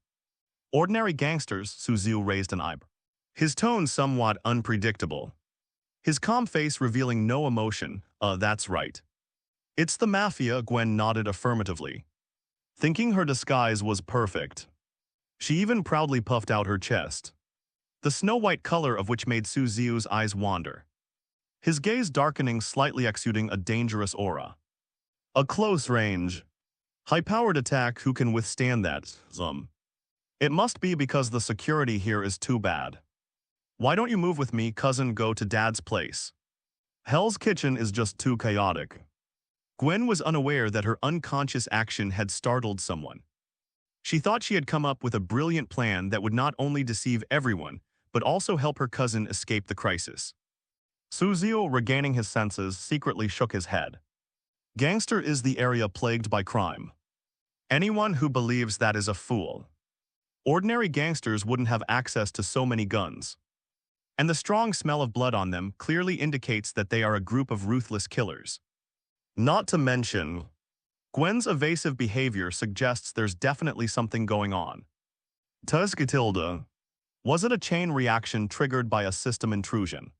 Ordinary gangsters, Suziu raised an eyebrow, his tone somewhat unpredictable. His calm face revealing no emotion. That's right. It's the mafia, Gwen nodded affirmatively, thinking her disguise was perfect. She even proudly puffed out her chest, the snow-white color of which made Suziu's eyes wander, his gaze darkening, slightly exuding a dangerous aura. A close-range, high-powered attack, who can withstand that? It must be because the security here is too bad. Why don't you move with me, cousin? Go to Dad's place. Hell's Kitchen is just too chaotic. Gwen was unaware that her unconscious action had startled someone. She thought she had come up with a brilliant plan that would not only deceive everyone, but also help her cousin escape the crisis. Suziu, regaining his senses, secretly shook his head. Gangster is the area plagued by crime. Anyone who believes that is a fool. Ordinary gangsters wouldn't have access to so many guns. And the strong smell of blood on them clearly indicates that they are a group of ruthless killers. Not to mention, Gwen's evasive behavior suggests there's definitely something going on. Tilda. Was it a chain reaction triggered by a system intrusion?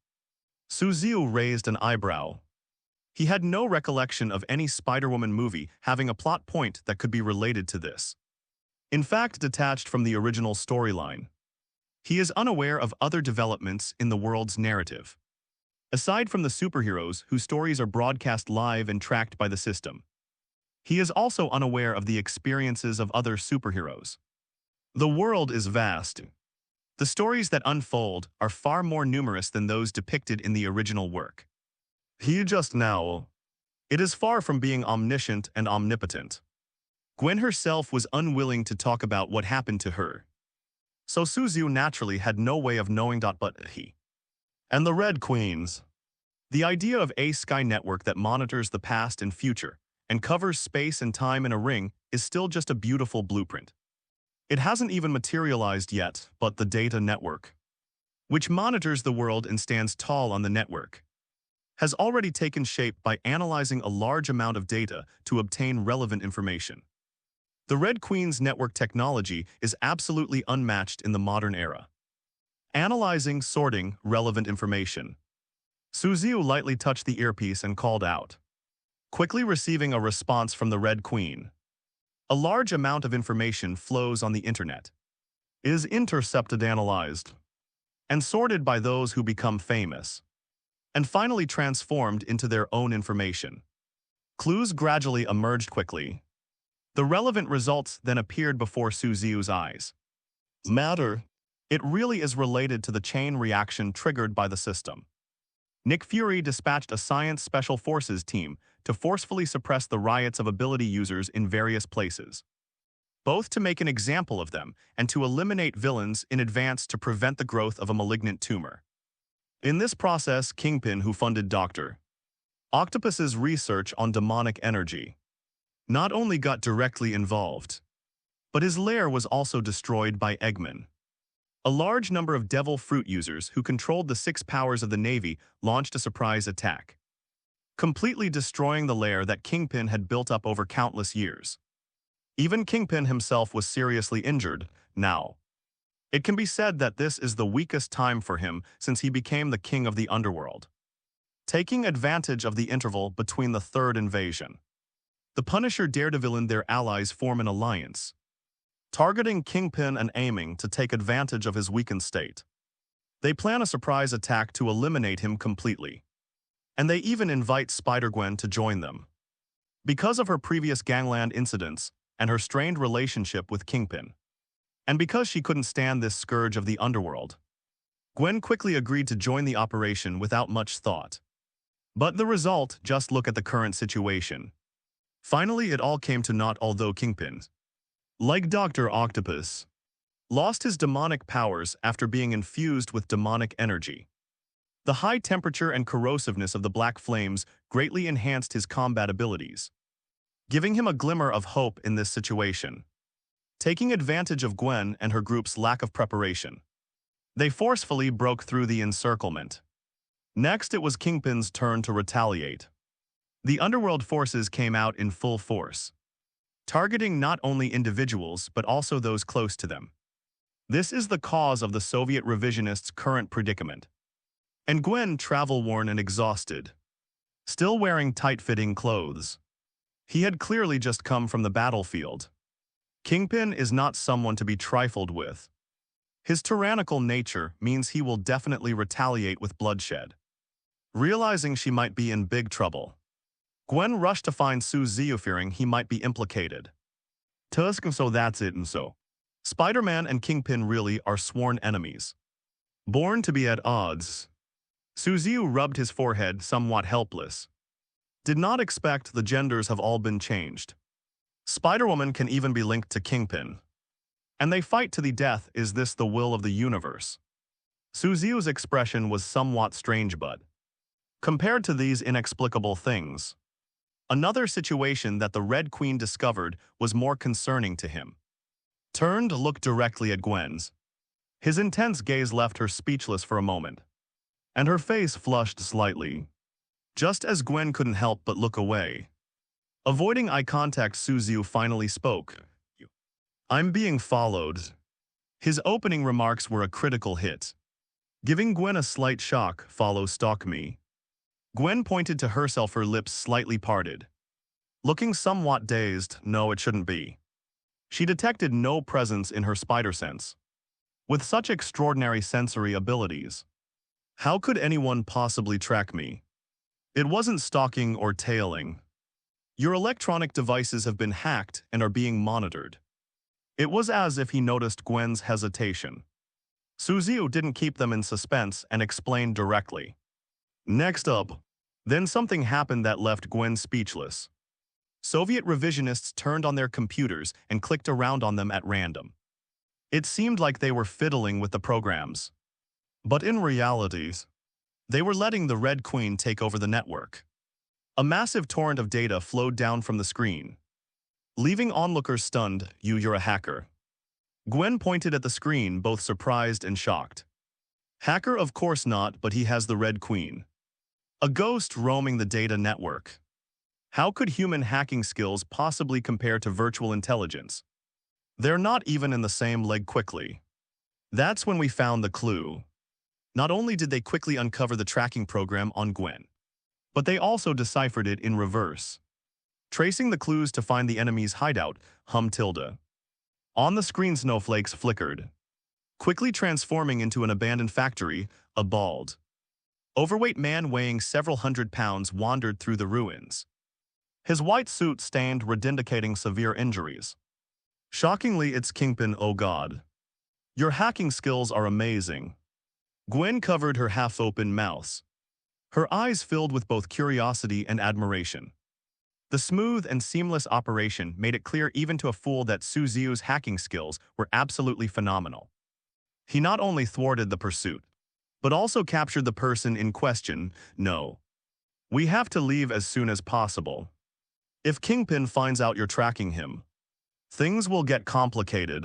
Suziu raised an eyebrow. He had no recollection of any Spider-Woman movie having a plot point that could be related to this. In fact, detached from the original storyline. He is unaware of other developments in the world's narrative, aside from the superheroes whose stories are broadcast live and tracked by the system. He is also unaware of the experiences of other superheroes. The world is vast. The stories that unfold are far more numerous than those depicted in the original work. He just now. It is far from being omniscient and omnipotent. Gwen herself was unwilling to talk about what happened to her. So Suziu naturally had no way of knowing. But he. And the Red Queens. The idea of a sky network that monitors the past and future and covers space and time in a ring is still just a beautiful blueprint. It hasn't even materialized yet, but the data network, which monitors the world and stands tall on the network, has already taken shape by analyzing a large amount of data to obtain relevant information. The Red Queen's network technology is absolutely unmatched in the modern era. Analyzing, sorting relevant information. Suziu lightly touched the earpiece and called out, quickly receiving a response from the Red Queen. A large amount of information flows on the internet, is intercepted, analyzed, and sorted by those who become famous, and finally transformed into their own information. Clues gradually emerged quickly. The relevant results then appeared before Su Xiu's eyes. Matter. It really is related to the chain reaction triggered by the system. Nick Fury dispatched a science special forces team to forcefully suppress the riots of ability users in various places, both to make an example of them and to eliminate villains in advance to prevent the growth of a malignant tumor. In this process, Kingpin, who funded Dr. Octopus's research on demonic energy, not only got directly involved, but his lair was also destroyed by Eggman. A large number of Devil Fruit users who controlled the 6 powers of the Navy launched a surprise attack, completely destroying the lair that Kingpin had built up over countless years. Even Kingpin himself was seriously injured now. It can be said that this is the weakest time for him since he became the king of the underworld. Taking advantage of the interval between the third invasion, the Punisher, Daredevil and their allies form an alliance, targeting Kingpin and aiming to take advantage of his weakened state. They plan a surprise attack to eliminate him completely, and they even invite Spider-Gwen to join them. Because of her previous gangland incidents and her strained relationship with Kingpin, and because she couldn't stand this scourge of the underworld, Gwen quickly agreed to join the operation without much thought. But the result, just look at the current situation. Finally, it all came to naught although Kingpin, like Dr. Octopus, lost his demonic powers after being infused with demonic energy. The high temperature and corrosiveness of the black flames greatly enhanced his combat abilities, giving him a glimmer of hope in this situation. Taking advantage of Gwen and her group's lack of preparation, they forcefully broke through the encirclement. Next, it was Kingpin's turn to retaliate. The underworld forces came out in full force, targeting not only individuals but also those close to them. This is the cause of the Soviet revisionists' current predicament. And Gwen, travel-worn and exhausted, still wearing tight-fitting clothes. He had clearly just come from the battlefield. Kingpin is not someone to be trifled with. His tyrannical nature means he will definitely retaliate with bloodshed. Realizing she might be in big trouble, Gwen rushed to find Su Xiu, fearing he might be implicated. Tusk, and so that's it and so. Spider-Man and Kingpin really are sworn enemies, born to be at odds. Su Xiu rubbed his forehead, somewhat helpless. Did not expect the genders have all been changed. Spider-Woman can even be linked to Kingpin. And they fight to the death. Is this the will of the universe? Su Xiu's expression was somewhat strange, but compared to these inexplicable things, another situation that the Red Queen discovered was more concerning to him. Turned, looked directly at Gwen's. His intense gaze left her speechless for a moment, and her face flushed slightly. Just as Gwen couldn't help but look away. Avoiding eye contact, Su Xiu finally spoke. I'm being followed. His opening remarks were a critical hit, giving Gwen a slight shock. Follow, stalk me. Gwen pointed to herself, her lips slightly parted. Looking somewhat dazed, no, it shouldn't be. She detected no presence in her spider sense. With such extraordinary sensory abilities, how could anyone possibly track me? It wasn't stalking or tailing. Your electronic devices have been hacked and are being monitored. It was as if he noticed Gwen's hesitation. Su Xiu didn't keep them in suspense and explained directly. Next up. Then something happened that left Gwen speechless. Soviet revisionists turned on their computers and clicked around on them at random. It seemed like they were fiddling with the programs. But in reality, they were letting the Red Queen take over the network. A massive torrent of data flowed down from the screen, leaving onlookers stunned. You're a hacker. Gwen pointed at the screen, both surprised and shocked. Hacker, of course not, but he has the Red Queen. A ghost roaming the data network. How could human hacking skills possibly compare to virtual intelligence? They're not even in the same league. Quickly. That's when we found the clue. Not only did they quickly uncover the tracking program on Gwen, but they also deciphered it in reverse. Tracing the clues to find the enemy's hideout, hum tilde. On the screen snowflakes flickered, quickly transforming into an abandoned factory, a bald, overweight man weighing several hundred pounds wandered through the ruins. His white suit stained, indicating severe injuries. Shockingly, it's Kingpin, oh god. Your hacking skills are amazing. Gwen covered her half-open mouth, her eyes filled with both curiosity and admiration. The smooth and seamless operation made it clear even to a fool that Suzu's hacking skills were absolutely phenomenal. He not only thwarted the pursuit, but also captured the person in question. No. We have to leave as soon as possible. If Kingpin finds out you're tracking him, things will get complicated.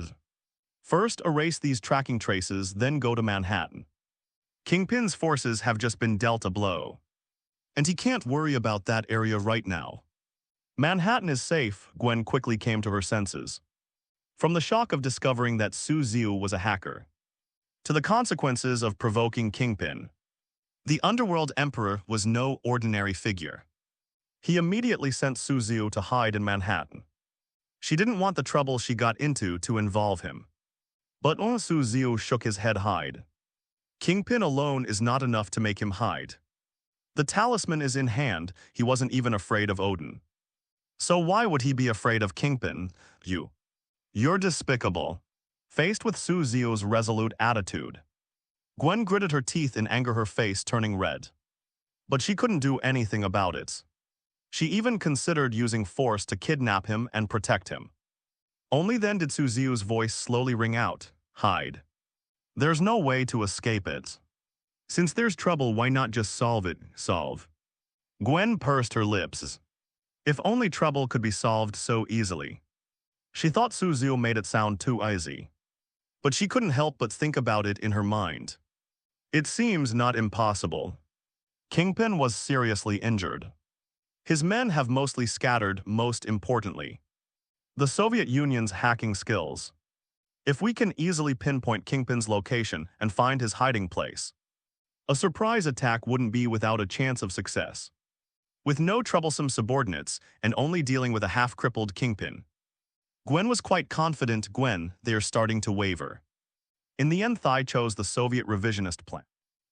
First, erase these tracking traces, then go to Manhattan. Kingpin's forces have just been dealt a blow, and he can't worry about that area right now. Manhattan is safe, Gwen quickly came to her senses. From the shock of discovering that Suzu was a hacker, to the consequences of provoking Kingpin, the Underworld Emperor was no ordinary figure. He immediately sent Suzu to hide in Manhattan. She didn't want the trouble she got into to involve him. But Suzu shook his head hide. Kingpin alone is not enough to make him hide. The talisman is in hand, he wasn't even afraid of Odin. So why would he be afraid of Kingpin? You're despicable. Faced with Suzu's resolute attitude, Gwen gritted her teeth in anger, her face turning red. But she couldn't do anything about it. She even considered using force to kidnap him and protect him. Only then did Suzu's voice slowly ring out, hide. There's no way to escape it. Since there's trouble, why not just solve it? Solve. Gwen pursed her lips. If only trouble could be solved so easily. She thought Suzu made it sound too easy. But she couldn't help but think about it in her mind. It seems not impossible. Kingpin was seriously injured. His men have mostly scattered, most importantly, the Soviet Union's hacking skills. If we can easily pinpoint Kingpin's location and find his hiding place, a surprise attack wouldn't be without a chance of success. With no troublesome subordinates and only dealing with a half-crippled Kingpin, Gwen was quite confident. They're starting to waver. In the end, Thai chose the Soviet revisionist plan,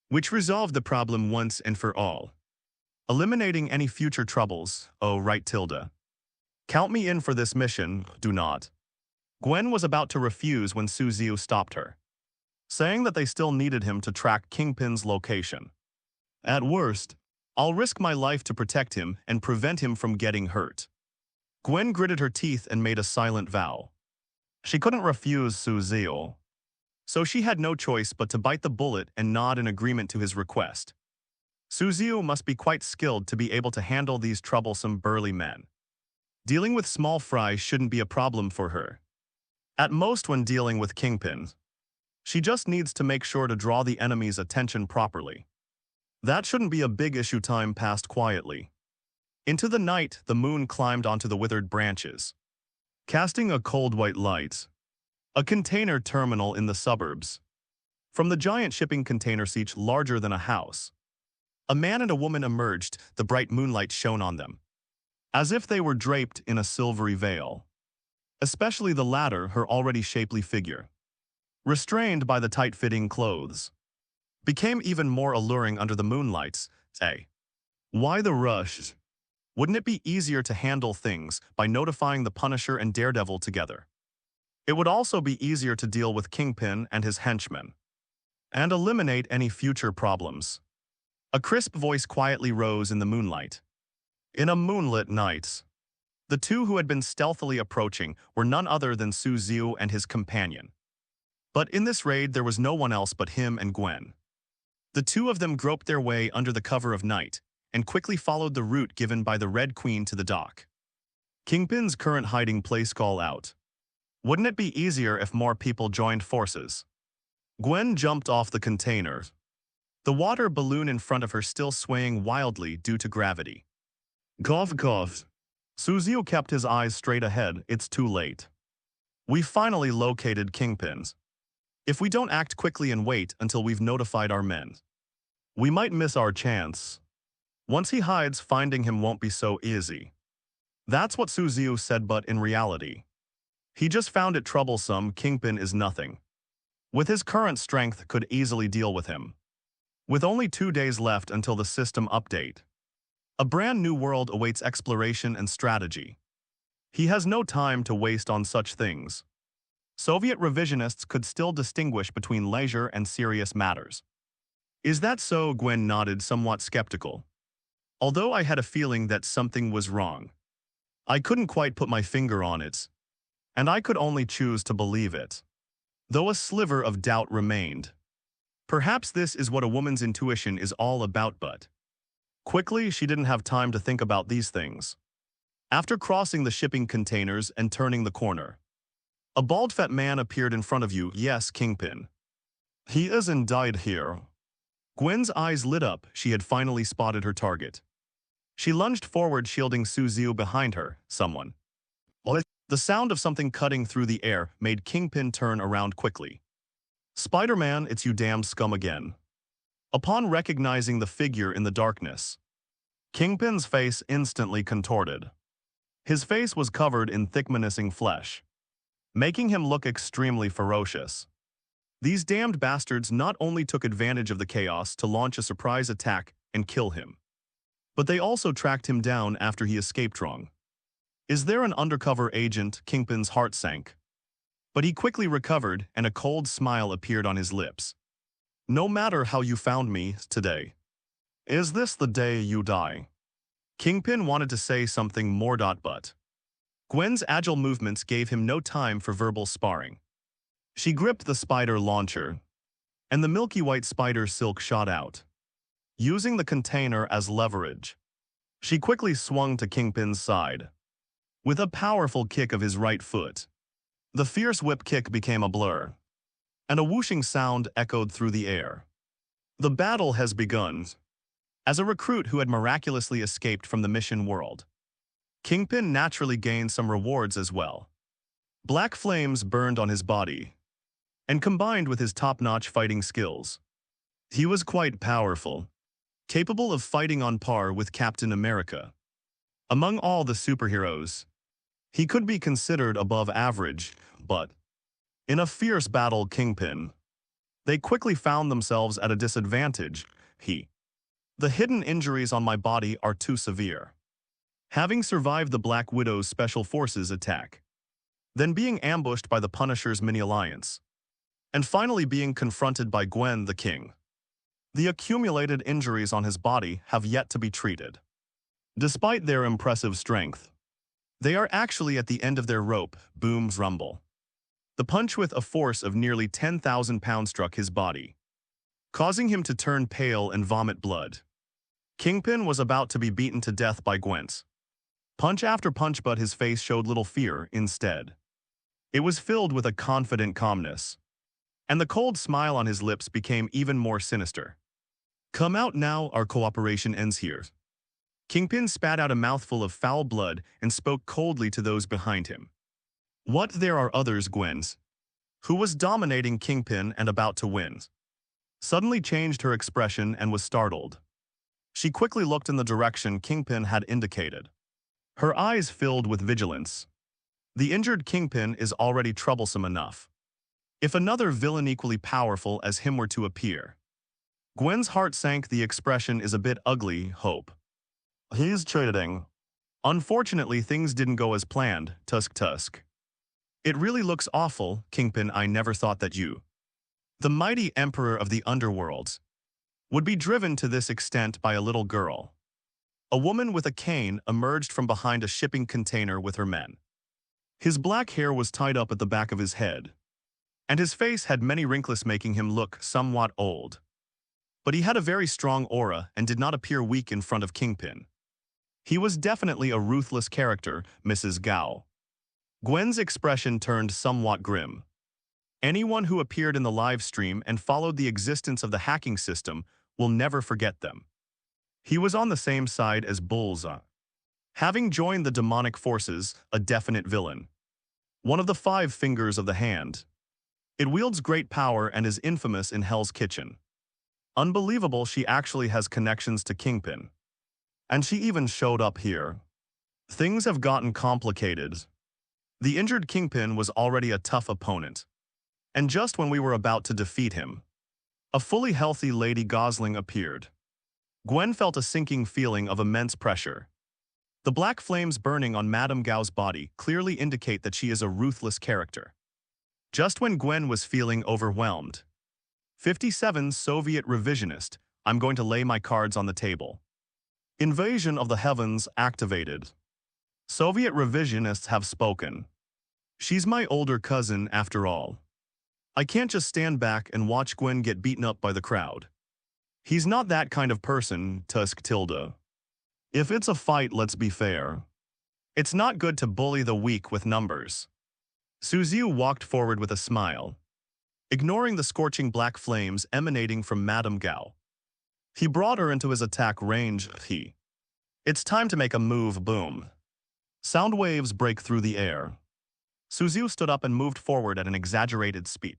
which resolved the problem once and for all, eliminating any future troubles. Oh, right, tilde. Count me in for this mission, do not. Gwen was about to refuse when Suzu stopped her, saying that they still needed him to track Kingpin's location. At worst, I'll risk my life to protect him and prevent him from getting hurt. Gwen gritted her teeth and made a silent vow. She couldn't refuse Suzu, so she had no choice but to bite the bullet and nod in agreement to his request. Suzu must be quite skilled to be able to handle these troublesome burly men. Dealing with small fry shouldn't be a problem for her. At most, when dealing with Kingpin, she just needs to make sure to draw the enemy's attention properly. That shouldn't be a big issue. Time passed quietly. Into the night, the moon climbed onto the withered branches, casting a cold white light. A container terminal in the suburbs. From the giant shipping container siege larger than a house, a man and a woman emerged. The bright moonlight shone on them, as if they were draped in a silvery veil. Especially the latter, her already shapely figure, restrained by the tight-fitting clothes, became even more alluring under the moonlights. Say, why the rush? Wouldn't it be easier to handle things by notifying the Punisher and Daredevil together? It would also be easier to deal with Kingpin and his henchmen, and eliminate any future problems. A crisp voice quietly rose in the moonlight. In a moonlit night, the two who had been stealthily approaching were none other than Suzu and his companion. But in this raid there was no one else but him and Gwen. The two of them groped their way under the cover of night and quickly followed the route given by the Red Queen to the dock. Kingpin's current hiding place call out. Wouldn't it be easier if more people joined forces? Gwen jumped off the container, the water balloon in front of her still swaying wildly due to gravity. Cough, cough. Suzu kept his eyes straight ahead. It's too late. We finally located Kingpins. If we don't act quickly and wait until we've notified our men, we might miss our chance. Once he hides, finding him won't be so easy. That's what Suziu said, but in reality, he just found it troublesome. Kingpin is nothing. With his current strength, could easily deal with him. With only 2 days left until the system update, a brand new world awaits exploration and strategy. He has no time to waste on such things. Soviet revisionists could still distinguish between leisure and serious matters. Is that so? Gwen nodded, somewhat skeptical. Although I had a feeling that something was wrong, I couldn't quite put my finger on it, and I could only choose to believe it. Though a sliver of doubt remained. Perhaps this is what a woman's intuition is all about, but quickly she didn't have time to think about these things. After crossing the shipping containers and turning the corner, a bald fat man appeared in front of you. Yes, Kingpin. He isn't died here. Gwen's eyes lit up. She had finally spotted her target. She lunged forward, shielding Suziu behind her. Someone. The sound of something cutting through the air made Kingpin turn around quickly. Spider-Man, it's you damn scum again. Upon recognizing the figure in the darkness, Kingpin's face instantly contorted. His face was covered in thick menacing flesh, making him look extremely ferocious. These damned bastards not only took advantage of the chaos to launch a surprise attack and kill him, but they also tracked him down after he escaped. Wrong. Is there an undercover agent? Kingpin's heart sank. But he quickly recovered, and a cold smile appeared on his lips. No matter how you found me today. Is this the day you die? Kingpin wanted to say something more, but Gwen's agile movements gave him no time for verbal sparring. She gripped the spider launcher, and the milky white spider silk shot out. Using the container as leverage, she quickly swung to Kingpin's side. With a powerful kick of his right foot, the fierce whip kick became a blur, and a whooshing sound echoed through the air. The battle has begun. As a recruit who had miraculously escaped from the mission world, Kingpin naturally gained some rewards as well. Black flames burned on his body, and combined with his top-notch fighting skills, he was quite powerful, capable of fighting on par with Captain America. Among all the superheroes, he could be considered above average, but in a fierce battle, Kingpin, they quickly found themselves at a disadvantage. The hidden injuries on my body are too severe. Having survived the Black Widow's Special Forces attack, then being ambushed by the Punisher's mini-alliance, and finally being confronted by Gwen the King, the accumulated injuries on his body have yet to be treated. Despite their impressive strength, they are actually at the end of their rope. Booms rumble. The punch with a force of nearly 10,000 pounds struck his body, causing him to turn pale and vomit blood. Kingpin was about to be beaten to death by Gwen's punch after punch, but his face showed little fear. Instead, it was filled with a confident calmness, and the cold smile on his lips became even more sinister. Come out now, our cooperation ends here. Kingpin spat out a mouthful of foul blood and spoke coldly to those behind him. What? There are others. Gwen's, who was dominating Kingpin and about to win, suddenly changed her expression and was startled. She quickly looked in the direction Kingpin had indicated. Her eyes filled with vigilance. The injured Kingpin is already troublesome enough. If another villain equally powerful as him were to appear. Gwen's heart sank. The expression is a bit ugly. Hope. He's cheating. Unfortunately, things didn't go as planned. Tusk. It really looks awful, Kingpin. I never thought that you, the mighty emperor of the underworlds, would be driven to this extent by a little girl. A woman with a cane emerged from behind a shipping container with her men. His black hair was tied up at the back of his head, and his face had many wrinkles, making him look somewhat old. But he had a very strong aura and did not appear weak in front of Kingpin. He was definitely a ruthless character, Mrs. Gao. Gwen's expression turned somewhat grim. Anyone who appeared in the live stream and followed the existence of the hacking system will never forget them. He was on the same side as Bullseye, having joined the demonic forces, a definite villain. One of the 5 fingers of the hand. It wields great power and is infamous in Hell's Kitchen. Unbelievable, she actually has connections to Kingpin. And she even showed up here. Things have gotten complicated. The injured Kingpin was already a tough opponent. And just when we were about to defeat him, a fully healthy Lady Gosling appeared. Gwen felt a sinking feeling of immense pressure. The black flames burning on Madame Gao's body clearly indicate that she is a ruthless character. Just when Gwen was feeling overwhelmed. 57 Soviet revisionist, I'm going to lay my cards on the table. Invasion of the heavens activated. Soviet revisionists have spoken. She's my older cousin after all. I can't just stand back and watch Gwen get beaten up by the crowd. He's not that kind of person, Tusk tilde. If it's a fight, let's be fair. It's not good to bully the weak with numbers. Suziu walked forward with a smile, ignoring the scorching black flames emanating from Madame Gao. He brought her into his attack range. It's time to make a move, boom. Sound waves break through the air. Suziu stood up and moved forward at an exaggerated speed,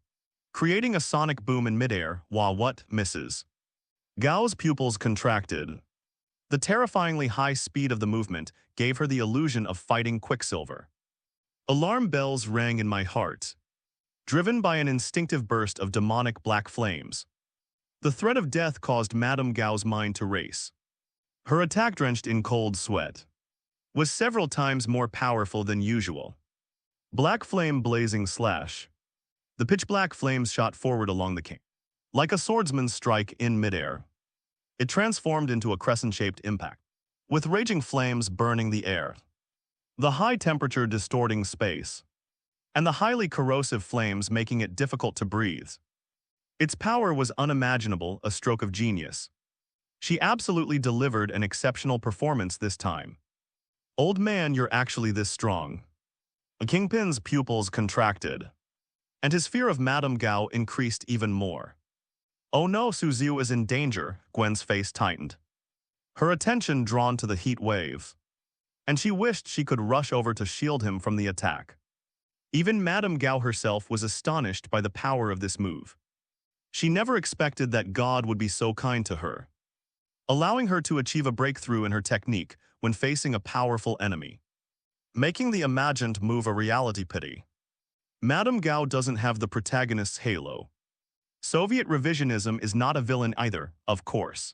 creating a sonic boom in midair, while what misses. Gao's pupils contracted. The terrifyingly high speed of the movement gave her the illusion of fighting Quicksilver. Alarm bells rang in my heart, driven by an instinctive burst of demonic black flames. The threat of death caused Madame Gao's mind to race. Her attack, drenched in cold sweat, was several times more powerful than usual. Black flame blazing slash. The pitch-black flames shot forward along the king, like a swordsman's strike in midair. It transformed into a crescent-shaped impact, with raging flames burning the air, the high temperature distorting space, and the highly corrosive flames making it difficult to breathe. Its power was unimaginable, a stroke of genius. She absolutely delivered an exceptional performance this time. Old man, you're actually this strong. The Kingpin's pupils contracted, and his fear of Madame Gao increased even more. Oh no, Suziu is in danger, Gwen's face tightened, her attention drawn to the heat wave, and she wished she could rush over to shield him from the attack. Even Madame Gao herself was astonished by the power of this move. She never expected that God would be so kind to her, allowing her to achieve a breakthrough in her technique when facing a powerful enemy, making the imagined move a reality. Pity. Madame Gao doesn't have the protagonist's halo. Soviet revisionism is not a villain either, of course.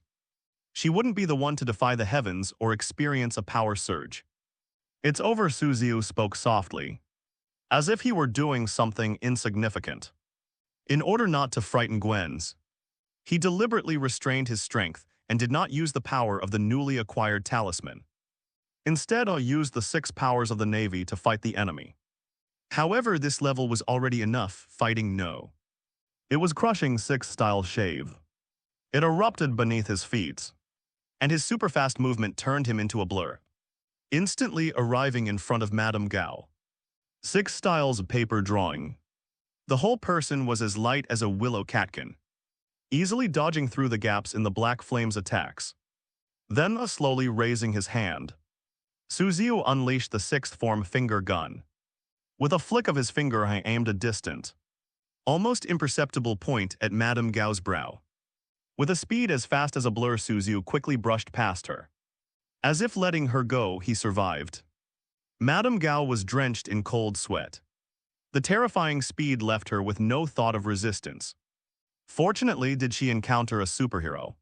She wouldn't be the one to defy the heavens or experience a power surge. It's over, Suziu spoke softly, as if he were doing something insignificant. In order not to frighten Gwen's, he deliberately restrained his strength and did not use the power of the newly acquired talisman. Instead, he used the 6 powers of the Navy to fight the enemy. However, this level was already enough, fighting no. It was crushing 6-style shave. It erupted beneath his feet, and his super-fast movement turned him into a blur, instantly arriving in front of Madame Gao. 6 styles of paper drawing. The whole person was as light as a willow catkin, easily dodging through the gaps in the black flame's attacks. Then, slowly raising his hand, Suziu unleashed the 6th form finger gun. With a flick of his finger, he aimed a distant, almost imperceptible point at Madame Gao's brow. With a speed as fast as a blur, Suziu quickly brushed past her. As if letting her go, he survived. Madame Gao was drenched in cold sweat. The terrifying speed left her with no thought of resistance. Fortunately, did she encounter a superhero.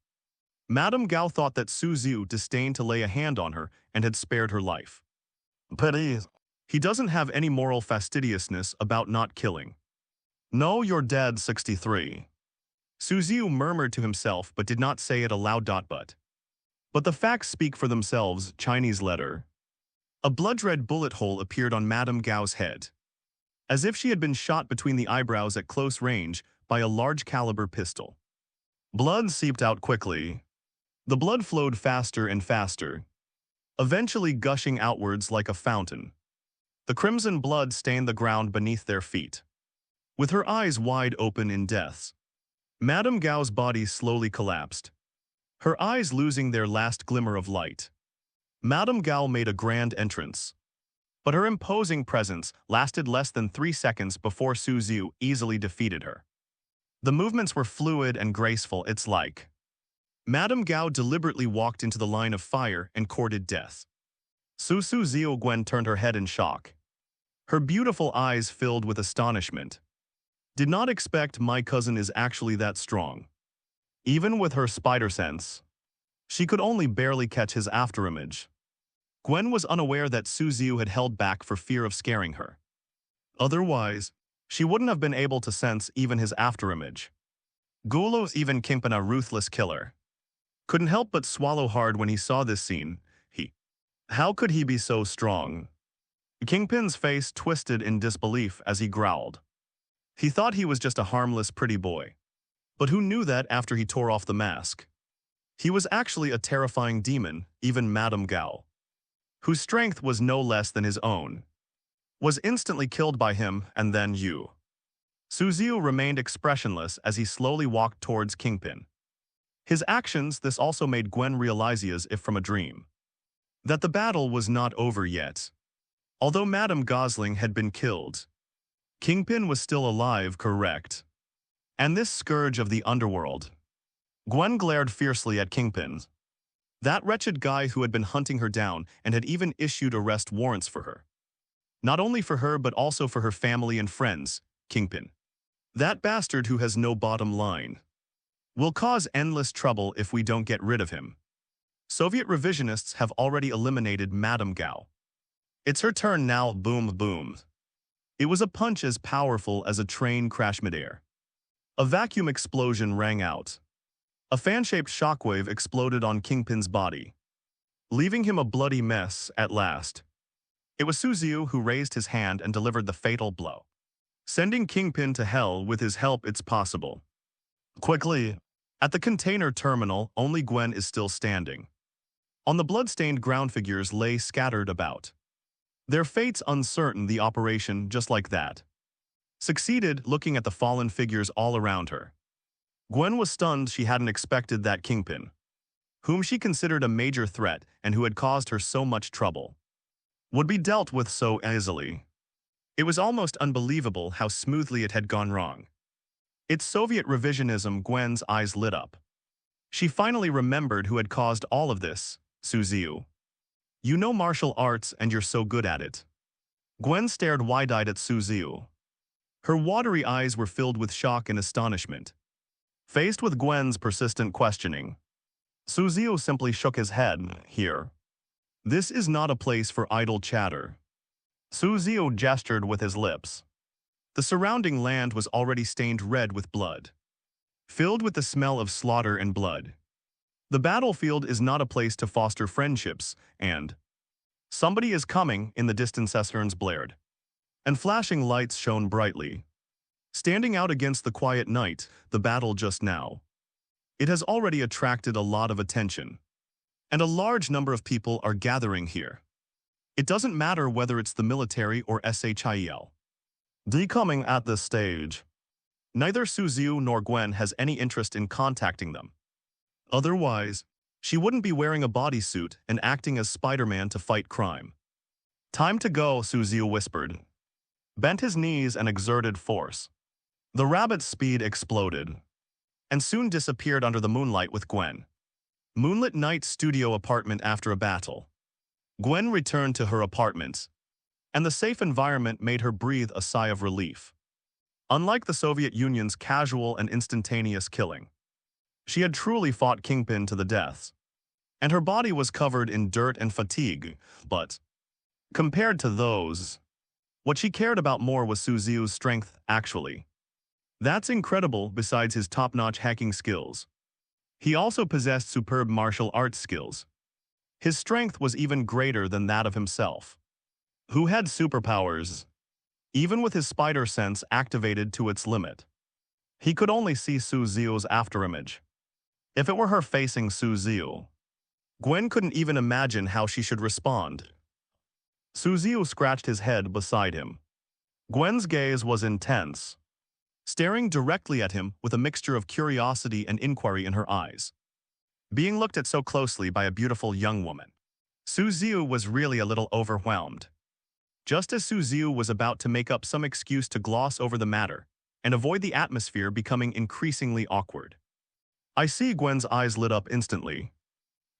Madame Gao thought that Suziu disdained to lay a hand on her and had spared her life. Pity. He doesn't have any moral fastidiousness about not killing. No, you're dead, 63. Suziu murmured to himself but did not say it aloud. But the facts speak for themselves. Chinese letter. A blood-red bullet hole appeared on Madame Gao's head, as if she had been shot between the eyebrows at close range by a large-caliber pistol. Blood seeped out quickly. The blood flowed faster and faster, eventually gushing outwards like a fountain. The crimson blood stained the ground beneath their feet. With her eyes wide open in death, Madame Gao's body slowly collapsed, her eyes losing their last glimmer of light. Madame Gao made a grand entrance, but her imposing presence lasted less than 3 seconds before Suziu easily defeated her. The movements were fluid and graceful. It's like Madame Gao deliberately walked into the line of fire and courted death. Gwen turned her head in shock. Her beautiful eyes filled with astonishment. Did not expect my cousin is actually that strong. Even with her spider sense, she could only barely catch his afterimage. Gwen was unaware that Suziu had held back for fear of scaring her. Otherwise, she wouldn't have been able to sense even his afterimage. Gulo's even Kingpin, a ruthless killer, couldn't help but swallow hard when he saw this scene. How could he be so strong? Kingpin's face twisted in disbelief as he growled. He thought he was just a harmless pretty boy. But who knew that after he tore off the mask? He was actually a terrifying demon, even Madame Gao, whose strength was no less than his own, was instantly killed by him, and then you. Suziu remained expressionless as he slowly walked towards Kingpin. His actions, this also made Gwen realize as if from a dream, that the battle was not over yet. Although Madame Gosling had been killed, Kingpin was still alive, correct? And this scourge of the underworld. Gwen glared fiercely at Kingpin. That wretched guy who had been hunting her down and had even issued arrest warrants for her. Not only for her but also for her family and friends, Kingpin. That bastard who has no bottom line will cause endless trouble if we don't get rid of him. Soviet revisionists have already eliminated Madame Gao. It's her turn now, boom boom. It was a punch as powerful as a train crash midair. A vacuum explosion rang out. A fan-shaped shockwave exploded on Kingpin's body, leaving him a bloody mess at last. It was Suziu who raised his hand and delivered the fatal blow, sending Kingpin to hell. With his help, it's possible. Quickly, at the container terminal, only Gwen is still standing. On the blood-stained ground, figures lay scattered about. Their fates uncertain. The operation, just like that, succeeded. Looking at the fallen figures all around her, Gwen was stunned. She hadn't expected that Kingpin, whom she considered a major threat and who had caused her so much trouble, would be dealt with so easily. It was almost unbelievable how smoothly it had gone wrong. It's Soviet revisionism. Gwen's eyes lit up. She finally remembered who had caused all of this. Suziu. You know martial arts and you're so good at it. Gwen stared wide-eyed at Suziu. Her watery eyes were filled with shock and astonishment. Faced with Gwen's persistent questioning, Suziu simply shook his head. Here. This is not a place for idle chatter. Suziu gestured with his lips. The surrounding land was already stained red with blood, filled with the smell of slaughter and blood. The battlefield is not a place to foster friendships, and somebody is coming. In the distance, cisterns blared, and flashing lights shone brightly, standing out against the quiet night. The battle just now. It has already attracted a lot of attention, and a large number of people are gathering here. It doesn't matter whether it's the military or SHIEL. Coming at this stage. Neither Suziu nor Gwen has any interest in contacting them. Otherwise, she wouldn't be wearing a bodysuit and acting as Spider-Man to fight crime. Time to go, Suziu whispered, bent his knees and exerted force. The rabbit's speed exploded, and soon disappeared under the moonlight with Gwen. Moonlit night studio apartment. After a battle, Gwen returned to her apartment, and the safe environment made her breathe a sigh of relief. Unlike the Soviet Union's casual and instantaneous killing, she had truly fought Kingpin to the death, and her body was covered in dirt and fatigue, but compared to those, what she cared about more was Suziu's strength, actually. That's incredible. Besides his top-notch hacking skills, he also possessed superb martial arts skills. His strength was even greater than that of himself, who had superpowers. Even with his spider sense activated to its limit, he could only see Suziu's afterimage. If it were her facing Suziu, Gwen couldn't even imagine how she should respond. Suziu scratched his head beside him. Gwen's gaze was intense, staring directly at him with a mixture of curiosity and inquiry in her eyes. Being looked at so closely by a beautiful young woman, Suziu was really a little overwhelmed. Just as Suziu was about to make up some excuse to gloss over the matter and avoid the atmosphere becoming increasingly awkward, I see. Gwen's eyes lit up instantly,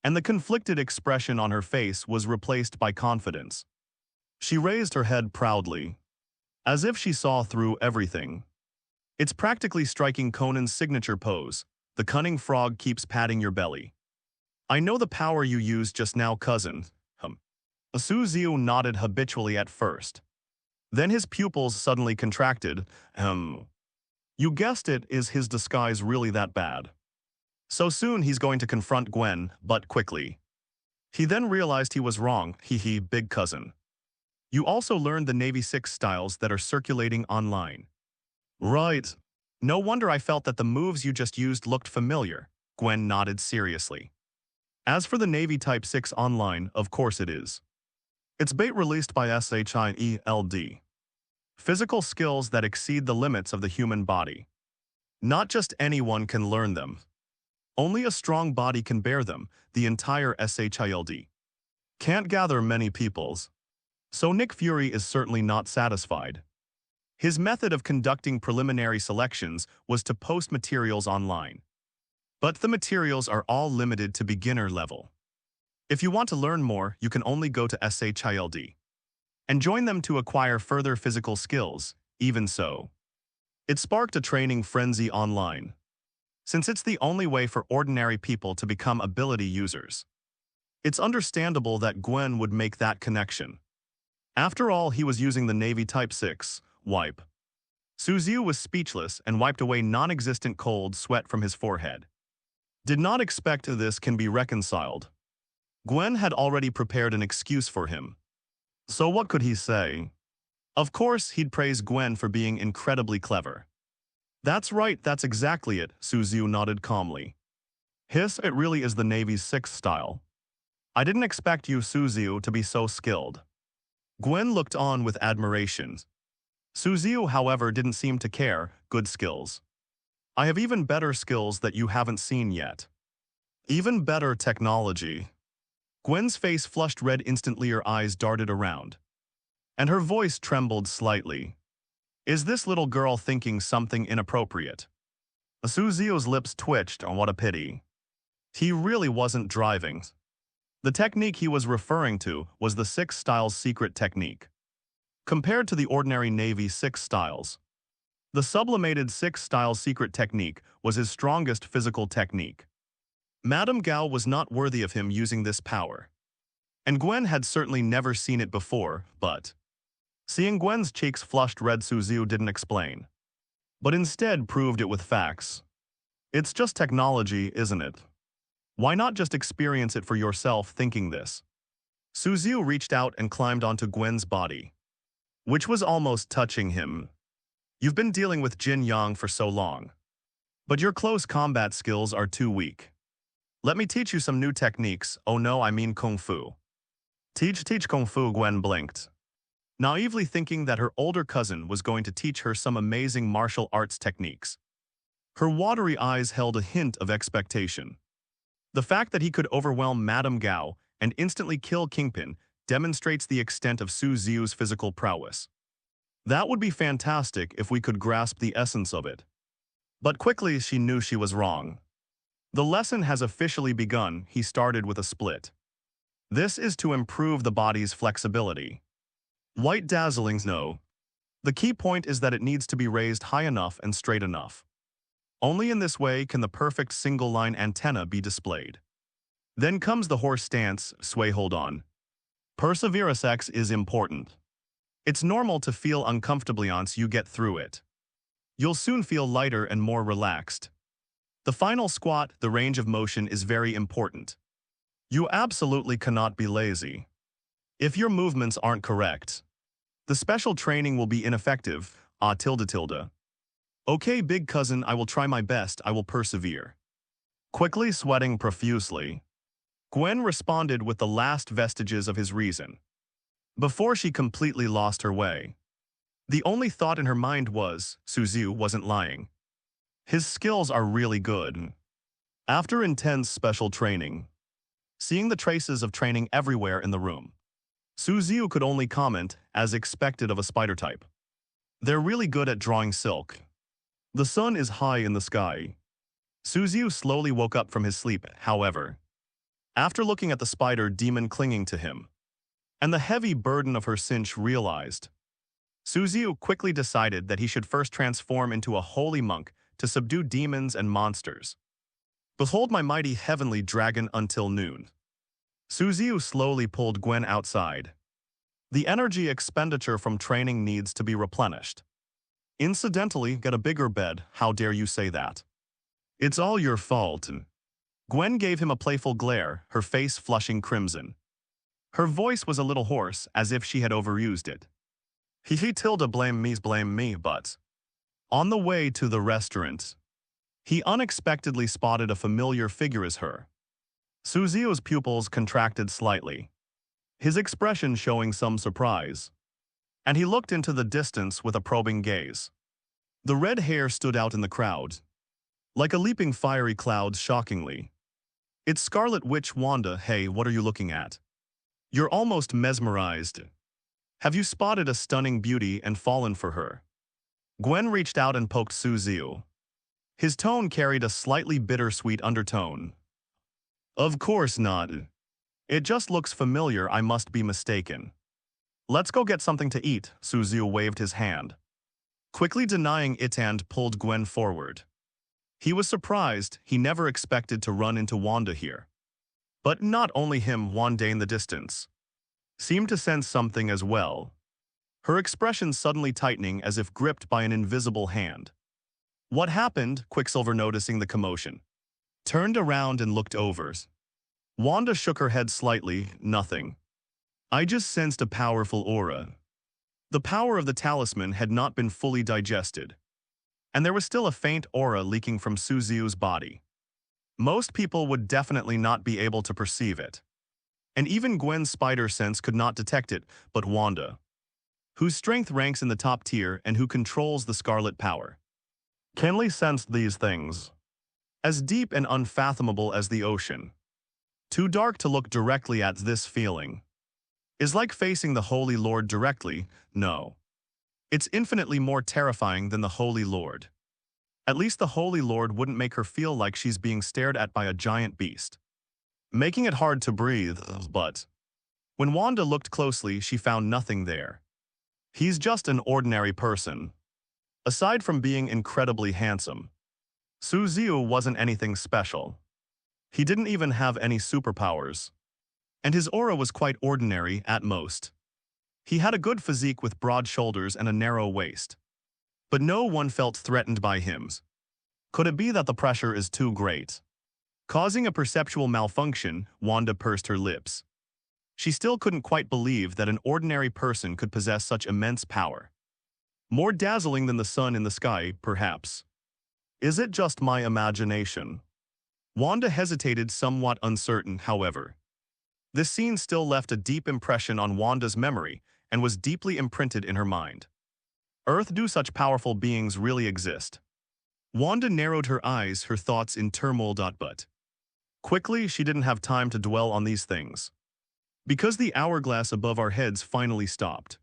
and the conflicted expression on her face was replaced by confidence. She raised her head proudly, as if she saw through everything. It's practically striking Conan's signature pose. The cunning frog keeps patting your belly. I know the power you used just now, cousin. Suziu nodded habitually at first. Then his pupils suddenly contracted. You guessed it, is his disguise really that bad? So soon he's going to confront Gwen, but quickly. He then realized he was wrong. Hee, big cousin. You also learned the Navy 6 styles that are circulating online. Right. No wonder I felt that the moves you just used looked familiar. Gwen nodded seriously. As for the Navy Type 6 online, of course it is. It's bait released by SHIELD. Physical skills that exceed the limits of the human body. Not just anyone can learn them. Only a strong body can bear them, the entire SHIELD. Can't gather many peoples. So Nick Fury is certainly not satisfied. His method of conducting preliminary selections was to post materials online. But the materials are all limited to beginner level. If you want to learn more, you can only go to SHIELD and join them to acquire further physical skills. Even so, it sparked a training frenzy online, since it's the only way for ordinary people to become ability users. It's understandable that Gwen would make that connection. After all, he was using the Navy Type 6, wipe. Suziu was speechless and wiped away non-existent cold sweat from his forehead. Did not expect this can be reconciled. Gwen had already prepared an excuse for him. So what could he say? Of course, he'd praise Gwen for being incredibly clever. That's right, that's exactly it, Suziu nodded calmly. Hiss, it really is the Navy's 6 style. I didn't expect you, Suziu, to be so skilled. Gwen looked on with admiration. Suziu, however, didn't seem to care. Good skills. I have even better skills that you haven't seen yet. Even better technology. Gwen's face flushed red instantly, her eyes darted around. And her voice trembled slightly. Is this little girl thinking something inappropriate? Suziu's lips twitched. Oh, what a pity. He really wasn't driving. The technique he was referring to was the 6 styles secret technique. Compared to the ordinary Navy 6 styles, the sublimated 6 styles secret technique was his strongest physical technique. Madame Gao was not worthy of him using this power. And Gwen had certainly never seen it before, but seeing Gwen's cheeks flushed red, Suziu didn't explain, but instead proved it with facts. It's just technology, isn't it? Why not just experience it for yourself thinking this? Suziu reached out and climbed onto Gwen's body, which was almost touching him. You've been dealing with Jin Yang for so long, but your close combat skills are too weak. Let me teach you some new techniques. Oh no, I mean Kung Fu. Teach Kung Fu, Gwen blinked, naively thinking that her older cousin was going to teach her some amazing martial arts techniques. Her watery eyes held a hint of expectation. The fact that he could overwhelm Madame Gao and instantly kill Kingpin demonstrates the extent of Suziu's physical prowess. That would be fantastic if we could grasp the essence of it. But quickly she knew she was wrong. The lesson has officially begun. He started with a split. This is to improve the body's flexibility. White dazzling, no. The key point is that it needs to be raised high enough and straight enough. Only in this way can the perfect single-line antenna be displayed. Then comes the horse stance, sway, hold on. Perseverance is important. It's normal to feel uncomfortably once you get through it. You'll soon feel lighter and more relaxed. The final squat, the range of motion, is very important. You absolutely cannot be lazy. If your movements aren't correct, the special training will be ineffective. Okay, big cousin, I will try my best, I will persevere. Quickly sweating profusely, Gwen responded with the last vestiges of his reason, before she completely lost her way. The only thought in her mind was, Suziu wasn't lying. His skills are really good. After intense special training, seeing the traces of training everywhere in the room, Suziu could only comment, as expected of a spider type. They're really good at drawing silk. The sun is high in the sky. Suziu slowly woke up from his sleep, however. After looking at the spider demon clinging to him, and the heavy burden of her cinch realized, Suziu quickly decided that he should first transform into a holy monk to subdue demons and monsters. Behold my mighty heavenly dragon until noon. Suziu slowly pulled Gwen outside. The energy expenditure from training needs to be replenished. Incidentally, get a bigger bed, how dare you say that? It's all your fault. Gwen gave him a playful glare, her face flushing crimson. Her voice was a little hoarse, as if she had overused it. He tilde blame me, but... On the way to the restaurant, he unexpectedly spotted a familiar figure as her. Suziu's pupils contracted slightly, his expression showing some surprise, and he looked into the distance with a probing gaze. The red hair stood out in the crowd, like a leaping fiery cloud shockingly. It's Scarlet Witch Wanda. Hey, what are you looking at? You're almost mesmerized. Have you spotted a stunning beauty and fallen for her? Gwen reached out and poked Suziu. His tone carried a slightly bittersweet undertone. Of course not. It just looks familiar, I must be mistaken. Let's go get something to eat, Suziu waved his hand, quickly denying it and pulled Gwen forward. He was surprised, he never expected to run into Wanda here. But not only him, Wanda in the distance seemed to sense something as well, her expression suddenly tightening as if gripped by an invisible hand. What happened? Quicksilver, noticing the commotion, turned around and looked over. Wanda shook her head slightly. Nothing. I just sensed a powerful aura. The power of the talisman had not been fully digested, and there was still a faint aura leaking from Suziu's body. Most people would definitely not be able to perceive it, and even Gwen's spider sense could not detect it, but Wanda, whose strength ranks in the top tier and who controls the scarlet power, keenly sensed these things, as deep and unfathomable as the ocean. Too dark to look directly at. This feeling is like facing the Holy Lord directly. No. It's infinitely more terrifying than the Holy Lord. At least the Holy Lord wouldn't make her feel like she's being stared at by a giant beast, making it hard to breathe, but when Wanda looked closely, she found nothing there. He's just an ordinary person. Aside from being incredibly handsome, Suziu wasn't anything special. He didn't even have any superpowers, and his aura was quite ordinary at most. He had a good physique with broad shoulders and a narrow waist, but no one felt threatened by him. Could it be that the pressure is too great, causing a perceptual malfunction? Wanda pursed her lips. She still couldn't quite believe that an ordinary person could possess such immense power. More dazzling than the sun in the sky, perhaps. Is it just my imagination? Wanda hesitated, somewhat uncertain, however. This scene still left a deep impression on Wanda's memory and was deeply imprinted in her mind. Earth, do such powerful beings really exist? Wanda narrowed her eyes, her thoughts in turmoil. But quickly, she didn't have time to dwell on these things, because the hourglass above our heads finally stopped.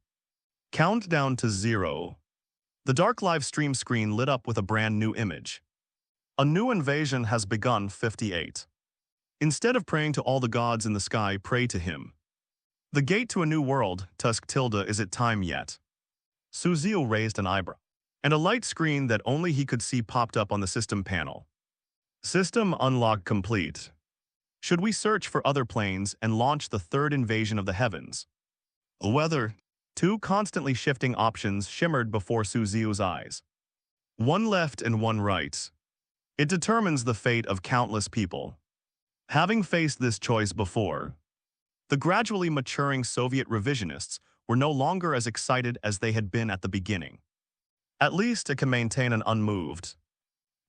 Countdown to 0. The dark live stream screen lit up with a brand new image. A new invasion has begun. 58. Instead of praying to all the gods in the sky, pray to him. The gate to a new world. Tusk tilde. Is it time yet? Suziu raised an eyebrow, and a light screen that only he could see popped up on the system panel. System unlock complete. Should we search for other planes and launch the third invasion of the heavens? Weather. Two constantly shifting options shimmered before Suziu's eyes. One left and one right. It determines the fate of countless people. Having faced this choice before, the gradually maturing Soviet revisionists were no longer as excited as they had been at the beginning. At least it can maintain an unmoved,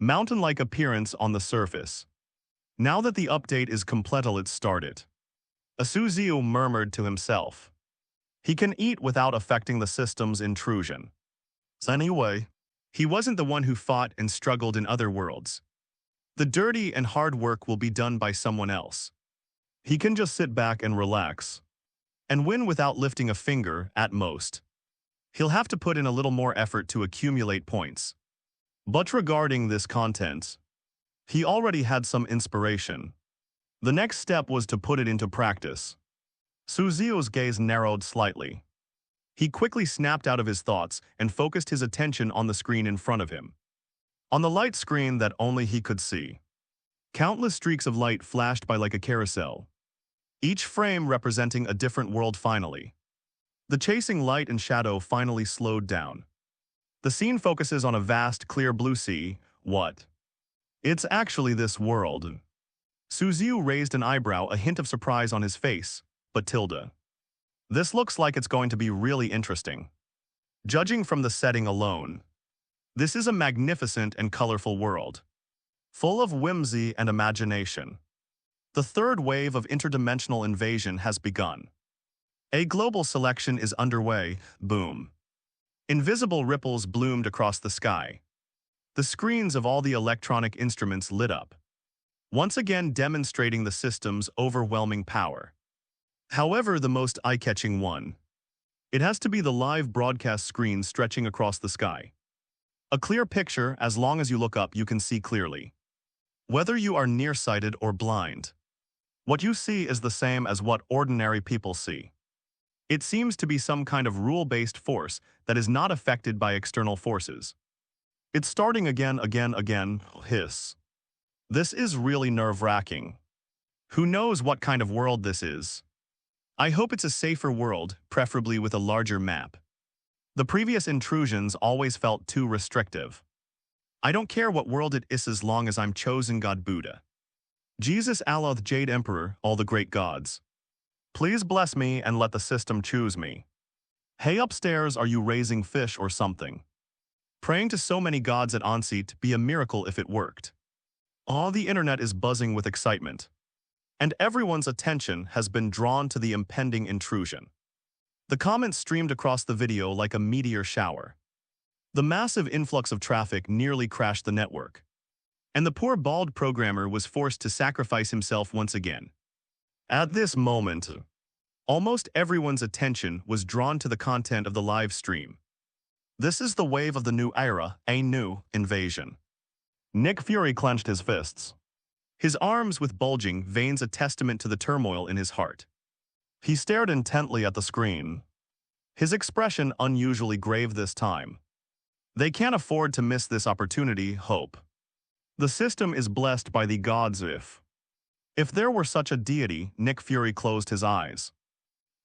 mountain-like appearance on the surface. Now that the update is complete, let's start it. Suziu murmured to himself. He can eat without affecting the system's intrusion. Anyway, he wasn't the one who fought and struggled in other worlds. The dirty and hard work will be done by someone else. He can just sit back and relax, and win without lifting a finger at most. He'll have to put in a little more effort to accumulate points. But regarding this content, he already had some inspiration. The next step was to put it into practice. Suzio's gaze narrowed slightly. He quickly snapped out of his thoughts and focused his attention on the screen in front of him. On the light screen that only he could see, countless streaks of light flashed by like a carousel, each frame representing a different world finally. The chasing light and shadow finally slowed down. The scene focuses on a vast, clear blue sea. What? It's actually this world. Suzio raised an eyebrow, a hint of surprise on his face, but Tilda. This looks like it's going to be really interesting. Judging from the setting alone, this is a magnificent and colorful world, full of whimsy and imagination. The third wave of interdimensional invasion has begun. A global selection is underway. Boom. Invisible ripples bloomed across the sky. The screens of all the electronic instruments lit up, once again demonstrating the system's overwhelming power. However, the most eye-catching one, it has to be the live broadcast screen stretching across the sky. A clear picture. As long as you look up, you can see clearly. Whether you are nearsighted or blind, what you see is the same as what ordinary people see. It seems to be some kind of rule-based force that is not affected by external forces. It's starting again, hiss. This is really nerve-wracking. Who knows what kind of world this is? I hope it's a safer world, preferably with a larger map. The previous intrusions always felt too restrictive. I don't care what world it is as long as I'm chosen God Buddha. Jesus Allah the Jade Emperor, all the great gods. Please bless me and let the system choose me. Hey upstairs, are you raising fish or something? Praying to so many gods at onset, be a miracle if it worked. All the internet is buzzing with excitement, and everyone's attention has been drawn to the impending intrusion. The comments streamed across the video like a meteor shower. The massive influx of traffic nearly crashed the network, and the poor bald programmer was forced to sacrifice himself once again. At this moment, almost everyone's attention was drawn to the content of the live stream. This is the wave of the new era, a new invasion. Nick Fury clenched his fists, his arms with bulging veins a testament to the turmoil in his heart. He stared intently at the screen, his expression unusually grave this time. They can't afford to miss this opportunity, hope. The system is blessed by the gods. If there were such a deity, Nick Fury closed his eyes.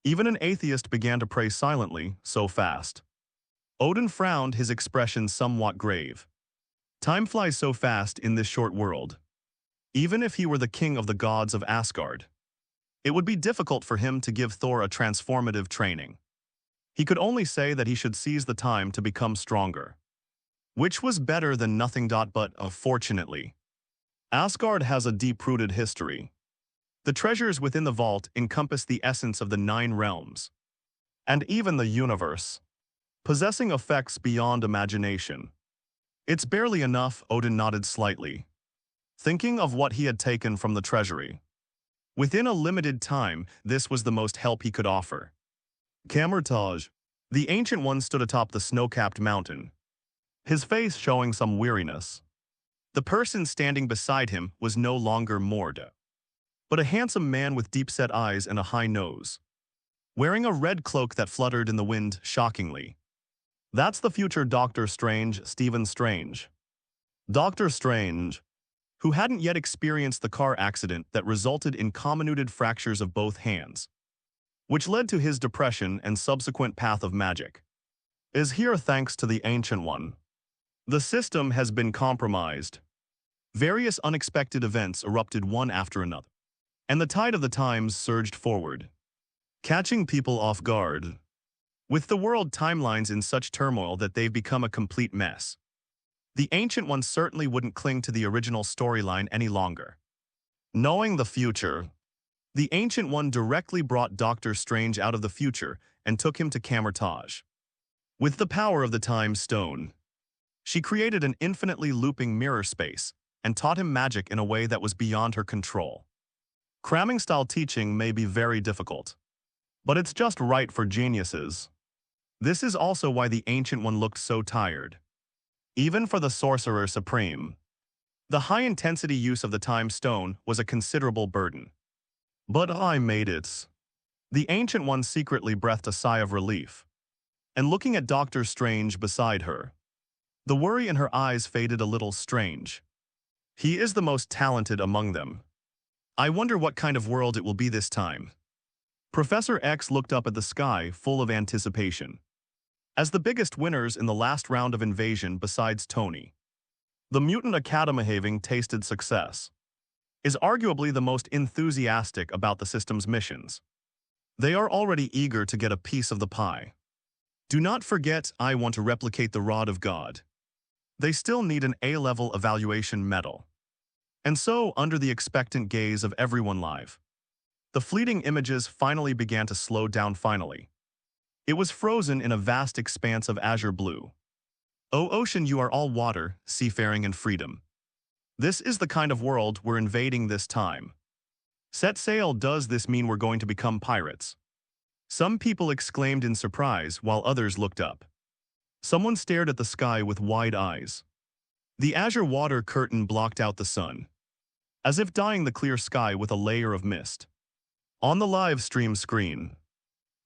Even an atheist began to pray silently, so fast. Odin frowned, his expression somewhat grave. Time flies so fast in this short world. Even if he were the king of the gods of Asgard, it would be difficult for him to give Thor a transformative training. He could only say that he should seize the time to become stronger, which was better than nothing. But, fortunately, Asgard has a deep-rooted history. The treasures within the vault encompass the essence of the 9 realms, and even the universe, possessing effects beyond imagination. It's barely enough, Odin nodded slightly, thinking of what he had taken from the treasury. Within a limited time, this was the most help he could offer. Camertage, the Ancient One, stood atop the snow-capped mountain, his face showing some weariness. The person standing beside him was no longer Morda, but a handsome man with deep-set eyes and a high nose, wearing a red cloak that fluttered in the wind shockingly. That's the future Doctor Strange, Stephen Strange. Doctor Strange, who hadn't yet experienced the car accident that resulted in comminuted fractures of both hands, which led to his depression and subsequent path of magic, is here thanks to the Ancient One. The system has been compromised. Various unexpected events erupted one after another, and the tide of the times surged forward, catching people off guard. With the world timelines in such turmoil that they've become a complete mess, the Ancient One certainly wouldn't cling to the original storyline any longer. Knowing the future, the Ancient One directly brought Doctor Strange out of the future and took him to Camertage. With the power of the Time Stone, she created an infinitely looping mirror space and taught him magic in a way that was beyond her control. Cramming-style teaching may be very difficult, but it's just right for geniuses. This is also why the Ancient One looked so tired. Even for the Sorcerer Supreme, The high-intensity use of the time stone was a considerable burden. But I made it. The Ancient One secretly breathed a sigh of relief. And looking at Doctor Strange beside her, the worry in her eyes faded a little strange. He is the most talented among them. I wonder what kind of world it will be this time. Professor X looked up at the sky, full of anticipation. As the biggest winners in the last round of invasion besides Tony, the Mutant Academy having tasted success, is arguably the most enthusiastic about the system's missions. They are already eager to get a piece of the pie. Do not forget, I want to replicate the Rod of God. They still need an A-level evaluation medal. And so, under the expectant gaze of everyone live, the fleeting images finally began to slow down finally. It was frozen in a vast expanse of azure blue. O ocean, you are all water, seafaring and freedom. This is the kind of world we're invading this time. Set sail. Does this mean we're going to become pirates? Some people exclaimed in surprise while others looked up. Someone stared at the sky with wide eyes. The azure water curtain blocked out the sun, as if dyeing the clear sky with a layer of mist. On the live stream screen,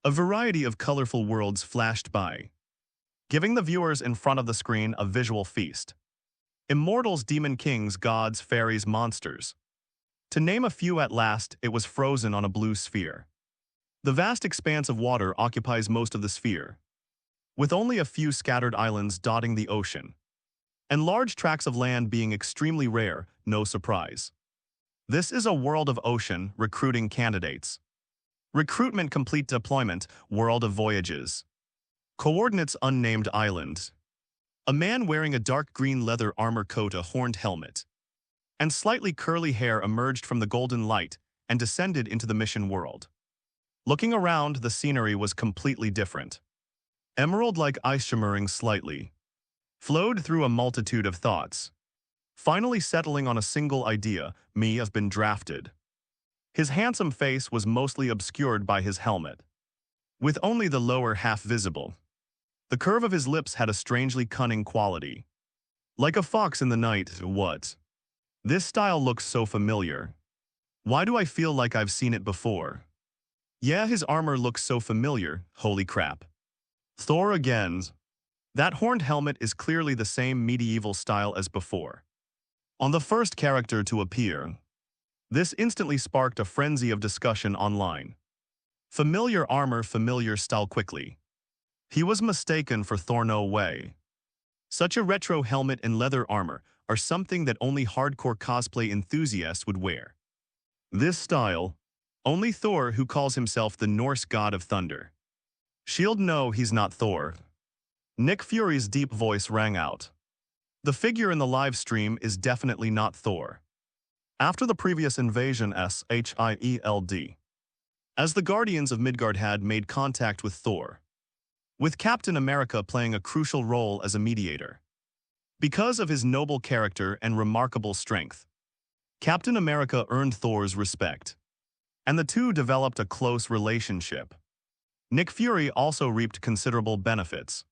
a variety of colorful worlds flashed by, giving the viewers in front of the screen a visual feast. Immortals, demon kings, gods, fairies, monsters. To name a few at last, it was frozen on a blue sphere. The vast expanse of water occupies most of the sphere, with only a few scattered islands dotting the ocean, and large tracts of land being extremely rare, no surprise. This is a world of ocean, recruiting candidates. Recruitment complete deployment, world of voyages. Coordinates unnamed island. A man wearing a dark green leather armor coat, a horned helmet, and slightly curly hair emerged from the golden light and descended into the mission world. Looking around, the scenery was completely different. Emerald-like ice shimmering slightly, flowed through a multitude of thoughts, finally settling on a single idea: me have been drafted. His handsome face was mostly obscured by his helmet, with only the lower half visible. The curve of his lips had a strangely cunning quality. Like a fox in the night. What? This style looks so familiar. Why do I feel like I've seen it before? Yeah, his armor looks so familiar. Holy crap. Thor again. That horned helmet is clearly the same medieval style as before. On the first character to appear, this instantly sparked a frenzy of discussion online. Familiar armor, familiar style. Quickly, he was mistaken for Thor. No way. Such a retro helmet and leather armor are something that only hardcore cosplay enthusiasts would wear. This style, only Thor, who calls himself the Norse god of thunder. Shield, no, he's not Thor. Nick Fury's deep voice rang out. The figure in the live stream is definitely not Thor. After the previous invasion SHIELD, as the Guardians of Midgard had made contact with Thor, with Captain America playing a crucial role as a mediator. Because of his noble character and remarkable strength, Captain America earned Thor's respect, and the two developed a close relationship. Nick Fury also reaped considerable benefits.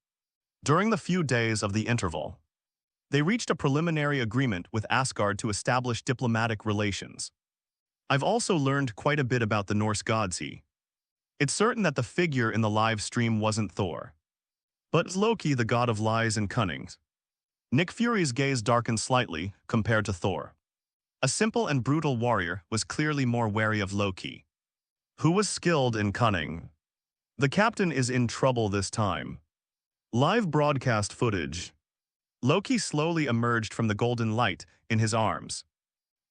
During the few days of the interval, they reached a preliminary agreement with Asgard to establish diplomatic relations. I've also learned quite a bit about the Norse gods. It's certain that the figure in the live stream wasn't Thor, but Loki, the god of lies and cunning. Nick Fury's gaze darkened slightly compared to Thor. A simple and brutal warrior was clearly more wary of Loki, who was skilled in cunning. The captain is in trouble this time. Live broadcast footage. Loki slowly emerged from the golden light in his arms.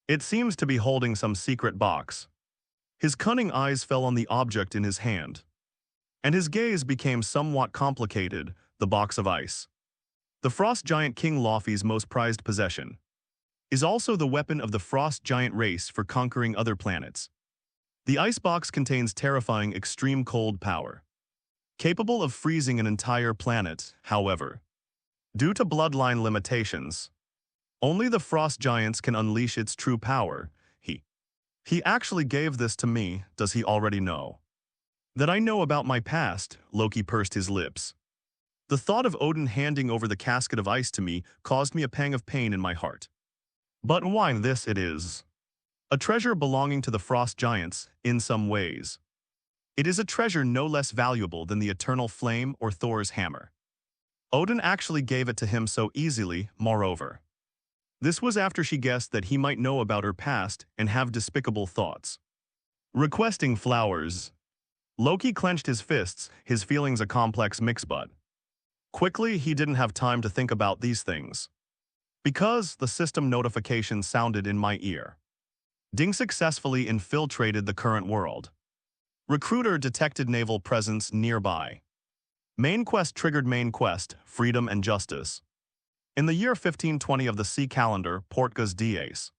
It seems to be holding some secret box. His cunning eyes fell on the object in his hand, and his gaze became somewhat complicated: the box of ice. The frost giant King Laufey's most prized possession is also the weapon of the frost giant race for conquering other planets. The icebox contains terrifying extreme cold power, capable of freezing an entire planet. However, due to bloodline limitations, only the frost giants can unleash its true power. He actually gave this to me. Does he already know that I know about my past? Loki pursed his lips. The thought of Odin handing over the casket of ice to me caused me a pang of pain in my heart. But why this it is? A treasure belonging to the frost giants, in some ways. It is a treasure no less valuable than the eternal flame or Thor's hammer. Odin actually gave it to him so easily, moreover. This was after she guessed that he might know about her past and have despicable thoughts. Requesting flowers. Loki clenched his fists, his feelings a complex mix-but. Quickly, he didn't have time to think about these things. Because the system notification sounded in my ear. Ding successfully infiltrated the current world. Recruiter detected naval presence nearby. Main quest triggered main quest, freedom and justice. In the year 1520 of the sea calendar, Portgas Dias,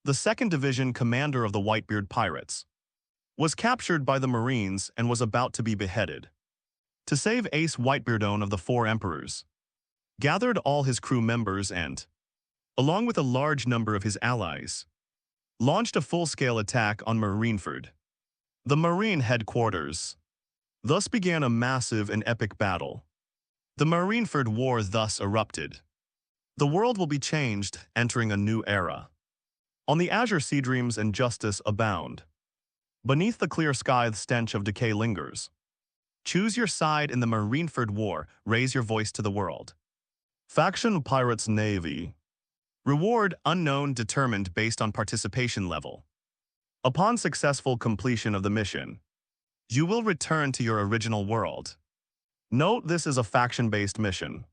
the 2nd Division commander of the Whitebeard pirates, was captured by the Marines and was about to be beheaded. To save Ace Whitebeardone of the 4 emperors, gathered all his crew members and, along with a large number of his allies, launched a full-scale attack on Marineford, the Marine headquarters. Thus began a massive and epic battle. The Marineford War thus erupted. The world will be changed, entering a new era. On the Azure sea dreams and justice abound. Beneath the clear sky the stench of decay lingers. Choose your side in the Marineford War, raise your voice to the world. Faction Pirates Navy. Reward unknown determined based on participation level. Upon successful completion of the mission, you will return to your original world. Note this is a faction-based mission.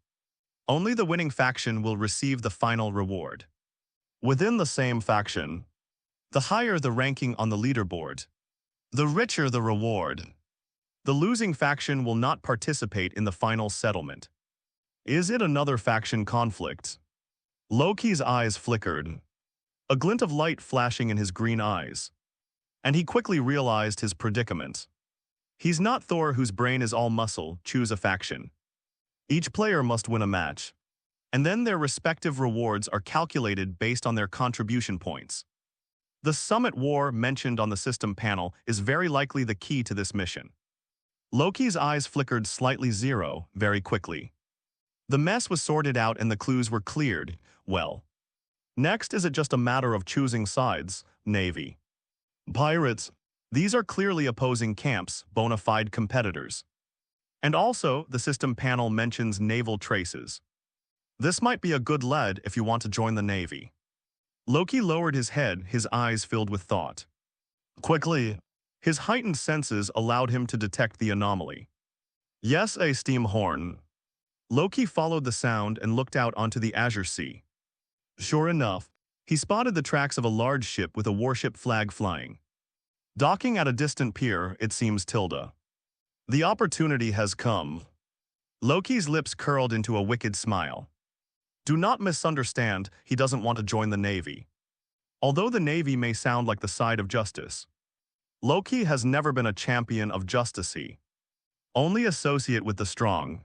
Only the winning faction will receive the final reward. Within the same faction, the higher the ranking on the leaderboard, the richer the reward. The losing faction will not participate in the final settlement. Is it another faction conflict? Loki's eyes flickered, a glint of light flashing in his green eyes, and he quickly realized his predicament. He's not Thor whose brain is all muscle, choose a faction. Each player must win a match, and then their respective rewards are calculated based on their contribution points. The Summit War mentioned on the system panel is very likely the key to this mission. Loki's eyes flickered slightly zero very quickly. The mess was sorted out and the clues were cleared, well. Next, is it just a matter of choosing sides, Navy? Pirates. These are clearly opposing camps, bona fide competitors. And also, the system panel mentions naval traces. This might be a good lead if you want to join the Navy. Loki lowered his head, his eyes filled with thought. Quickly, his heightened senses allowed him to detect the anomaly. Yes, a steam horn. Loki followed the sound and looked out onto the Azure Sea. Sure enough, he spotted the tracks of a large ship with a warship flag flying. Docking at a distant pier, it seems Tilda. The opportunity has come. Loki's lips curled into a wicked smile. Do not misunderstand, he doesn't want to join the Navy. Although the Navy may sound like the side of justice, Loki has never been a champion of justice. Only associate with the strong.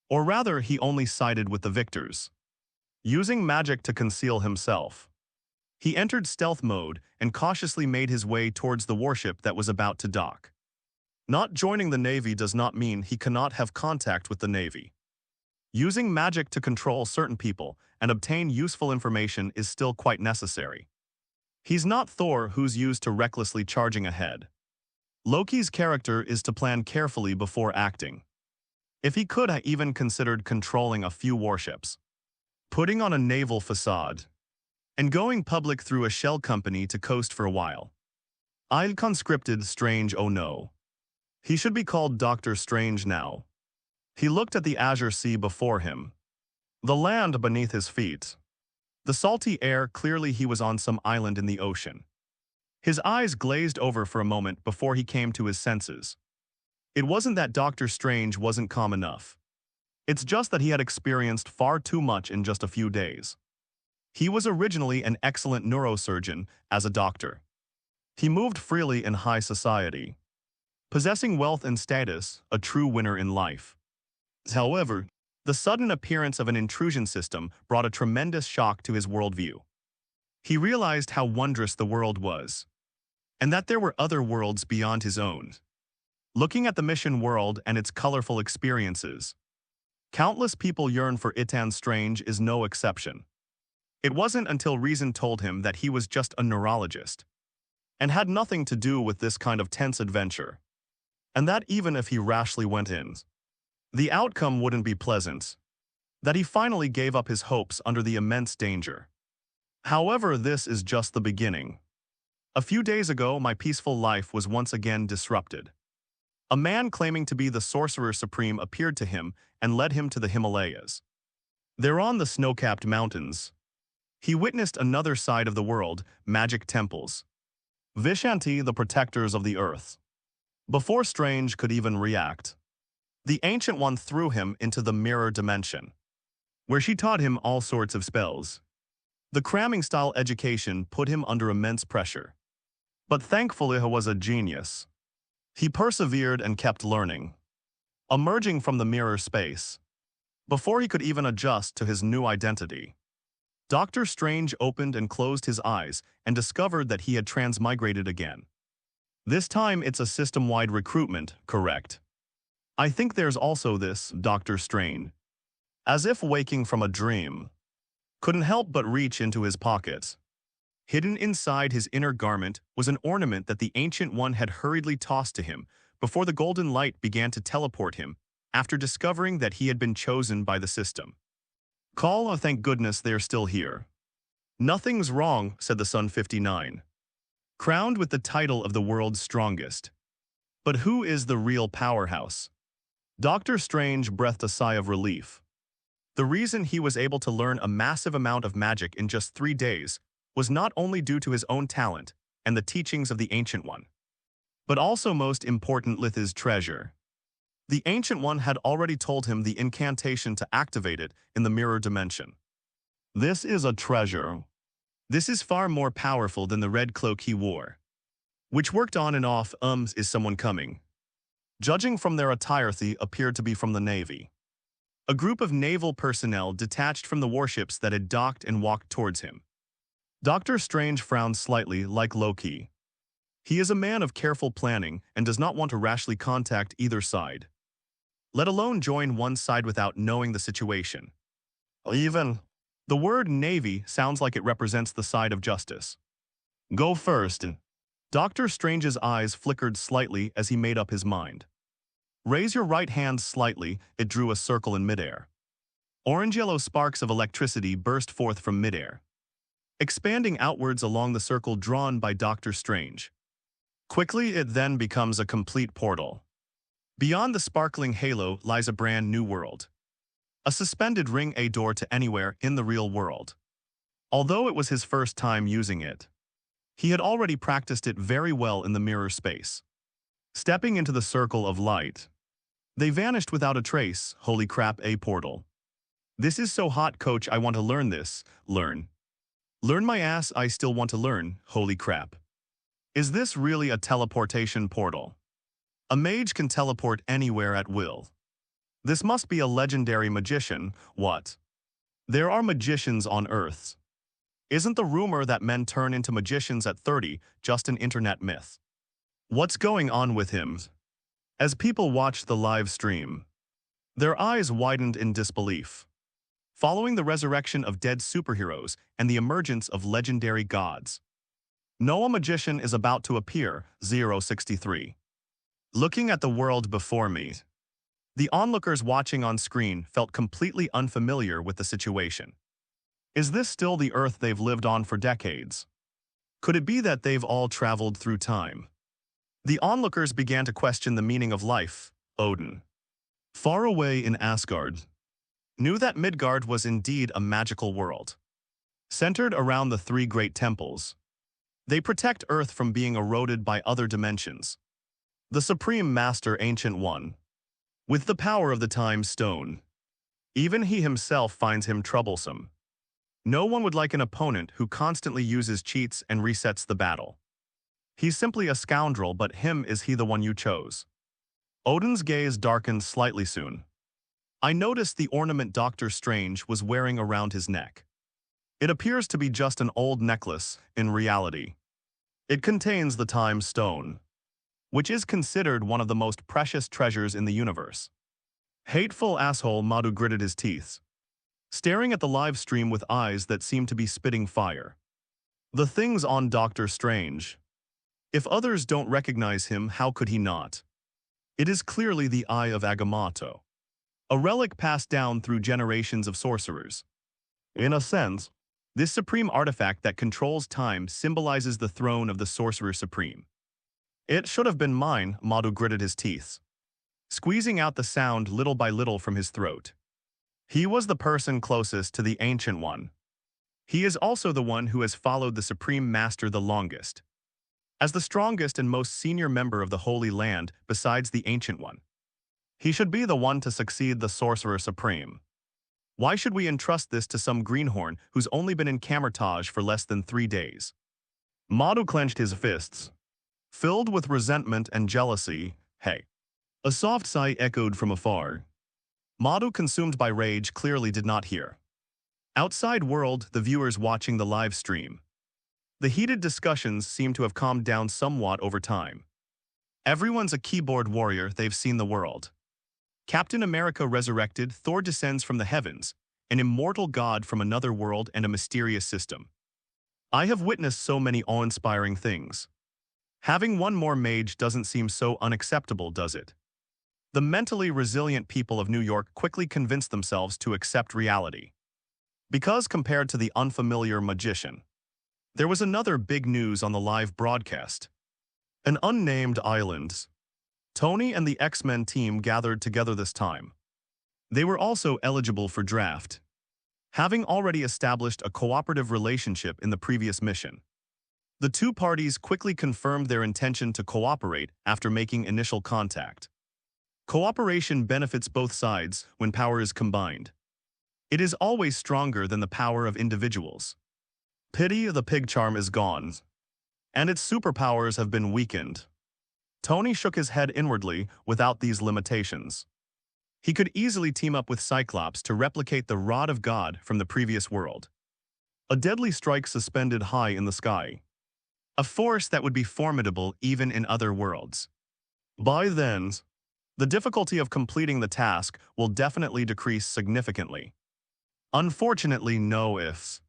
Or rather, he only sided with the victors. Using magic to conceal himself, he entered stealth mode and cautiously made his way towards the warship that was about to dock. Not joining the Navy does not mean he cannot have contact with the Navy. Using magic to control certain people and obtain useful information is still quite necessary. He's not Thor who's used to recklessly charging ahead. Loki's character is to plan carefully before acting. If he could have even considered controlling a few warships, putting on a naval facade, and going public through a shell company to coast for a while. I'd conscripted Strange, oh no. He should be called Dr. Strange now. He looked at the Azure Sea before him, the land beneath his feet. The salty air, clearly he was on some island in the ocean. His eyes glazed over for a moment before he came to his senses. It wasn't that Dr. Strange wasn't calm enough. It's just that he had experienced far too much in just a few days. He was originally an excellent neurosurgeon as a doctor. He moved freely in high society, possessing wealth and status, a true winner in life. However, the sudden appearance of an intrusion system brought a tremendous shock to his worldview. He realized how wondrous the world was, and that there were other worlds beyond his own. Looking at the mission world and its colorful experiences, countless people yearn for it, and Strange is no exception. It wasn't until reason told him that he was just a neurologist and had nothing to do with this kind of tense adventure, and that even if he rashly went in, the outcome wouldn't be pleasant, that he finally gave up his hopes under the immense danger. However, this is just the beginning. A few days ago, my peaceful life was once again disrupted. A man claiming to be the Sorcerer Supreme appeared to him and led him to the Himalayas. There on the snow-capped mountains, he witnessed another side of the world, magic temples. Vishanti, the protectors of the earth. Before Strange could even react, the Ancient One threw him into the mirror dimension, where she taught him all sorts of spells. The cramming-style education put him under immense pressure. But thankfully he was a genius. He persevered and kept learning, emerging from the mirror space. Before he could even adjust to his new identity, Dr. Strange opened and closed his eyes and discovered that he had transmigrated again. This time it's a system-wide recruitment, correct? I think there's also this, Dr. Strange, as if waking from a dream, couldn't help but reach into his pocket. Hidden inside his inner garment was an ornament that the Ancient One had hurriedly tossed to him before the golden light began to teleport him after discovering that he had been chosen by the system. Call, thank goodness they're still here. Nothing's wrong, said the Sun 59. Crowned with the title of the world's strongest. But who is the real powerhouse? Dr. Strange breathed a sigh of relief. The reason he was able to learn a massive amount of magic in just 3 days was not only due to his own talent and the teachings of the Ancient One, but also most important his treasure. The Ancient One had already told him the incantation to activate it in the mirror dimension. This is a treasure. This is far more powerful than the red cloak he wore, which worked on and off. Is someone coming? Judging from their attire, they appeared to be from the Navy. A group of naval personnel detached from the warships that had docked and walked towards him. Dr. Strange frowned slightly, like Loki. He is a man of careful planning and does not want to rashly contact either side, let alone join one side without knowing the situation. Even the word Navy sounds like it represents the side of justice. Go first. Dr. Strange's eyes flickered slightly as he made up his mind. Raise your right hand slightly. It drew a circle in midair. Orange-yellow sparks of electricity burst forth from midair, expanding outwards along the circle drawn by Dr. Strange. Quickly, it then becomes a complete portal. Beyond the sparkling halo lies a brand new world. A suspended ring, a door to anywhere in the real world. Although it was his first time using it, he had already practiced it very well in the mirror space. Stepping into the circle of light, they vanished without a trace. Holy crap, a portal. This is so hot, coach. I want to learn this. Learn my ass. I still want to learn. Holy crap. Is this really a teleportation portal? A mage can teleport anywhere at will. This must be a legendary magician. What? There are magicians on Earth. Isn't the rumor that men turn into magicians at 30 just an internet myth? What's going on with him? As people watched the live stream, their eyes widened in disbelief. Following the resurrection of dead superheroes and the emergence of legendary gods, no magician is about to appear. 063. Looking at the world before me, the onlookers watching on screen felt completely unfamiliar with the situation. Is this still the Earth they've lived on for decades? Could it be that they've all traveled through time? The onlookers began to question the meaning of life. Odin, far away in Asgard, knew that Midgard was indeed a magical world, centered around the 3 great temples. They protect Earth from being eroded by other dimensions. The Supreme Master Ancient One, with the power of the Time Stone, even he himself finds him troublesome. No one would like an opponent who constantly uses cheats and resets the battle. He's simply a scoundrel, but is he the one you chose? Odin's gaze darkened slightly soon. I noticed the ornament Dr. Strange was wearing around his neck. It appears to be just an old necklace. In reality, it contains the Time Stone, which is considered one of the most precious treasures in the universe. Hateful asshole, Madhu gritted his teeth. staring at the live stream with eyes that seem to be spitting fire. The things on Doctor Strange. If others don't recognize him, how could he not? It is clearly the Eye of Agamotto, a relic passed down through generations of sorcerers. In a sense, this supreme artifact that controls time symbolizes the throne of the Sorcerer Supreme. It should have been mine, Madu gritted his teeth, squeezing out the sound little by little from his throat. He was the person closest to the Ancient One. He is also the one who has followed the Supreme Master the longest. As the strongest and most senior member of the Holy Land besides the Ancient One, he should be the one to succeed the Sorcerer Supreme. Why should we entrust this to some greenhorn who's only been in Camertage for less than 3 days? Madu clenched his fists, filled with resentment and jealousy. Hey. A soft sigh echoed from afar. Madu, consumed by rage, clearly did not hear. Outside world, the viewers watching the live stream. The heated discussions seem to have calmed down somewhat over time. Everyone's a keyboard warrior, they've seen the world. Captain America resurrected, Thor descends from the heavens, an immortal god from another world and a mysterious system. I have witnessed so many awe-inspiring things. Having one more mage doesn't seem so unacceptable, does it? The mentally resilient people of New York quickly convinced themselves to accept reality. Because compared to the unfamiliar magician, there was another big news on the live broadcast. An unnamed island. Tony and the X-Men team gathered together this time. They were also eligible for draft, having already established a cooperative relationship in the previous mission. The two parties quickly confirmed their intention to cooperate after making initial contact. Cooperation benefits both sides when power is combined. It is always stronger than the power of individuals. Pity the pig charm is gone, and its superpowers have been weakened. Tony shook his head inwardly without these limitations. He could easily team up with Cyclops to replicate the Rod of God from the previous world. A deadly strike suspended high in the sky. A force that would be formidable even in other worlds. By then, the difficulty of completing the task will definitely decrease significantly. Unfortunately, no ifs.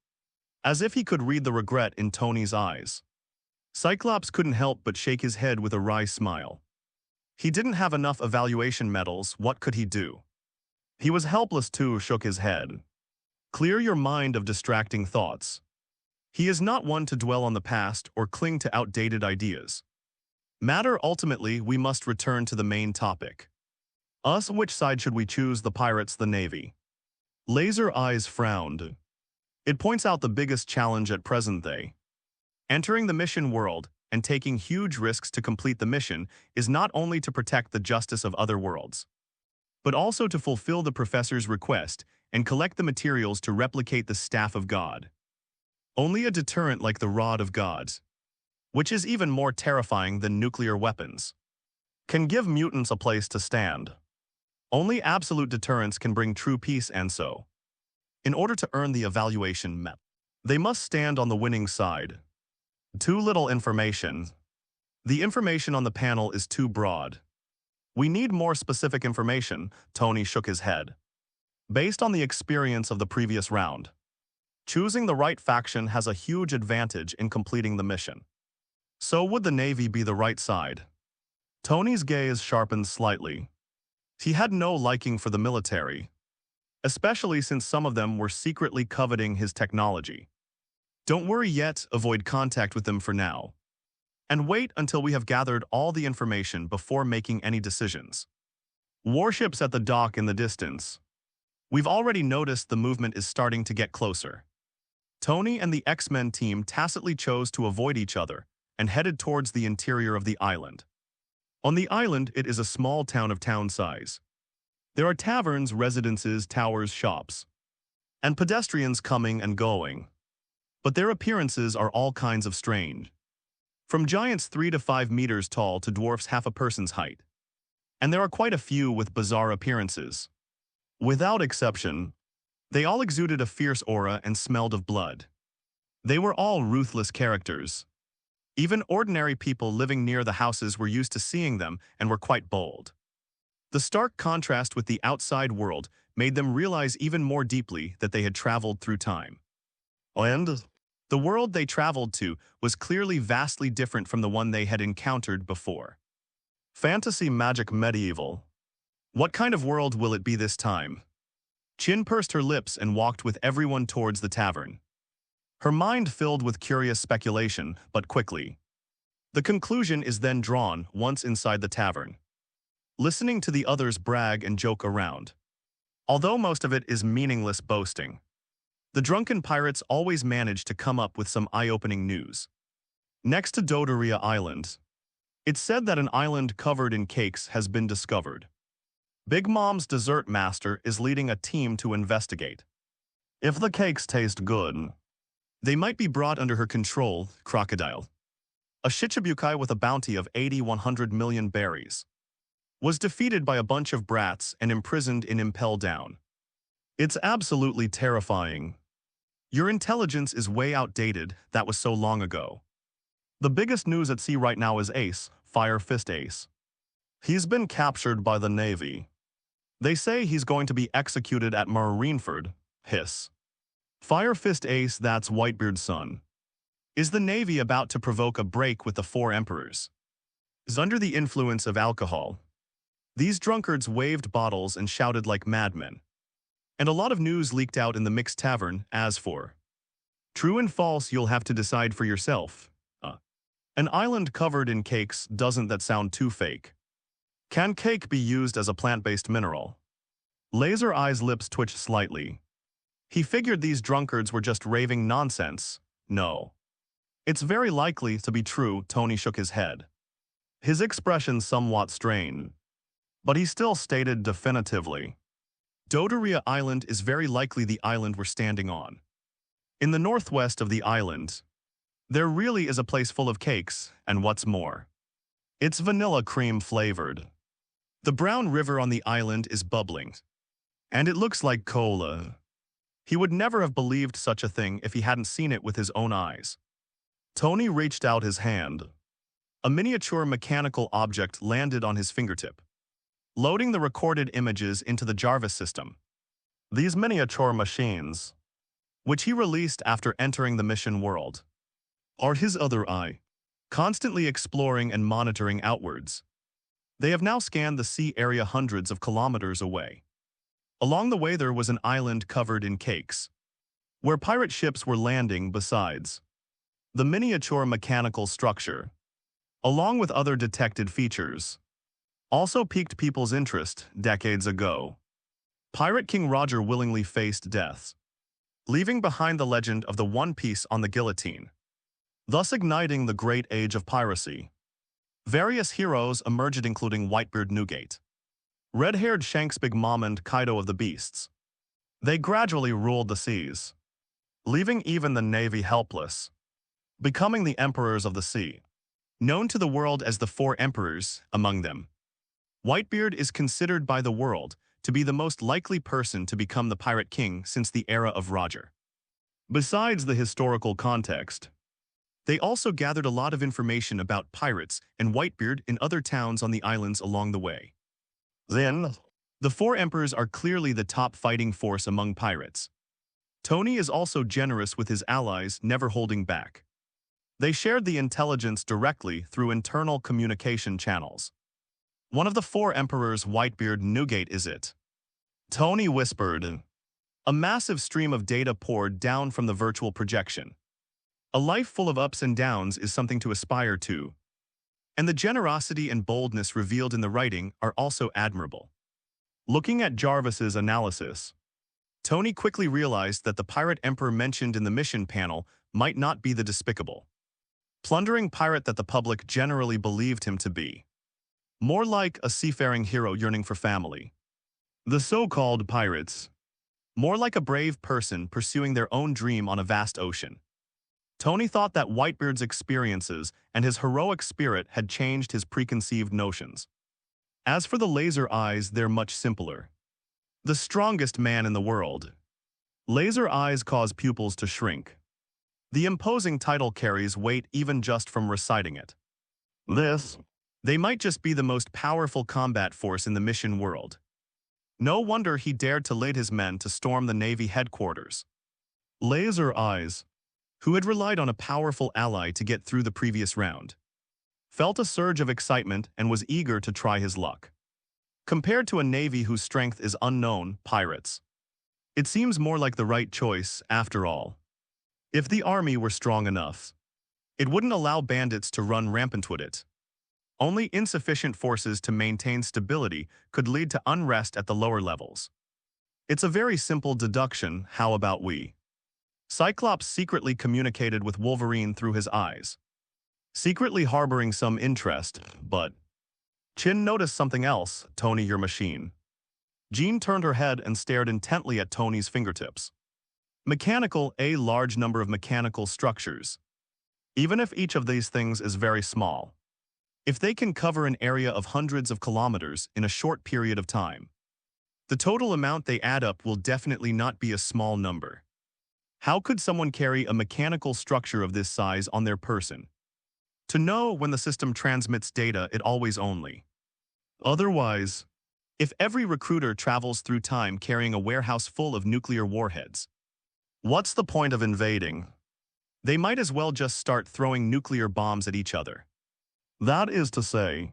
As if he could read the regret in Tony's eyes. Cyclops couldn't help but shake his head with a wry smile. He didn't have enough evaluation medals, what could he do? He was helpless too, shook his head. Clear your mind of distracting thoughts. He is not one to dwell on the past or cling to outdated ideas. Ultimately, we must return to the main topic. Which side should we choose, the pirates, the navy? Laser Eyes frowned. It points out the biggest challenge at present. Entering the mission world and taking huge risks to complete the mission is not only to protect the justice of other worlds, but also to fulfill the professor's request and collect the materials to replicate the Staff of God. Only a deterrent like the Rod of God, which is even more terrifying than nuclear weapons, can give mutants a place to stand. Only absolute deterrence can bring true peace, and so, in order to earn the evaluation medal, they must stand on the winning side. Too little information. The information on the panel is too broad. We need more specific information, Tony shook his head. Based on the experience of the previous round, choosing the right faction has a huge advantage in completing the mission. So would the Navy be the right side? Tony's gaze sharpened slightly. He had no liking for the military, especially since some of them were secretly coveting his technology. Don't worry yet, avoid contact with them for now. And wait until we have gathered all the information before making any decisions. Warships at the dock in the distance. We've already noticed the movement is starting to get closer. Tony and the X-Men team tacitly chose to avoid each other and headed towards the interior of the island. On the island, it is a small town of town size. There are taverns, residences, towers, shops, and pedestrians coming and going. But their appearances are all kinds of strange. From giants 3 to 5 meters tall to dwarfs half a person's height. And there are quite a few with bizarre appearances. Without exception, they all exuded a fierce aura and smelled of blood. They were all ruthless characters. Even ordinary people living near the houses were used to seeing them and were quite bold. The stark contrast with the outside world made them realize even more deeply that they had traveled through time. And the world they traveled to was clearly vastly different from the one they had encountered before. Fantasy, magic, medieval. What kind of world will it be this time? Chin pursed her lips and walked with everyone towards the tavern. Her mind filled with curious speculation, but quickly. The conclusion is then drawn once inside the tavern. Listening to the others brag and joke around. Although most of it is meaningless boasting, the drunken pirates always manage to come up with some eye-opening news. Next to Dodoria Island, it's said that an island covered in cakes has been discovered. Big Mom's dessert master is leading a team to investigate. If the cakes taste good, they might be brought under her control, crocodile. A Shichibukai with a bounty of 100 million berries was defeated by a bunch of brats and imprisoned in Impel Down. It's absolutely terrifying. Your intelligence is way outdated, that was so long ago. The biggest news at sea right now is Ace, Fire Fist Ace. He's been captured by the Navy. They say he's going to be executed at Marineford, hiss. Fire Fist Ace, that's Whitebeard's son. Is the Navy about to provoke a break with the four emperors? Is under the influence of alcohol. These drunkards waved bottles and shouted like madmen. And a lot of news leaked out in the mixed tavern, as for true and false you'll have to decide for yourself. An island covered in cakes, doesn't that sound too fake? Can cake be used as a plant-based mineral? Laser Eye's lips twitched slightly. He figured these drunkards were just raving nonsense. No. It's very likely to be true, Tony shook his head. His expression somewhat strained. But he still stated definitively. Dodoria Island is very likely the island we're standing on. In the northwest of the island, there really is a place full of cakes, and what's more, it's vanilla cream flavored. The brown river on the island is bubbling, and it looks like cola. He would never have believed such a thing if he hadn't seen it with his own eyes. Tony reached out his hand. A miniature mechanical object landed on his fingertip, loading the recorded images into the Jarvis system. These miniature machines, which he released after entering the mission world, are his other eye, constantly exploring and monitoring outwards. They have now scanned the sea area hundreds of kilometers away. Along the way there was an island covered in cakes, where pirate ships were landing besides. The miniature mechanical structure, along with other detected features, also piqued people's interest decades ago. Pirate King Roger willingly faced death, leaving behind the legend of the One Piece on the guillotine, thus igniting the great age of piracy. Various heroes emerged including Whitebeard Newgate, red-haired Shanks Big Mom and Kaido of the Beasts. They gradually ruled the seas, leaving even the Navy helpless, becoming the Emperors of the Sea, known to the world as the Four Emperors among them. Whitebeard is considered by the world to be the most likely person to become the Pirate King since the era of Roger. Besides the historical context, they also gathered a lot of information about pirates and Whitebeard in other towns on the islands along the way. Then, the Four Emperors are clearly the top fighting force among pirates. Tony is also generous with his allies, never holding back. They shared the intelligence directly through internal communication channels. One of the Four Emperors, Whitebeard Newgate, is it? Tony whispered. A massive stream of data poured down from the virtual projection. A life full of ups and downs is something to aspire to, and the generosity and boldness revealed in the writing are also admirable. Looking at Jarvis's analysis, Tony quickly realized that the pirate emperor mentioned in the mission panel might not be the despicable, plundering pirate that the public generally believed him to be. More like a seafaring hero yearning for family. The so-called pirates, more like a brave person pursuing their own dream on a vast ocean. Tony thought that Whitebeard's experiences and his heroic spirit had changed his preconceived notions. As for the laser eyes, they're much simpler. The strongest man in the world. Laser eyes cause pupils to shrink. The imposing title carries weight even just from reciting it. They might just be the most powerful combat force in the mission world. No wonder he dared to lead his men to storm the Navy headquarters. Laser Eyes, who had relied on a powerful ally to get through the previous round, felt a surge of excitement and was eager to try his luck. Compared to a navy whose strength is unknown, pirates, it seems more like the right choice, after all. If the army were strong enough, it wouldn't allow bandits to run rampant with it. Only insufficient forces to maintain stability could lead to unrest at the lower levels. It's a very simple deduction, how about we? Cyclops secretly communicated with Wolverine through his eyes, secretly harboring some interest, but Chin noticed something else. Tony, your machine. Jean turned her head and stared intently at Tony's fingertips. Mechanical, a large number of mechanical structures. Even if each of these things is very small, if they can cover an area of hundreds of kilometers in a short period of time, the total amount they add up will definitely not be a small number. How could someone carry a mechanical structure of this size on their person? To know when the system transmits data, it always only. Otherwise, if every recruiter travels through time carrying a warehouse full of nuclear warheads, what's the point of invading? They might as well just start throwing nuclear bombs at each other. That is to say,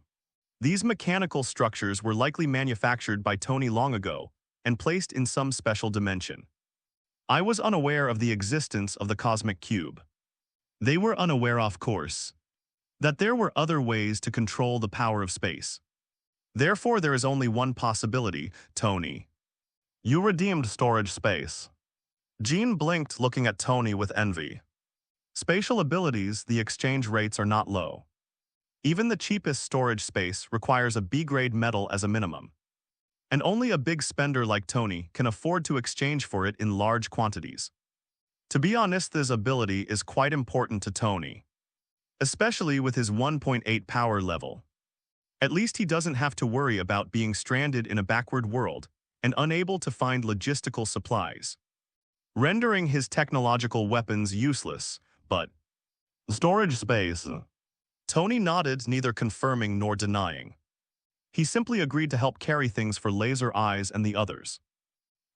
these mechanical structures were likely manufactured by Tony long ago and placed in some special dimension. I was unaware of the existence of the cosmic cube. They were unaware, of course, that there were other ways to control the power of space. Therefore, there is only one possibility, Tony. You redeemed storage space. Jean blinked, looking at Tony with envy. Spatial abilities, the exchange rates are not low. Even the cheapest storage space requires a B-grade metal as a minimum. And only a big spender like Tony can afford to exchange for it in large quantities. To be honest, this ability is quite important to Tony, especially with his 1.8 power level. At least he doesn't have to worry about being stranded in a backward world and unable to find logistical supplies, rendering his technological weapons useless. But storage space. Tony nodded, neither confirming nor denying. He simply agreed to help carry things for Laser Eyes and the others.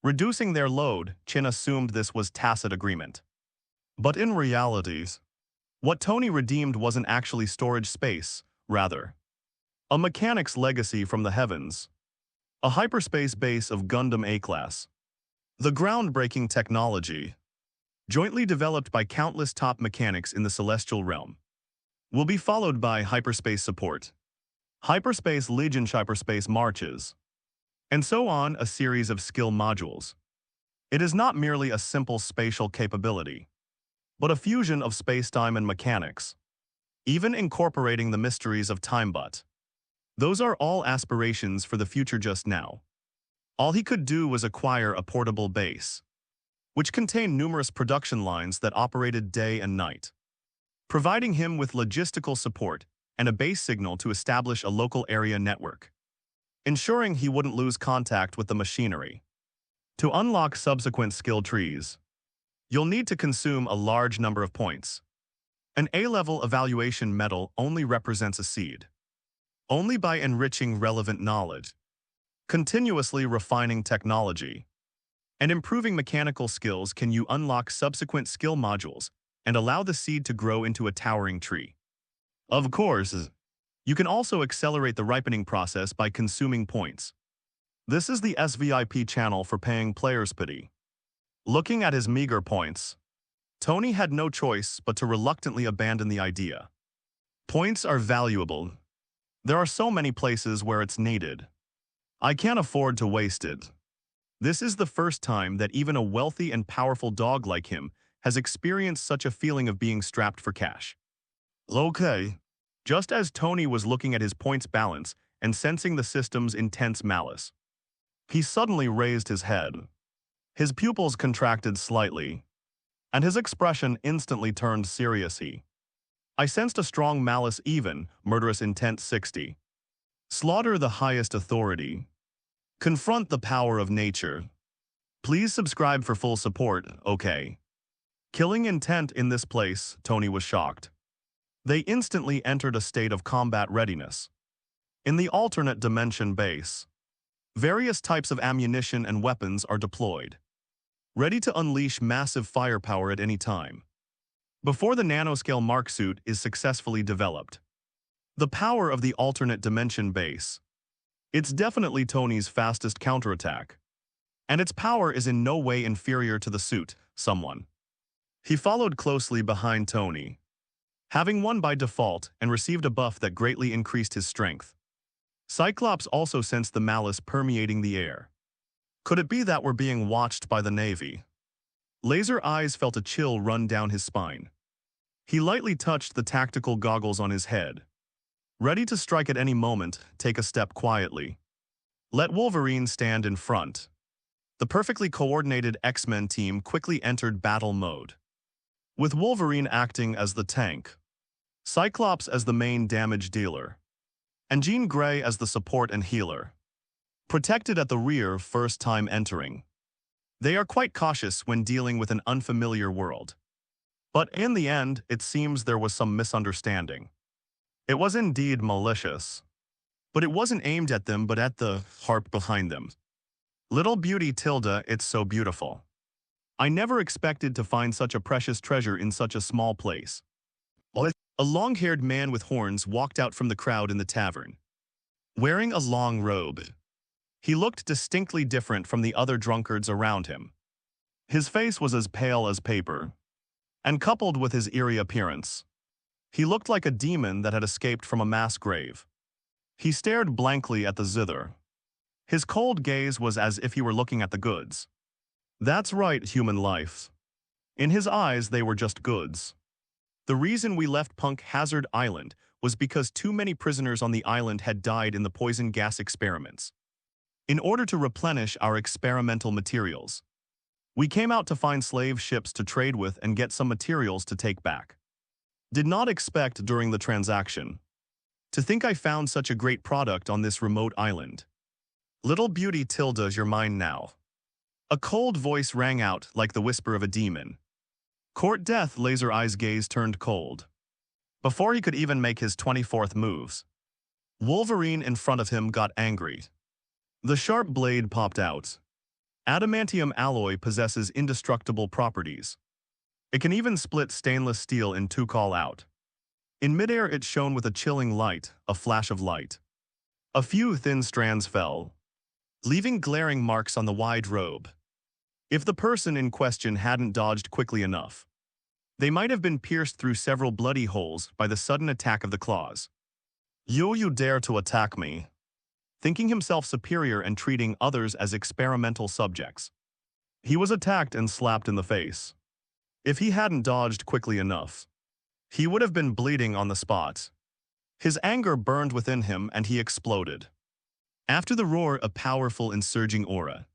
Reducing their load, Chin assumed this was tacit agreement. But in reality, what Tony redeemed wasn't actually storage space, rather a mechanic's legacy from the heavens. A hyperspace base of Gundam A-Class. The groundbreaking technology, jointly developed by countless top mechanics in the celestial realm, will be followed by hyperspace support, Hyperspace Legion, hyperspace marches, and so on, a series of skill modules. It is not merely a simple spatial capability, but a fusion of space-time and mechanics, even incorporating the mysteries of time. But those are all aspirations for the future just now. All he could do was acquire a portable base, which contained numerous production lines that operated day and night, providing him with logistical support and a base signal to establish a local area network, ensuring he wouldn't lose contact with the machinery. To unlock subsequent skill trees, you'll need to consume a large number of points. An A-level evaluation medal only represents a seed. Only by enriching relevant knowledge, continuously refining technology, and improving mechanical skills can you unlock subsequent skill modules and allow the seed to grow into a towering tree. Of course, you can also accelerate the ripening process by consuming points. This is the SVIP channel for paying players. Pity. Looking at his meager points, Tony had no choice but to reluctantly abandon the idea. Points are valuable. There are so many places where it's needed. I can't afford to waste it. This is the first time that even a wealthy and powerful dog like him has experienced such a feeling of being strapped for cash. Okay. Just as Tony was looking at his points balance and sensing the system's intense malice, he suddenly raised his head. His pupils contracted slightly, and his expression instantly turned serious. I sensed a strong malice, even murderous intent. 60. Slaughter the highest authority. Confront the power of nature. Please subscribe for full support, okay? Killing intent in this place, Tony was shocked. They instantly entered a state of combat readiness. In the alternate dimension base, Various types of ammunition and weapons are deployed, ready to unleash massive firepower at any time. Before the nanoscale Mark suit is successfully developed, the power of the alternate dimension base. It's definitely Tony's fastest counterattack. And its power is in no way inferior to the suit, someone. He followed closely behind Tony, having won by default and received a buff that greatly increased his strength. Cyclops also sensed the malice permeating the air. Could it be that we're being watched by the Navy? Laser Eyes felt a chill run down his spine. He lightly touched the tactical goggles on his head. Ready to strike at any moment, take a step quietly. Let Wolverine stand in front. The perfectly coordinated X-Men team quickly entered battle mode, with Wolverine acting as the tank, Cyclops as the main damage dealer, and Jean Grey as the support and healer. Protected at the rear first time entering. They are quite cautious when dealing with an unfamiliar world. But in the end, it seems there was some misunderstanding. It was indeed malicious. But it wasn't aimed at them but at the heart behind them. Little beauty Tilda, it's so beautiful. I never expected to find such a precious treasure in such a small place. A long-haired man with horns walked out from the crowd in the tavern, wearing a long robe. He looked distinctly different from the other drunkards around him. His face was as pale as paper, and coupled with his eerie appearance, he looked like a demon that had escaped from a mass grave. He stared blankly at the zither. His cold gaze was as if he were looking at the goods. That's right, human life. In his eyes, they were just goods. The reason we left Punk Hazard Island was because too many prisoners on the island had died in the poison gas experiments. In order to replenish our experimental materials, we came out to find slave ships to trade with and get some materials to take back. Did not expect during the transaction. To think I found such a great product on this remote island. Little beauty Tilda's your mine now. A cold voice rang out like the whisper of a demon. Court Death Laser Eye's gaze turned cold. Before he could even make his 24th moves, Wolverine in front of him got angry. The sharp blade popped out. Adamantium alloy possesses indestructible properties. It can even split stainless steel in two call out. In midair it shone with a chilling light, a flash of light. A few thin strands fell, leaving glaring marks on the wide robe. If the person in question hadn't dodged quickly enough, they might have been pierced through several bloody holes by the sudden attack of the claws. You dare to attack me? Thinking himself superior and treating others as experimental subjects. He was attacked and slapped in the face. If he hadn't dodged quickly enough, he would have been bleeding on the spot. His anger burned within him and he exploded. After the roar, a powerful and surging aura.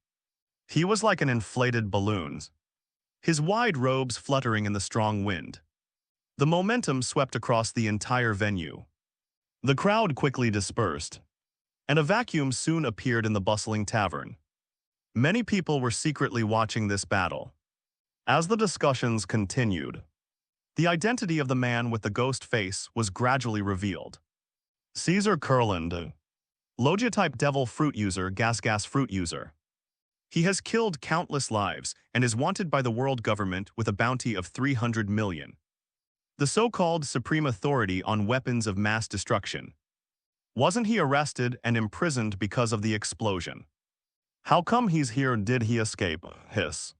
He was like an inflated balloon, his wide robes fluttering in the strong wind. The momentum swept across the entire venue. The crowd quickly dispersed, and a vacuum soon appeared in the bustling tavern. Many people were secretly watching this battle. As the discussions continued, the identity of the man with the ghost face was gradually revealed. Caesar Kurland, Logia-type devil fruit user, gas fruit user. He has killed countless lives and is wanted by the world government with a bounty of 300 million. The so-called supreme authority on weapons of mass destruction. Wasn't he arrested and imprisoned because of the explosion? How come he's here? Did he escape? Hiss.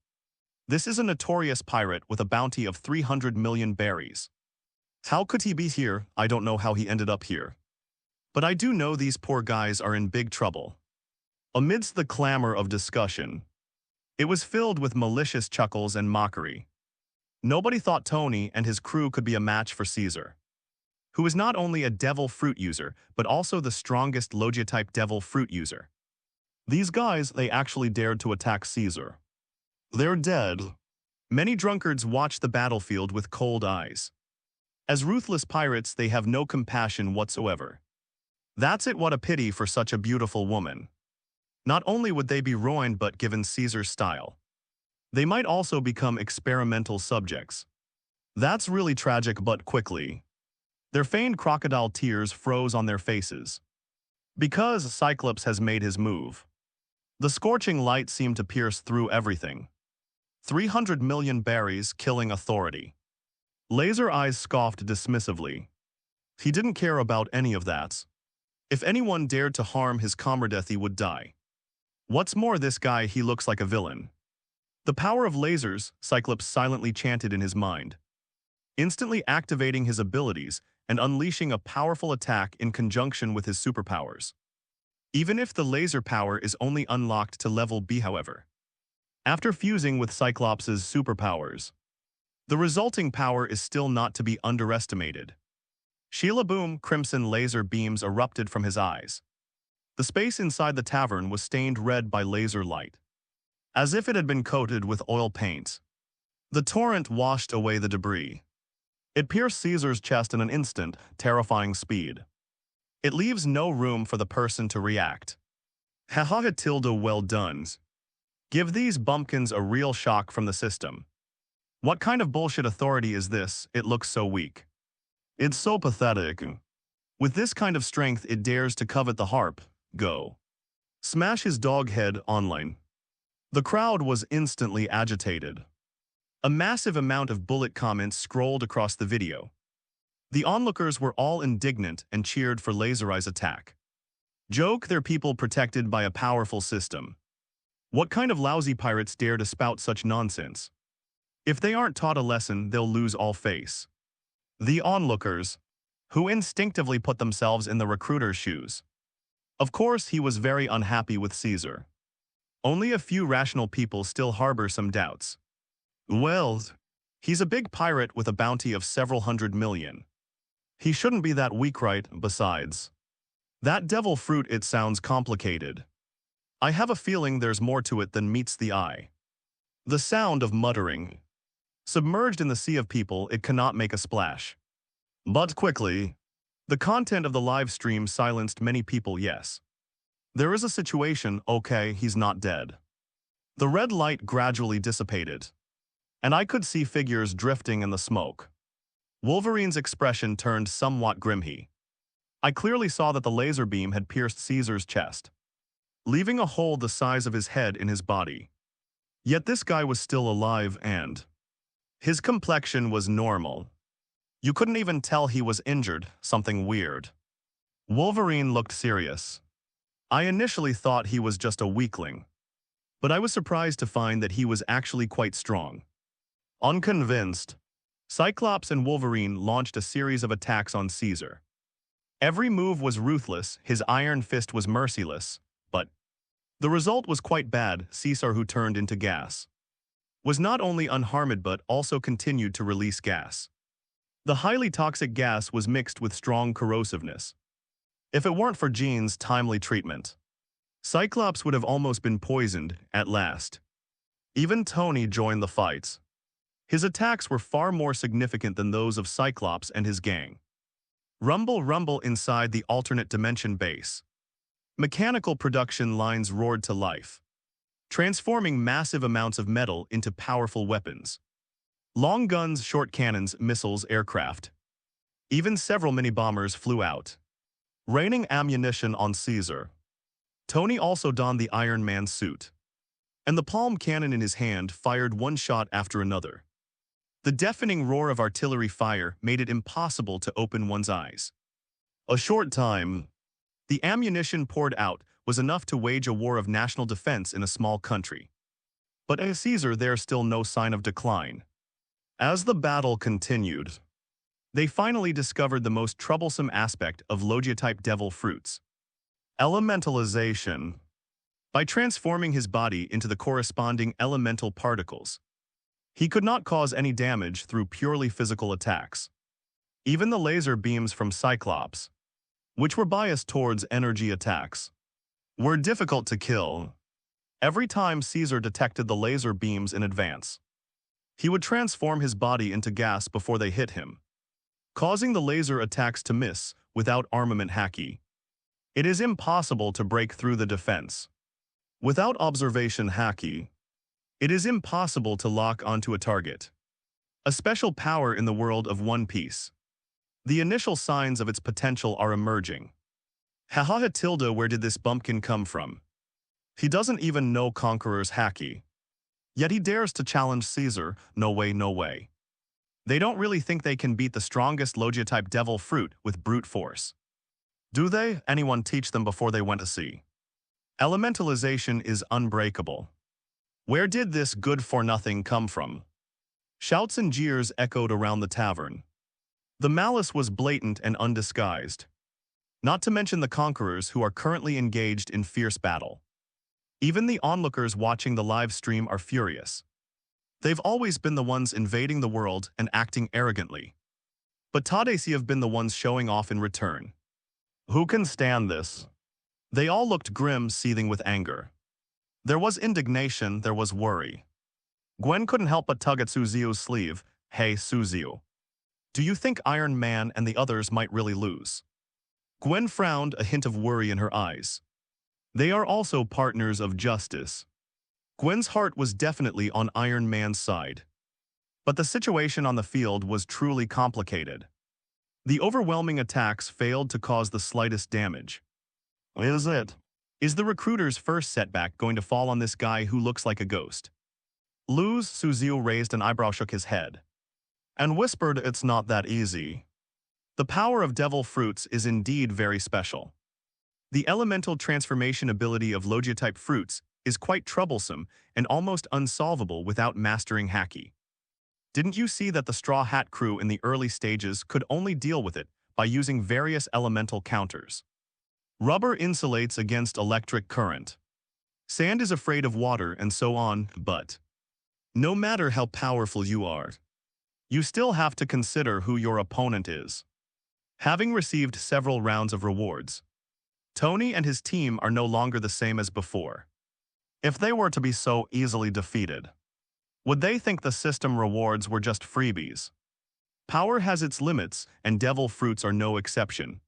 This is a notorious pirate with a bounty of 300 million berries. How could he be here? I don't know how he ended up here. But I do know these poor guys are in big trouble. Amidst the clamor of discussion, it was filled with malicious chuckles and mockery. Nobody thought Tony and his crew could be a match for Caesar, who is not only a devil fruit user, but also the strongest Logia-type devil fruit user. These guys, they actually dared to attack Caesar. They're dead. Many drunkards watch the battlefield with cold eyes. As ruthless pirates, they have no compassion whatsoever. That's it, what a pity for such a beautiful woman. Not only would they be ruined but given Caesar's style, they might also become experimental subjects. That's really tragic, but quickly, their feigned crocodile tears froze on their faces. Because Cyclops has made his move. The scorching light seemed to pierce through everything. 300 million berries killing authority. Laser Eyes scoffed dismissively. He didn't care about any of that. If anyone dared to harm his comrade, he would die. What's more, this guy, he looks like a villain. The power of lasers, Cyclops silently chanted in his mind, instantly activating his abilities and unleashing a powerful attack in conjunction with his superpowers. Even if the laser power is only unlocked to level B, however. After fusing with Cyclops' superpowers, the resulting power is still not to be underestimated. Sheila-boom, crimson laser beams erupted from his eyes. The space inside the tavern was stained red by laser light, as if it had been coated with oil paint. The torrent washed away the debris. It pierced Caesar's chest in an instant, terrifying speed. It leaves no room for the person to react. Haha, tilde, well done. Give these bumpkins a real shock from the system. What kind of bullshit authority is this? It looks so weak. It's so pathetic. With this kind of strength, it dares to covet the harp. Go. Smash his dog head online. The crowd was instantly agitated. A massive amount of bullet comments scrolled across the video. The onlookers were all indignant and cheered for Laser Eye's attack. Joke, their people protected by a powerful system. What kind of lousy pirates dare to spout such nonsense? If they aren't taught a lesson, they'll lose all face. The onlookers, who instinctively put themselves in the recruiter's shoes. Of course, he was very unhappy with Caesar. Only a few rational people still harbor some doubts. Well, he's a big pirate with a bounty of several 100 million. He shouldn't be that weak, right? Besides, that devil fruit, it sounds complicated. I have a feeling there's more to it than meets the eye. The sound of muttering. Submerged in the sea of people, it cannot make a splash. But quickly, the content of the live stream silenced many people. Yes. There is a situation, okay, he's not dead. The red light gradually dissipated, and I could see figures drifting in the smoke. Wolverine's expression turned somewhat grimmy. I clearly saw that the laser beam had pierced Caesar's chest, leaving a hole the size of his head in his body. Yet this guy was still alive and his complexion was normal. You couldn't even tell he was injured, something weird. Wolverine looked serious. I initially thought he was just a weakling, but I was surprised to find that he was actually quite strong. Unconvinced, Cyclops and Wolverine launched a series of attacks on Caesar. Every move was ruthless, his iron fist was merciless, but the result was quite bad. Caesar, who turned into gas, was not only unharmed but also continued to release gas. The highly toxic gas was mixed with strong corrosiveness. If it weren't for Jean's timely treatment, Cyclops would have almost been poisoned at last. Even Tony joined the fights. His attacks were far more significant than those of Cyclops and his gang. Rumble, rumble inside the alternate dimension base. Mechanical production lines roared to life, transforming massive amounts of metal into powerful weapons. Long guns, short cannons, missiles, aircraft. Even several mini-bombers flew out, raining ammunition on Caesar. Tony also donned the Iron Man suit, and the palm cannon in his hand fired one shot after another. The deafening roar of artillery fire made it impossible to open one's eyes. A short time, the ammunition poured out was enough to wage a war of national defense in a small country. But as Caesar, there's still no sign of decline. As the battle continued, they finally discovered the most troublesome aspect of Logia-type devil fruits: elementalization. By transforming his body into the corresponding elemental particles, he could not cause any damage through purely physical attacks. Even the laser beams from Cyclops, which were biased towards energy attacks, were difficult to kill. Every time Caesar detected the laser beams in advance, he would transform his body into gas before they hit him, causing the laser attacks to miss without armament haki. It is impossible to break through the defense. Without observation haki, it is impossible to lock onto a target. A special power in the world of One Piece. The initial signs of its potential are emerging. Haha tilde, where did this bumpkin come from? He doesn't even know Conqueror's haki. Yet he dares to challenge Caesar, no way, no way. They don't really think they can beat the strongest Logia-type devil fruit with brute force. Do they? Anyone teach them before they went to sea? Elementalization is unbreakable. Where did this good-for-nothing come from? Shouts and jeers echoed around the tavern. The malice was blatant and undisguised. Not to mention the conquerors who are currently engaged in fierce battle. Even the onlookers watching the live stream are furious. They've always been the ones invading the world and acting arrogantly. But Tadesi have been the ones showing off in return. Who can stand this? They all looked grim, seething with anger. There was indignation, there was worry. Gwen couldn't help but tug at Suzu's sleeve. Hey, Suzu. Do you think Iron Man and the others might really lose? Gwen frowned, a hint of worry in her eyes. They are also partners of justice. Gwen's heart was definitely on Iron Man's side. But the situation on the field was truly complicated. The overwhelming attacks failed to cause the slightest damage. Is the recruiter's first setback going to fall on this guy who looks like a ghost? Luz Suzu raised an eyebrow, shook his head, and whispered, it's not that easy. The power of devil fruits is indeed very special. The elemental transformation ability of Logia-type fruits is quite troublesome and almost unsolvable without mastering haki. Didn't you see that the Straw Hat crew in the early stages could only deal with it by using various elemental counters? Rubber insulates against electric current. Sand is afraid of water and so on, but no matter how powerful you are, you still have to consider who your opponent is. Having received several rounds of rewards, Tony and his team are no longer the same as before. If they were to be so easily defeated, would they think the system rewards were just freebies? Power has its limits, and devil fruits are no exception.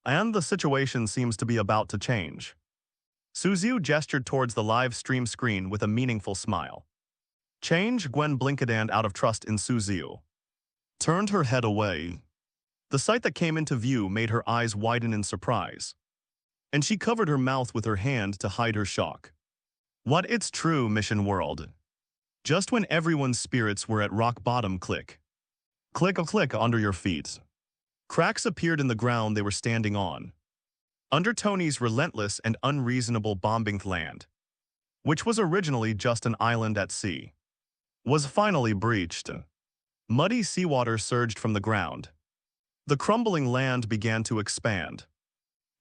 And the situation seems to be about to change. Suzu gestured towards the live stream screen with a meaningful smile. Change? Gwen blinked and out of trust in Suzu turned her head away. The sight that came into view made her eyes widen in surprise, and she covered her mouth with her hand to hide her shock. What? It's true, Mission World. Just when everyone's spirits were at rock bottom, click. Click a click under your feet. Cracks appeared in the ground they were standing on. Under Tony's relentless and unreasonable bombing land, which was originally just an island at sea, was finally breached. Muddy seawater surged from the ground. The crumbling land began to expand,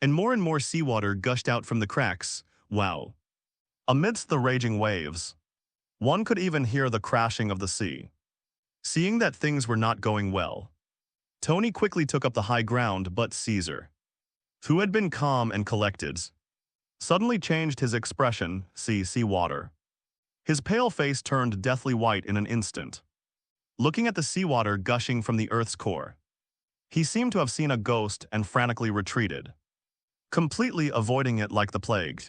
and more seawater gushed out from the cracks. Wow. Amidst the raging waves, one could even hear the crashing of the sea. Seeing that things were not going well, Tony quickly took up the high ground, but Caesar, who had been calm and collected, suddenly changed his expression. Seawater. His pale face turned deathly white in an instant. Looking at the seawater gushing from the Earth's core, he seemed to have seen a ghost and frantically retreated, completely avoiding it like the plague.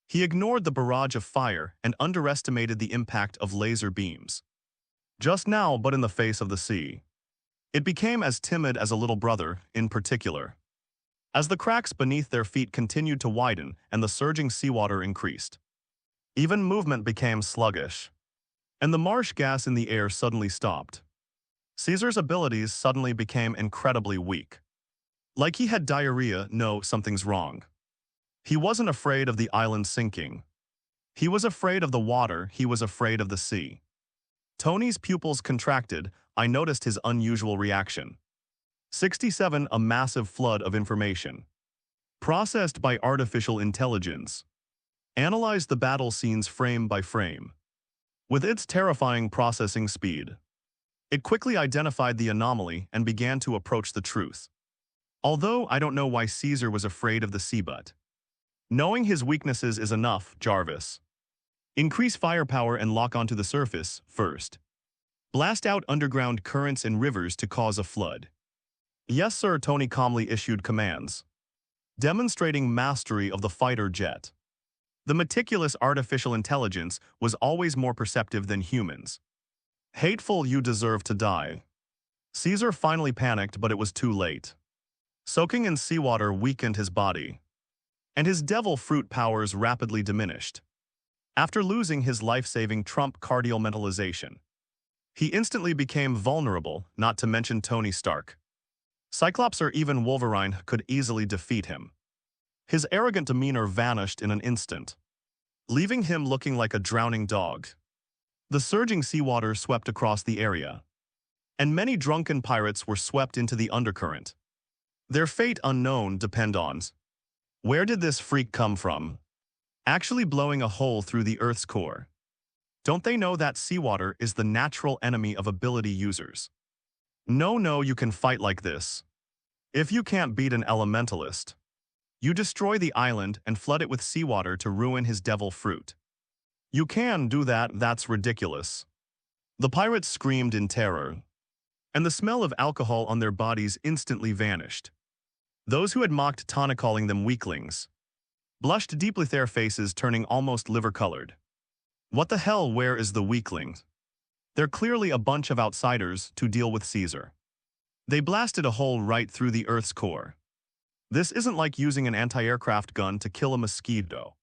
He ignored the barrage of fire and underestimated the impact of laser beams. Just now, but in the face of the sea, it became as timid as a little brother, in particular. As the cracks beneath their feet continued to widen and the surging seawater increased, even movement became sluggish, and the marsh gas in the air suddenly stopped. Caesar's abilities suddenly became incredibly weak. Like he had diarrhea. No, something's wrong. He wasn't afraid of the island sinking. He was afraid of the water, he was afraid of the sea. Tony's pupils contracted. I noticed his unusual reaction. 67. A massive flood of information, processed by artificial intelligence, analyzed the battle scenes frame by frame. With its terrifying processing speed, it quickly identified the anomaly and began to approach the truth. Although I don't know why Caesar was afraid of the sea, but knowing his weaknesses is enough. Jarvis, increase firepower and lock onto the surface first. Blast out underground currents and rivers to cause a flood. Yes, sir. Tony calmly issued commands, demonstrating mastery of the fighter jet. The meticulous artificial intelligence was always more perceptive than humans. Hateful, you deserve to die. Caesar finally panicked, but it was too late. Soaking in seawater weakened his body. and his devil fruit powers rapidly diminished. After losing his life-saving trump cardial mentalization, he instantly became vulnerable, not to mention Tony Stark. Cyclops or even Wolverine could easily defeat him. His arrogant demeanor vanished in an instant, leaving him looking like a drowning dog. The surging seawater swept across the area, and many drunken pirates were swept into the undercurrent. Their fate unknown depend on where did this freak come from, actually blowing a hole through the Earth's core. Don't they know that seawater is the natural enemy of ability users? No, you can fight like this. If you can't beat an elementalist, you destroy the island and flood it with seawater to ruin his devil fruit. You can do that, that's ridiculous. The pirates screamed in terror, and the smell of alcohol on their bodies instantly vanished. Those who had mocked Tana, calling them weaklings, blushed deeply, their faces turning almost liver-colored. What the hell, where is the weakling? They're clearly a bunch of outsiders to deal with Caesar. They blasted a hole right through the Earth's core. This isn't like using an anti-aircraft gun to kill a mosquito.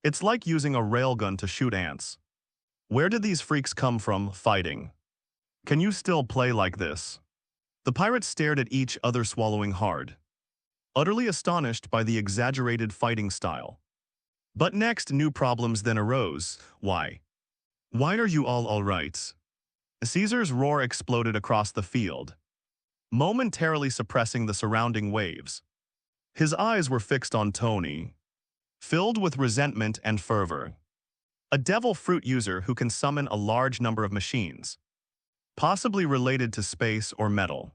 It's like using a railgun to shoot ants. Where did these freaks come from, fighting? Can you still play like this? The pirates stared at each other, swallowing hard, utterly astonished by the exaggerated fighting style. But next, new problems then arose. Why? Why are you all right? Caesar's roar exploded across the field, momentarily suppressing the surrounding waves. His eyes were fixed on Tony, filled with resentment and fervor. A devil fruit user who can summon a large number of machines, possibly related to space or metal.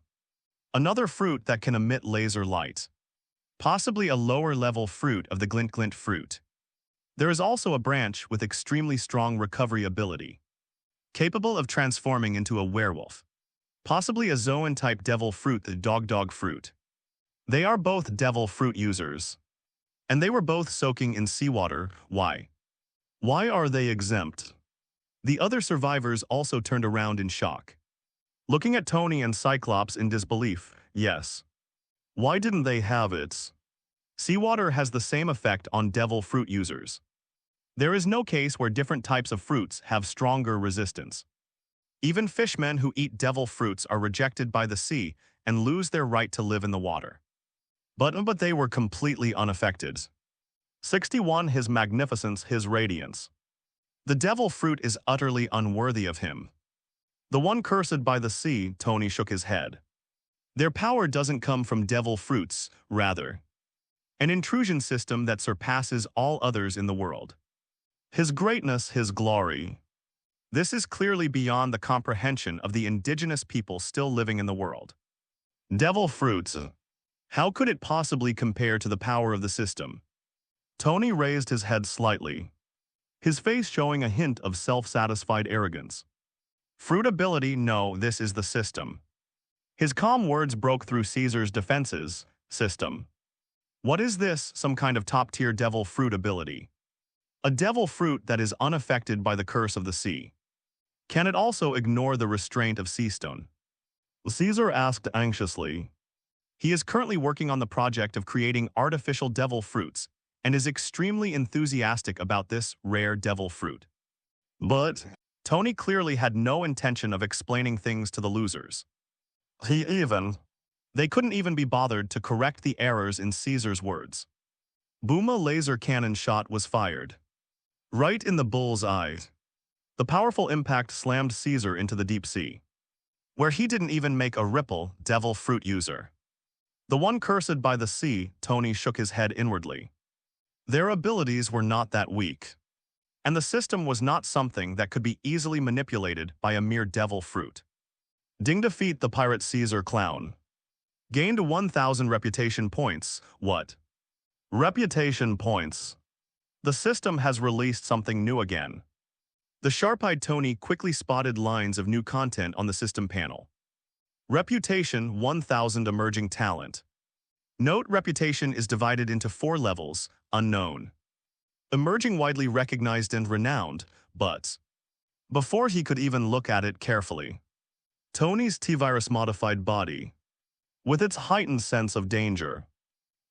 Another fruit that can emit laser light, possibly a lower-level fruit of the glint fruit. There is also a branch with extremely strong recovery ability, capable of transforming into a werewolf, possibly a Zoan-type devil fruit, the dog fruit. They are both devil fruit users, and they were both soaking in seawater. Why? Why are they exempt? The other survivors also turned around in shock, looking at Tony and Cyclops in disbelief. Yes. Why didn't they have it? Seawater has the same effect on devil fruit users. There is no case where different types of fruits have stronger resistance. Even fishmen who eat devil fruits are rejected by the sea and lose their right to live in the water. But they were completely unaffected. 61. His magnificence, his radiance. The devil fruit is utterly unworthy of him. The one cursed by the sea, Tony shook his head. Their power doesn't come from devil fruits, rather, an intrusion system that surpasses all others in the world. His greatness, his glory. This is clearly beyond the comprehension of the indigenous people still living in the world. Devil fruits. How could it possibly compare to the power of the system? Tony raised his head slightly, his face showing a hint of self-satisfied arrogance. Fruit ability, no, this is the system. His calm words broke through Caesar's defenses. System. What is this, some kind of top-tier devil fruit ability? A devil fruit that is unaffected by the curse of the sea. Can it also ignore the restraint of seastone? Caesar asked anxiously. He is currently working on the project of creating artificial devil fruits and is extremely enthusiastic about this rare devil fruit. But Tony clearly had no intention of explaining things to the losers. They couldn't even be bothered to correct the errors in Caesar's words. Boom, a laser cannon shot was fired, right in the bull's eye. The powerful impact slammed Caesar into the deep sea, where he didn't even make a ripple. Devil fruit user. The one cursed by the sea, Tony shook his head inwardly. Their abilities were not that weak, and the system was not something that could be easily manipulated by a mere devil fruit. Ding, defeat the pirate Caesar clown. Gained 1,000 reputation points. What? Reputation points. The system has released something new again. The sharp-eyed Tony quickly spotted lines of new content on the system panel. Reputation, 1,000 emerging talent. Note, reputation is divided into 4 levels: unknown, emerging, widely recognized, and renowned. But before he could even look at it carefully, Tony's T-virus-modified body, with its heightened sense of danger,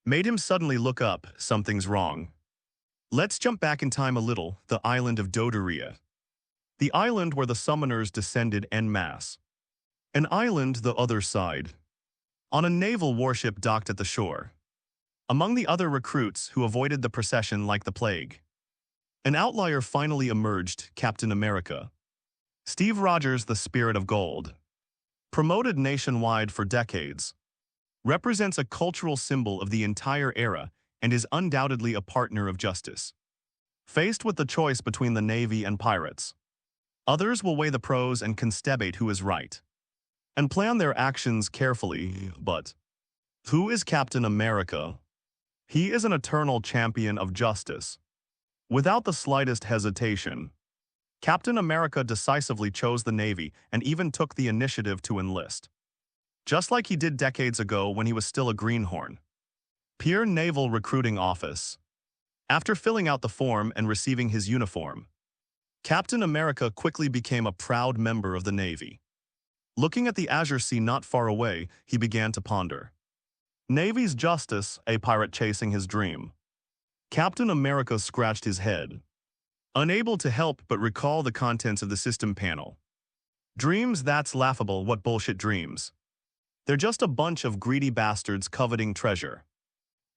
made him suddenly look up, something's wrong. Let's jump back in time a little, the island of Dodoria. The island where the summoners descended en masse. An island the other side. On a naval warship docked at the shore. Among the other recruits who avoided the procession like the plague. An outlier finally emerged, Captain America. Steve Rogers, the Spirit of Gold. Promoted nationwide for decades. Represents a cultural symbol of the entire era and is undoubtedly a partner of justice. Faced with the choice between the Navy and pirates, others will weigh the pros and constabate who is right. And plan their actions carefully, but who is Captain America? He is an eternal champion of justice. Without the slightest hesitation, Captain America decisively chose the Navy and even took the initiative to enlist. Just like he did decades ago when he was still a greenhorn. Pure Naval Recruiting Office. After filling out the form and receiving his uniform, Captain America quickly became a proud member of the Navy. Looking at the Azure Sea not far away, he began to ponder. Navy's justice, a pirate chasing his dream. Captain America scratched his head, unable to help but recall the contents of the system panel. Dreams, that's laughable, what bullshit dreams. They're just a bunch of greedy bastards coveting treasure.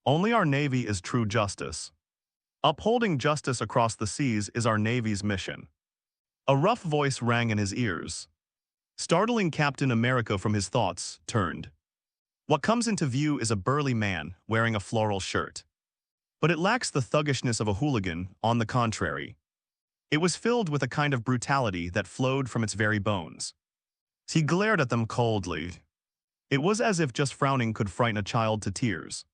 Only our Navy is true justice. Upholding justice across the seas is our Navy's mission. A rough voice rang in his ears. Startling Captain America from his thoughts, turned. What comes into view is a burly man wearing a floral shirt. But it lacks the thuggishness of a hooligan, on the contrary. It was filled with a kind of brutality that flowed from its very bones. He glared at them coldly. It was as if just frowning could frighten a child to tears.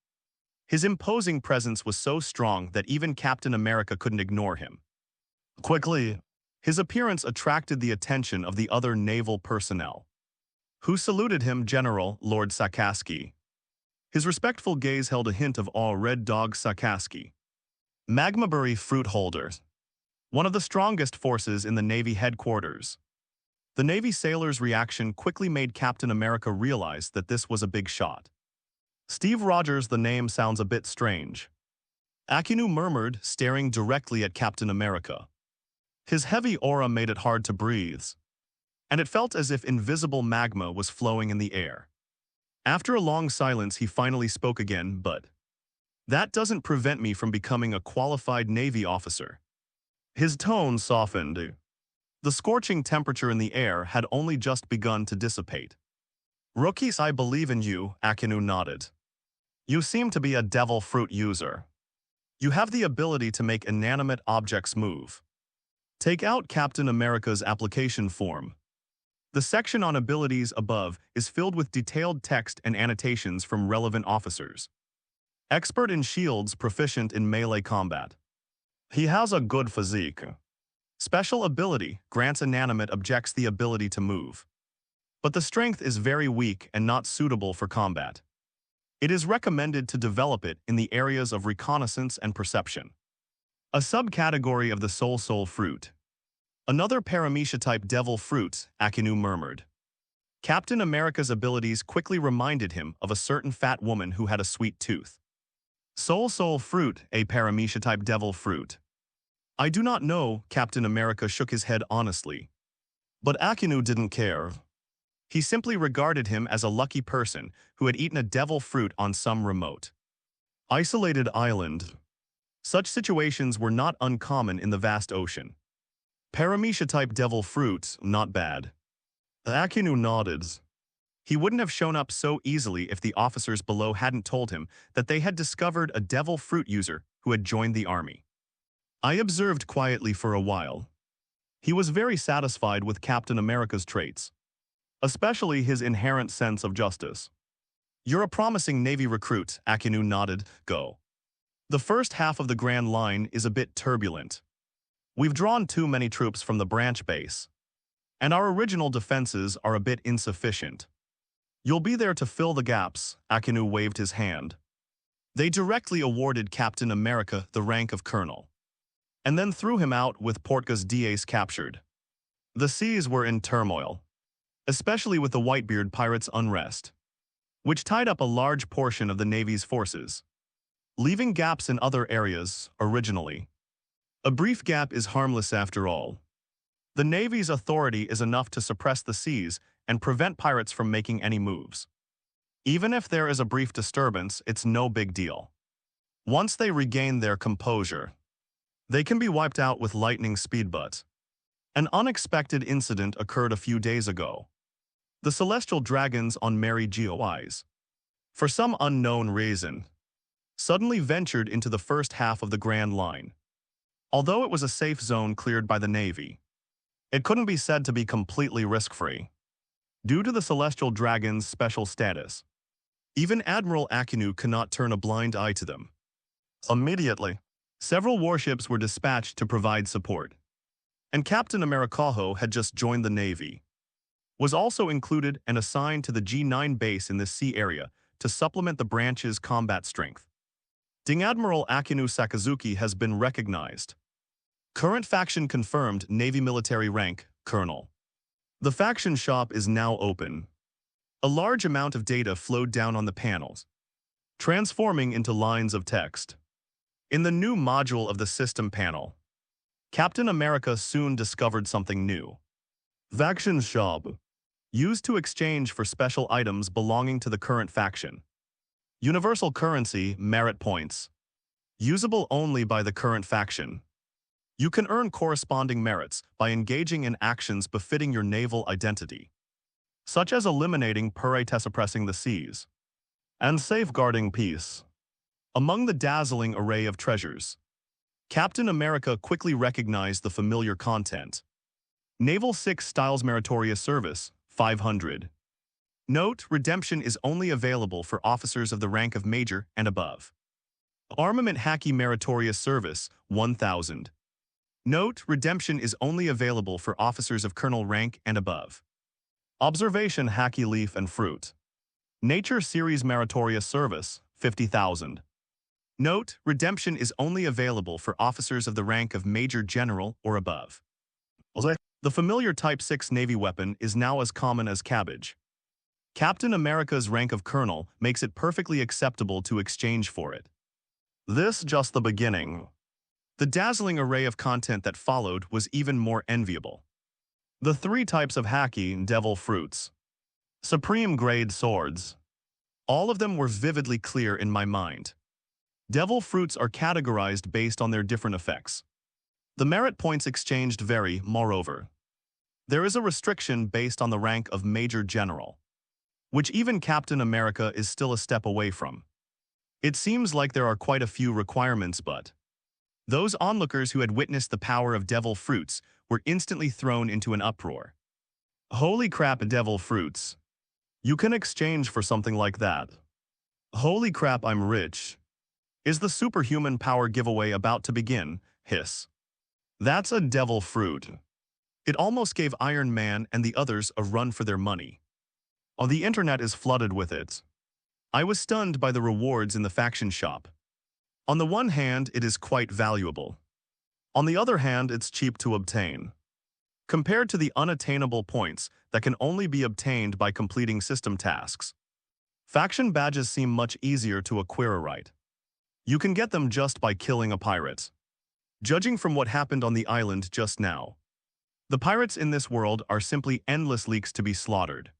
His imposing presence was so strong that even Captain America couldn't ignore him. Quickly, his appearance attracted the attention of the other naval personnel, who saluted him General Lord Sakaski. His respectful gaze held a hint of awe. Red Dog Sakaski. Magmaberry fruit holder. One of the strongest forces in the Navy headquarters. The Navy sailors' reaction quickly made Captain America realize that this was a big shot. Steve Rogers, the name sounds a bit strange. Akinu murmured, staring directly at Captain America. His heavy aura made it hard to breathe, and it felt as if invisible magma was flowing in the air. After a long silence, he finally spoke again, but that doesn't prevent me from becoming a qualified Navy officer. His tone softened. The scorching temperature in the air had only just begun to dissipate. Rookies, I believe in you, Akinu nodded. You seem to be a devil fruit user. You have the ability to make inanimate objects move. Take out Captain America's application form. The section on abilities above is filled with detailed text and annotations from relevant officers. Expert in shields, proficient in melee combat. He has a good physique. Special ability, grants inanimate objects the ability to move. But the strength is very weak and not suitable for combat. It is recommended to develop it in the areas of reconnaissance and perception. A subcategory of the soul fruit. Another paramecia-type devil fruit, Akinu murmured. Captain America's abilities quickly reminded him of a certain fat woman who had a sweet tooth. Soul fruit, a paramecia-type devil fruit. I do not know, Captain America shook his head honestly. But Akinu didn't care. He simply regarded him as a lucky person who had eaten a devil fruit on some remote, isolated island. Such situations were not uncommon in the vast ocean. Paramecia-type devil fruits, not bad. Akinu nodded. He wouldn't have shown up so easily if the officers below hadn't told him that they had discovered a devil fruit user who had joined the army. I observed quietly for a while. He was very satisfied with Captain America's traits, especially his inherent sense of justice. You're a promising Navy recruit, Akinu nodded. Go. The first half of the Grand Line is a bit turbulent. We've drawn too many troops from the branch base, and our original defenses are a bit insufficient. You'll be there to fill the gaps, Akinu waved his hand. They directly awarded Captain America the rank of colonel, and then threw him out with Portga's DAs captured. The seas were in turmoil, especially with the Whitebeard pirates' unrest, which tied up a large portion of the Navy's forces. leaving gaps in other areas originally. A brief gap is harmless after all. The Navy's authority is enough to suppress the seas and prevent pirates from making any moves. Even if there is a brief disturbance, it's no big deal. Once they regain their composure, they can be wiped out with lightning speed. But an unexpected incident occurred a few days ago. The celestial dragons on Mary Geoise, for some unknown reason, suddenly ventured into the first half of the Grand Line. Although it was a safe zone cleared by the Navy, it couldn't be said to be completely risk-free. Due to the celestial dragons' special status, even Admiral Akinu cannot turn a blind eye to them. Immediately, several warships were dispatched to provide support. And Captain Americajo had just joined the Navy, was also included and assigned to the G9 base in this sea area to supplement the branch's combat strength. Ding Admiral Akinu Sakazuki has been recognized. Current faction confirmed, Navy military rank, Colonel. The faction shop is now open. A large amount of data flowed down on the panels, transforming into lines of text. In the new module of the system panel, Captain America soon discovered something new. Faction shop, used to exchange for special items belonging to the current faction. Universal currency, merit points. Usable only by the current faction. You can earn corresponding merits by engaging in actions befitting your naval identity, such as eliminating pirates, suppressing the seas, and safeguarding peace. Among the dazzling array of treasures, Captain America quickly recognized the familiar content. Naval 6 Styles Meritorious Service, 500. Note, redemption is only available for officers of the rank of Major and above. Armament Haki Meritorious Service, 1000. Note, redemption is only available for officers of Colonel rank and above. Observation Haki Leaf and Fruit. Nature Series Meritorious Service, 50,000. Note, redemption is only available for officers of the rank of Major General or above. The familiar Type 6 Navy weapon is now as common as cabbage. Captain America's rank of Colonel makes it perfectly acceptable to exchange for it. This just the beginning. The dazzling array of content that followed was even more enviable. The 3 types of Haki Devil Fruits. Supreme Grade Swords. All of them were vividly clear in my mind. Devil Fruits are categorized based on their different effects. The merit points exchanged vary, moreover. There is a restriction based on the rank of Major General, which even Captain America is still a step away from. It seems like there are quite a few requirements, but those onlookers who had witnessed the power of Devil Fruits were instantly thrown into an uproar. Holy crap, Devil Fruits. You can exchange for something like that. Holy crap, I'm rich. Is the superhuman power giveaway about to begin? Hiss. That's a devil fruit. It almost gave Iron Man and the others a run for their money. Oh, the internet is flooded with it. I was stunned by the rewards in the faction shop. On the one hand, it is quite valuable. On the other hand, it's cheap to obtain. Compared to the unattainable points that can only be obtained by completing system tasks, faction badges seem much easier to acquire, right? You can get them just by killing a pirate. Judging from what happened on the island just now, the pirates in this world are simply endless leaks to be slaughtered.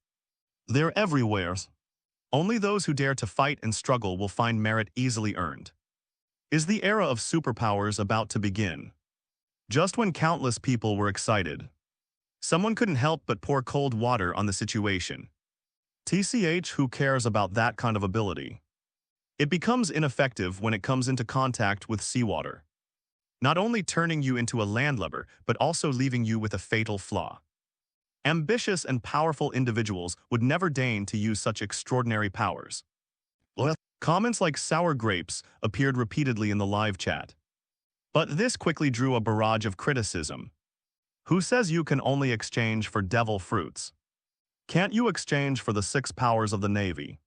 They're everywhere. Only those who dare to fight and struggle will find merit easily earned. Is the era of superpowers about to begin? Just when countless people were excited, someone couldn't help but pour cold water on the situation. TCH, who cares about that kind of ability? It becomes ineffective when it comes into contact with seawater, not only turning you into a landlubber, but also leaving you with a fatal flaw. Ambitious and powerful individuals would never deign to use such extraordinary powers. Comments like sour grapes appeared repeatedly in the live chat. But this quickly drew a barrage of criticism. Who says you can only exchange for devil fruits? Can't you exchange for the 6 powers of the Navy?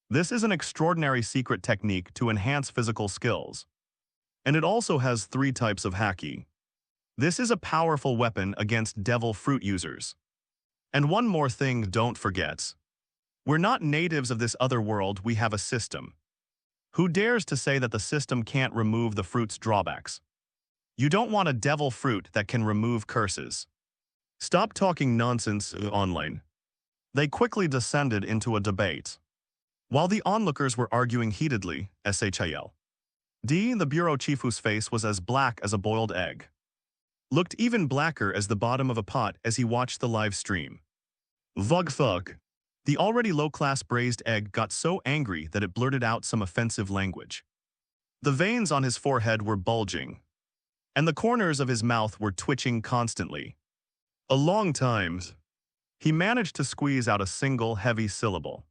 This is an extraordinary secret technique to enhance physical skills. And it also has 3 types of Haki. This is a powerful weapon against devil fruit users. And one more thing, don't forget. We're not natives of this other world, we have a system. Who dares to say that the system can't remove the fruit's drawbacks? You don't want a devil fruit that can remove curses. Stop talking nonsense online. They quickly descended into a debate. While the onlookers were arguing heatedly, SHIL. The bureau chief whose face was as black as a boiled egg, looked even blacker as the bottom of a pot as he watched the live stream. Vug. The already low-class braised egg got so angry that it blurted out some offensive language. The veins on his forehead were bulging, and the corners of his mouth were twitching constantly. A long time, he managed to squeeze out a single heavy syllable.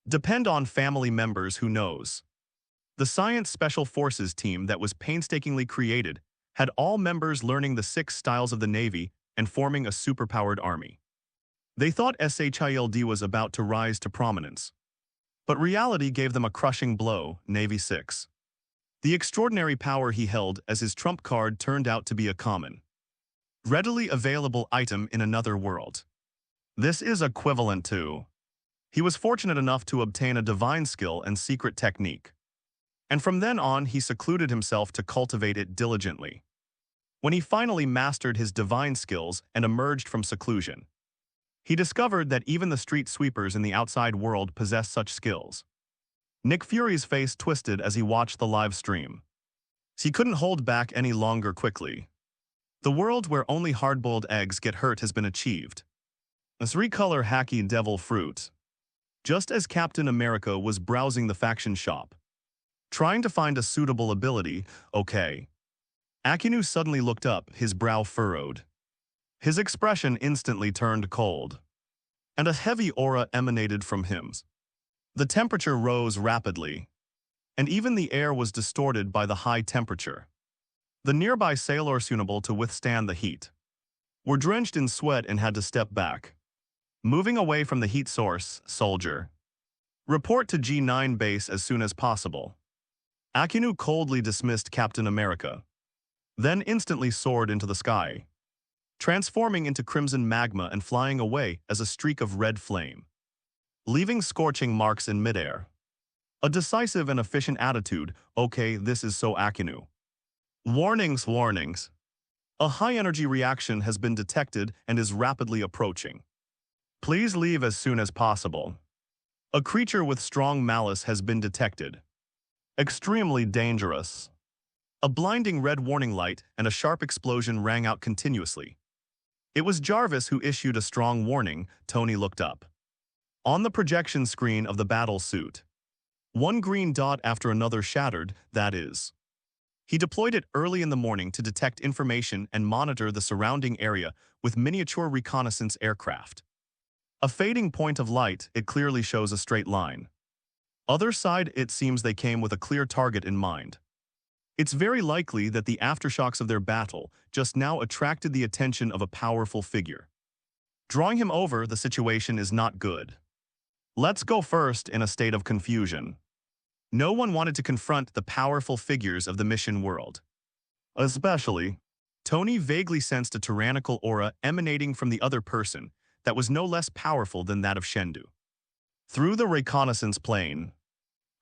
Depend on family members who knows. The Science Special Forces team that was painstakingly created had all members learning the 6 styles of the Navy and forming a superpowered army. They thought SHILD was about to rise to prominence. But reality gave them a crushing blow, Navy 6. The extraordinary power he held as his trump card turned out to be a common, readily available item in another world. This is equivalent to. He was fortunate enough to obtain a divine skill and secret technique. And from then on he secluded himself to cultivate it diligently. When he finally mastered his divine skills and emerged from seclusion, he discovered that even the street sweepers in the outside world possessed such skills. Nick Fury's face twisted as he watched the live stream. He couldn't hold back any longer quickly. The world where only hard-boiled eggs get hurt has been achieved. A 3-color hacky devil fruit. Just as Captain America was browsing the faction shop, trying to find a suitable ability, okay. Akinu suddenly looked up, his brow furrowed. His expression instantly turned cold, and a heavy aura emanated from him. The temperature rose rapidly, and even the air was distorted by the high temperature. The nearby sailors unable to withstand the heat were drenched in sweat and had to step back. Moving away from the heat source, soldier. Report to G9 base as soon as possible. Akinu coldly dismissed Captain America, then instantly soared into the sky, transforming into crimson magma and flying away as a streak of red flame, leaving scorching marks in midair. A decisive and efficient attitude, okay, this is so Akinu. Warnings. A high-energy reaction has been detected and is rapidly approaching. Please leave as soon as possible. A creature with strong malice has been detected. Extremely dangerous. A blinding red warning light and a sharp explosion rang out continuously. It was Jarvis who issued a strong warning. Tony looked up. On the projection screen of the battle suit, one green dot after another shattered, that is. He deployed it early in the morning to detect information and monitor the surrounding area with miniature reconnaissance aircraft. A fading point of light, it clearly shows a straight line. Other side, it seems they came with a clear target in mind. It's very likely that the aftershocks of their battle just now attracted the attention of a powerful figure. Drawing him over, the situation is not good. Let's go first in a state of confusion. No one wanted to confront the powerful figures of the mission world. Especially, Tony vaguely sensed a tyrannical aura emanating from the other person that was no less powerful than that of Shendu. Through the reconnaissance plane,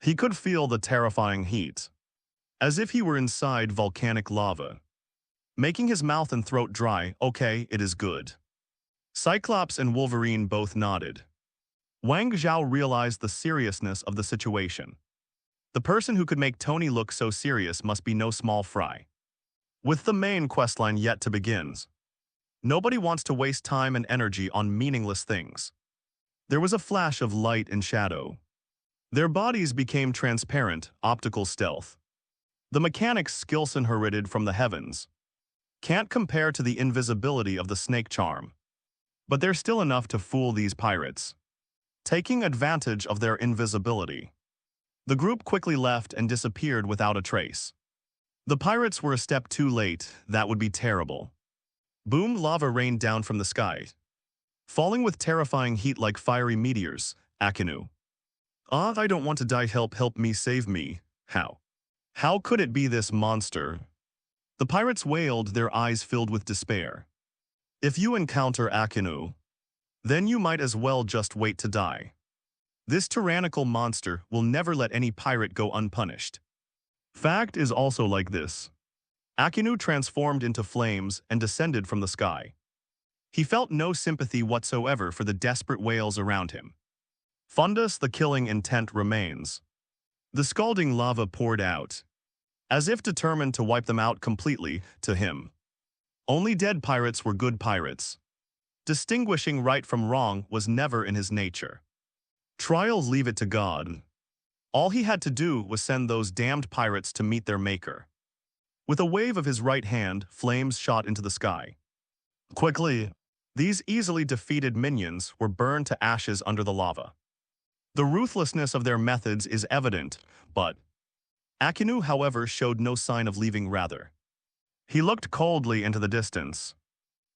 he could feel the terrifying heat, as if he were inside volcanic lava, making his mouth and throat dry. Okay, it is good. Cyclops and Wolverine both nodded. Wang Zhao realized the seriousness of the situation. The person who could make Tony look so serious must be no small fry. With the main questline yet to begin, nobody wants to waste time and energy on meaningless things. There was a flash of light and shadow. Their bodies became transparent, optical stealth. The mechanics skillson heralded from the heavens. Can't compare to the invisibility of the snake charm. But there's still enough to fool these pirates. Taking advantage of their invisibility, the group quickly left and disappeared without a trace. The pirates were a step too late. That would be terrible. Boom, lava rained down from the sky, falling with terrifying heat like fiery meteors. Akinu. I don't want to die. Help me, save me. How? How could it be this monster? The pirates wailed, their eyes filled with despair. If you encounter Akinu, then you might as well just wait to die. This tyrannical monster will never let any pirate go unpunished. Fact is also like this. Akinu transformed into flames and descended from the sky. He felt no sympathy whatsoever for the desperate whales around him. Fundus, the killing intent remains. The scalding lava poured out, as if determined to wipe them out completely, to him. Only dead pirates were good pirates. Distinguishing right from wrong was never in his nature. Trials leave it to God. All he had to do was send those damned pirates to meet their maker. With a wave of his right hand, flames shot into the sky. Quickly, these easily defeated minions were burned to ashes under the lava. The ruthlessness of their methods is evident, but Akinu, however, showed no sign of leaving rather. He looked coldly into the distance.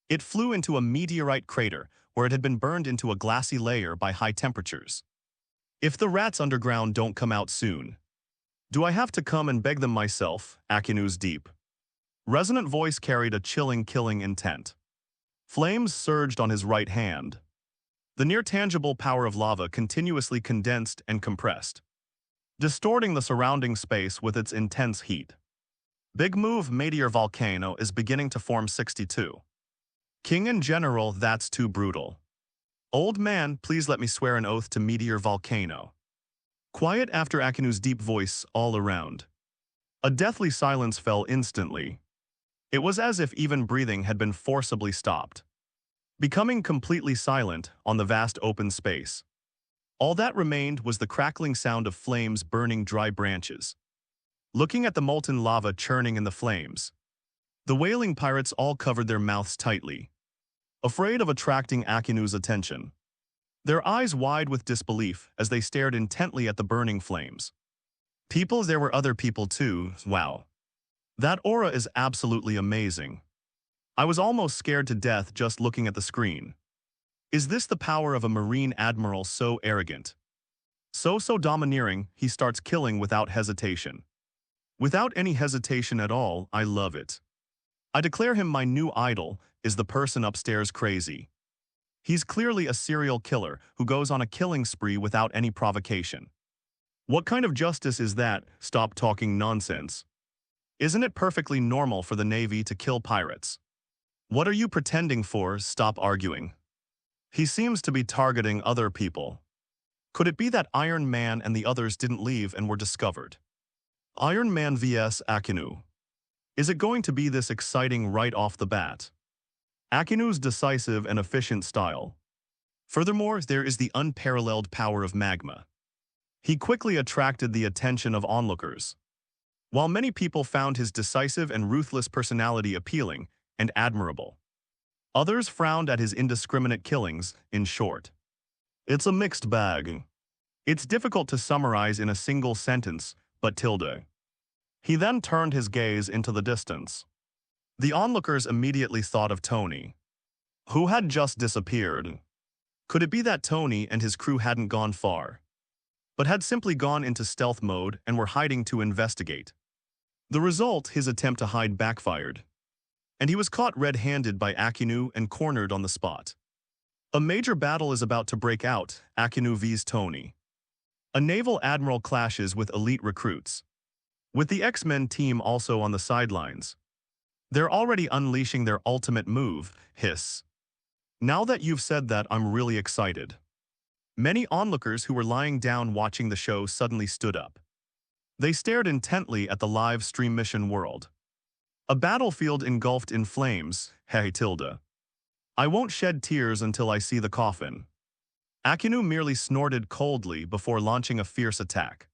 It flew into a meteorite crater where it had been burned into a glassy layer by high temperatures. If the rats underground don't come out soon, do I have to come and beg them myself? Akinu's deep, resonant voice carried a chilling, killing intent. Flames surged on his right hand. The near-tangible power of lava continuously condensed and compressed, distorting the surrounding space with its intense heat. Big move meteor volcano is beginning to form 62. King and General, that's too brutal. Old man, please let me swear an oath to meteor volcano. Quiet after Akinu's deep voice all around. A deathly silence fell instantly. It was as if even breathing had been forcibly stopped, becoming completely silent on the vast open space. All that remained was the crackling sound of flames burning dry branches. Looking at the molten lava churning in the flames, the wailing pirates all covered their mouths tightly, afraid of attracting Akinu's attention. Their eyes wide with disbelief as they stared intently at the burning flames. People, there were other people too, wow. That aura is absolutely amazing. I was almost scared to death just looking at the screen. Is this the power of a marine admiral so arrogant? So domineering, he starts killing without hesitation. Without any hesitation at all, I love it. I declare him my new idol. Is the person upstairs crazy? He's clearly a serial killer who goes on a killing spree without any provocation. What kind of justice is that? Stop talking nonsense. Isn't it perfectly normal for the Navy to kill pirates? What are you pretending for? Stop arguing. He seems to be targeting other people. Could it be that Iron Man and the others didn't leave and were discovered? Iron Man vs. Akinu. Is it going to be this exciting right off the bat? Akinu's decisive and efficient style. Furthermore, there is the unparalleled power of magma. He quickly attracted the attention of onlookers. While many people found his decisive and ruthless personality appealing and admirable, others frowned at his indiscriminate killings. In short, it's a mixed bag. It's difficult to summarize in a single sentence, but tilde. He then turned his gaze into the distance. The onlookers immediately thought of Tony, who had just disappeared. Could it be that Tony and his crew hadn't gone far, but had simply gone into stealth mode and were hiding to investigate? The result, his attempt to hide backfired, and he was caught red-handed by Akinu and cornered on the spot. A major battle is about to break out. Akinu vs. Tony. A naval admiral clashes with elite recruits, with the X-Men team also on the sidelines. They're already unleashing their ultimate move, hiss. Now that you've said that, I'm really excited. Many onlookers who were lying down watching the show suddenly stood up. They stared intently at the live stream mission world. A battlefield engulfed in flames, hey tilde. I won't shed tears until I see the coffin. Akinu merely snorted coldly before launching a fierce attack.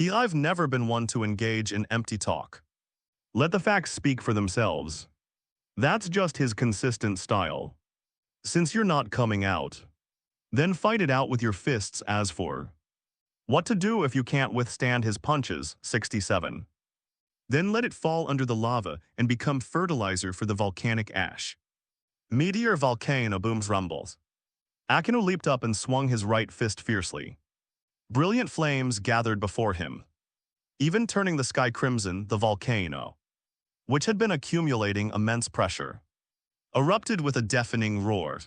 I've never been one to engage in empty talk. Let the facts speak for themselves. That's just his consistent style. Since you're not coming out, then fight it out with your fists. As for what to do if you can't withstand his punches, 67. Then let it fall under the lava and become fertilizer for the volcanic ash. Meteor volcano booms rumbles. Akinu leaped up and swung his right fist fiercely. Brilliant flames gathered before him, even turning the sky crimson. The volcano, which had been accumulating immense pressure, erupted with a deafening roar.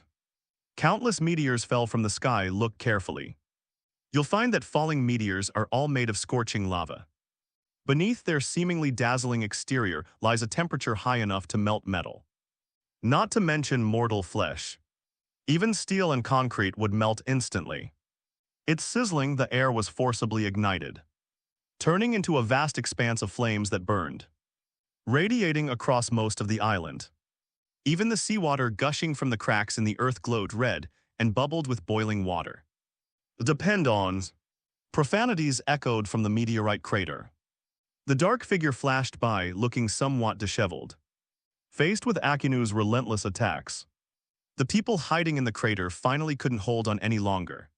Countless meteors fell from the sky. Look carefully. You'll find that falling meteors are all made of scorching lava. Beneath their seemingly dazzling exterior lies a temperature high enough to melt metal. Not to mention mortal flesh. Even steel and concrete would melt instantly. It's sizzling, the air was forcibly ignited, turning into a vast expanse of flames that burned, radiating across most of the island. Even the seawater gushing from the cracks in the earth glowed red and bubbled with boiling water. Depend on. Profanities echoed from the meteorite crater. The dark figure flashed by, looking somewhat disheveled. Faced with Akinu's relentless attacks, the people hiding in the crater finally couldn't hold on any longer.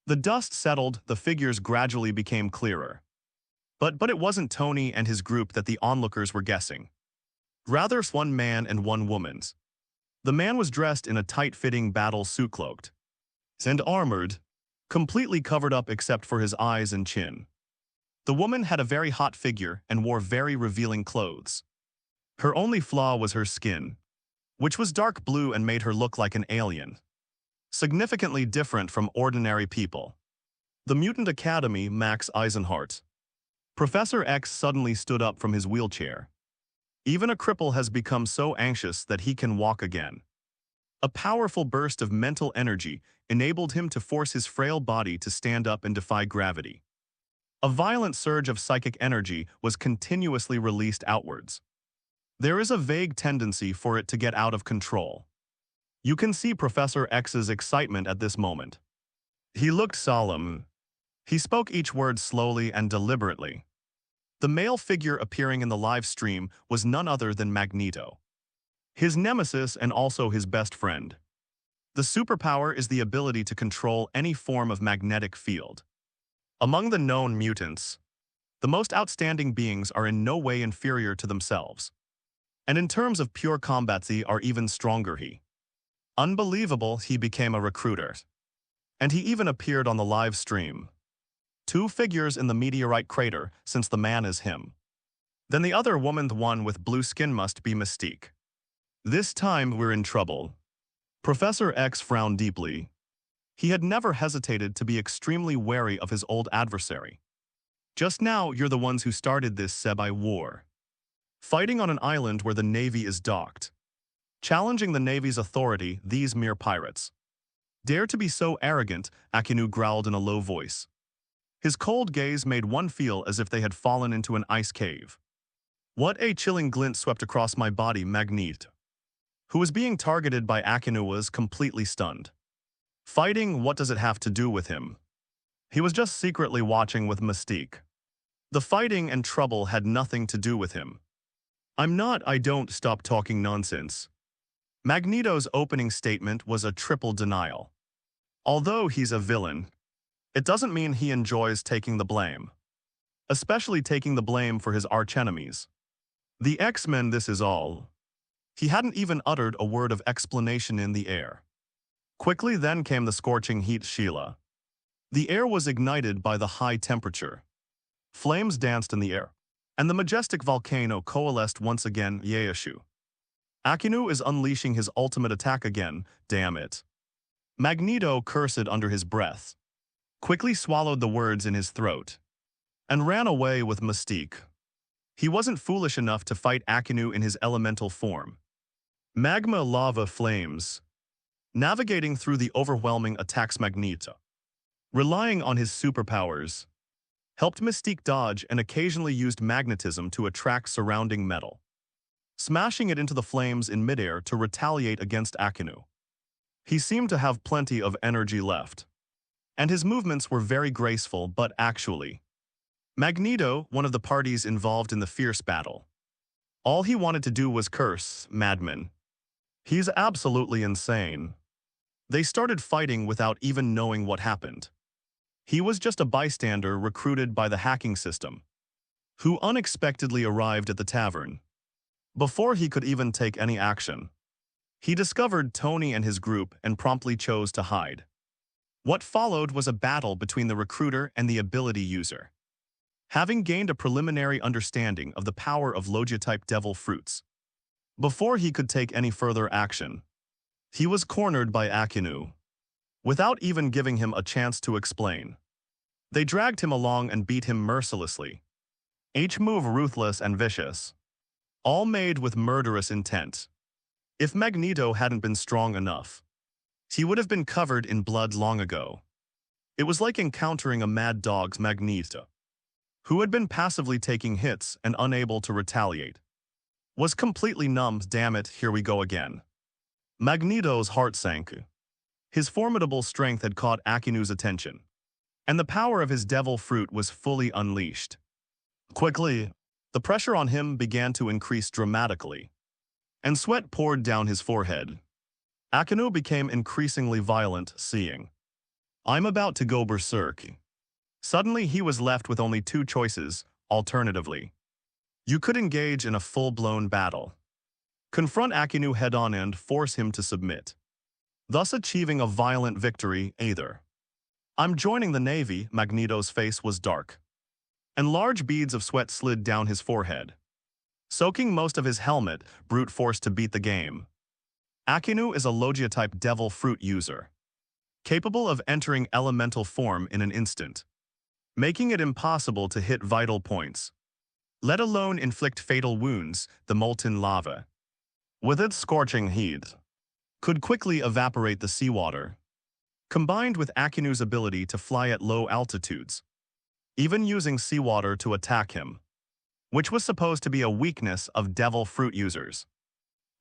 The dust settled, the figures gradually became clearer. But it wasn't Tony and his group that the onlookers were guessing. Rather, one man and one woman's. The man was dressed in a tight-fitting battle suit, cloaked and armored, completely covered up except for his eyes and chin. The woman had a very hot figure and wore very revealing clothes. Her only flaw was her skin, which was dark blue and made her look like an alien, significantly different from ordinary people. The Mutant Academy, Max Eisenhardt. Professor X suddenly stood up from his wheelchair. Even a cripple has become so anxious that he can walk again. A powerful burst of mental energy enabled him to force his frail body to stand up and defy gravity. A violent surge of psychic energy was continuously released outwards. There is a vague tendency for it to get out of control. You can see Professor X's excitement at this moment. He looked solemn. He spoke each word slowly and deliberately. The male figure appearing in the live stream was none other than Magneto, his nemesis and also his best friend. The superpower is the ability to control any form of magnetic field. Among the known mutants, the most outstanding beings are in no way inferior to themselves. And in terms of pure combat, they are even stronger. Unbelievable, he became a recruiter. And he even appeared on the live stream. Two figures in the meteorite crater, since the man is him. Then the other woman, the one with blue skin, must be Mystique. This time we're in trouble. Professor X frowned deeply. He had never hesitated to be extremely wary of his old adversary. Just now, you're the ones who started this semi-war. Fighting on an island where the Navy is docked. Challenging the Navy's authority, these mere pirates. Dare to be so arrogant, Akinu growled in a low voice. His cold gaze made one feel as if they had fallen into an ice cave. What a chilling glint swept across my body. Magneto, who was being targeted by Akinu, was completely stunned. Fighting, what does it have to do with him? He was just secretly watching with Mystique. The fighting and trouble had nothing to do with him. I don't stop talking nonsense. Magneto's opening statement was a triple denial. Although he's a villain, it doesn't mean he enjoys taking the blame. Especially taking the blame for his archenemies. The X-Men, this is all. He hadn't even uttered a word of explanation in the air. Quickly then came the scorching heat. Sheila. The air was ignited by the high temperature. Flames danced in the air, and the majestic volcano coalesced once again. Yeshu. Akinu is unleashing his ultimate attack again, damn it. Magneto cursed under his breath, quickly swallowed the words in his throat, and ran away with Mystique. He wasn't foolish enough to fight Akinu in his elemental form. Magma, lava, flames. Navigating through the overwhelming attacks, Magneto, relying on his superpowers, helped Mystique dodge and occasionally used magnetism to attract surrounding metal, smashing it into the flames in midair to retaliate against Akinu. He seemed to have plenty of energy left, and his movements were very graceful, but actually, Magneto, one of the parties involved in the fierce battle, all he wanted to do was curse, madman. He's absolutely insane. They started fighting without even knowing what happened. He was just a bystander recruited by the hacking system, who unexpectedly arrived at the tavern. Before he could even take any action, he discovered Tony and his group and promptly chose to hide. What followed was a battle between the recruiter and the ability user. Having gained a preliminary understanding of the power of Logia-type devil fruits, before he could take any further action, he was cornered by Akinu, without even giving him a chance to explain. They dragged him along and beat him mercilessly, each move ruthless and vicious, all made with murderous intent. If Magneto hadn't been strong enough, he would have been covered in blood long ago. It was like encountering a mad dog's Magneto, who had been passively taking hits and unable to retaliate. Was completely numbed. Damn it, here we go again. Magneto's heart sank. His formidable strength had caught Akinu's attention, and the power of his devil fruit was fully unleashed. Quickly, the pressure on him began to increase dramatically, and sweat poured down his forehead. Akinu became increasingly violent, seeing, "I'm about to go berserk." Suddenly, he was left with only two choices. Alternatively, you could engage in a full-blown battle, confront Akinu head-on and force him to submit, thus achieving a violent victory. Either, "I'm joining the Navy." Magneto's face was dark, and large beads of sweat slid down his forehead, soaking most of his helmet. Brute force to beat the game. Akinu is a Logia-type devil fruit user, capable of entering elemental form in an instant, making it impossible to hit vital points, let alone inflict fatal wounds. The molten lava, with its scorching heat, could quickly evaporate the seawater. Combined with Akinu's ability to fly at low altitudes, even using seawater to attack him, which was supposed to be a weakness of devil fruit users,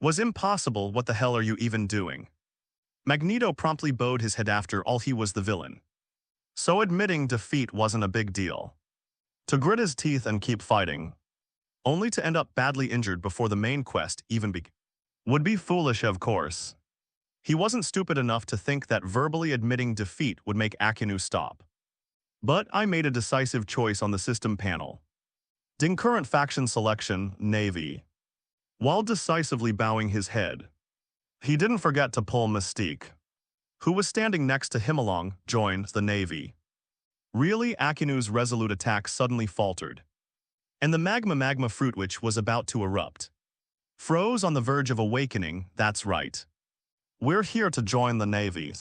was impossible. What the hell are you even doing? Magneto promptly bowed his head. After all, he was the villain, so admitting defeat wasn't a big deal. To grit his teeth and keep fighting, only to end up badly injured before the main quest even began, would be foolish, of course. He wasn't stupid enough to think that verbally admitting defeat would make Akinu stop. But I made a decisive choice on the system panel. Ding current faction selection, Navy. While decisively bowing his head, he didn't forget to pull Mystique, who was standing next to him, along. Joined the Navy. Really, Akinu's resolute attack suddenly faltered, and the magma fruit, which was about to erupt, froze on the verge of awakening. That's right. We're here to join the Navy.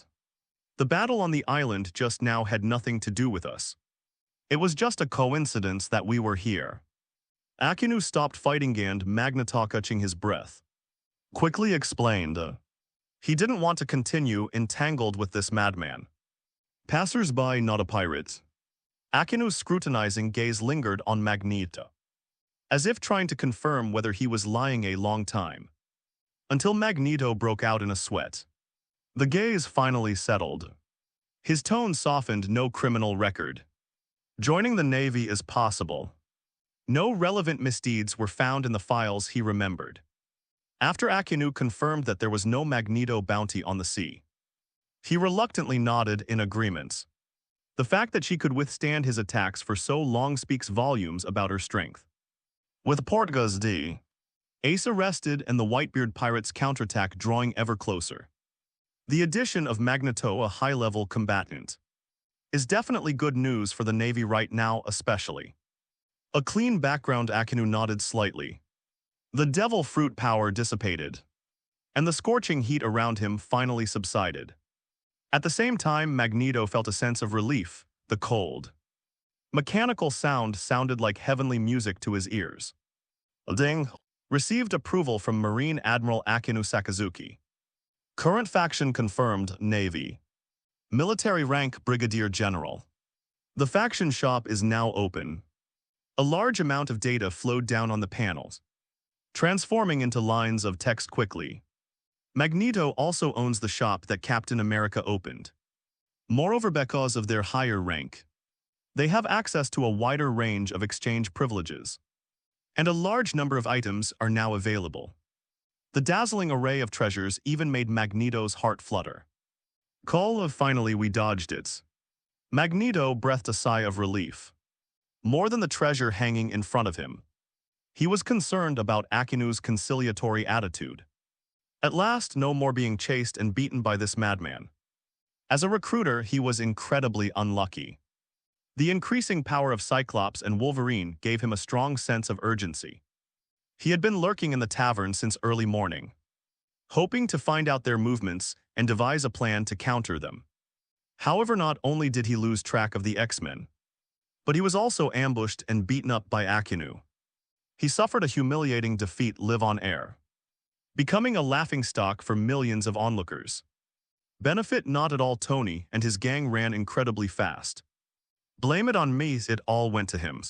The battle on the island just now had nothing to do with us. It was just a coincidence that we were here. Akinu stopped fighting and Magneto, catching his breath, quickly explained. He didn't want to continue entangled with this madman. Passers-by, not a pirate. Akinu's scrutinizing gaze lingered on Magneto, as if trying to confirm whether he was lying. A long time, until Magneto broke out in a sweat. The gaze finally settled. His tone softened. No criminal record. Joining the Navy is possible. No relevant misdeeds were found in the files, he remembered. After Akinu confirmed that there was no Magneto bounty on the sea, he reluctantly nodded in agreement. The fact that she could withstand his attacks for so long speaks volumes about her strength. With Portgas D. Ace arrested and the Whitebeard pirates' counterattack drawing ever closer, the addition of Magneto, a high-level combatant, is definitely good news for the Navy right now, especially. A clean background. Akinu nodded slightly. The devil fruit power dissipated, and the scorching heat around him finally subsided. At the same time, Magneto felt a sense of relief. The cold, mechanical sound sounded like heavenly music to his ears. Ding! Received approval from Marine Admiral Akinu Sakazuki. Current faction confirmed, Navy. Military rank Brigadier General. The faction shop is now open. A large amount of data flowed down on the panels, transforming into lines of text quickly. Magneto also owns the shop that Captain America opened. Moreover, because of their higher rank, they have access to a wider range of exchange privileges, and a large number of items are now available. The dazzling array of treasures even made Magneto's heart flutter. Call of finally we dodged it. Magneto breathed a sigh of relief. More than the treasure hanging in front of him, he was concerned about Akinu's conciliatory attitude. At last, no more being chased and beaten by this madman. As a recruiter, he was incredibly unlucky. The increasing power of Cyclops and Wolverine gave him a strong sense of urgency. He had been lurking in the tavern since early morning, hoping to find out their movements and devise a plan to counter them. However, not only did he lose track of the X-Men, But he was also ambushed and beaten up by Akinu. He suffered a humiliating defeat live on air, becoming a laughingstock for millions of onlookers. Benefit not at all Tony and his gang ran incredibly fast. Blame it on me, it all went to him.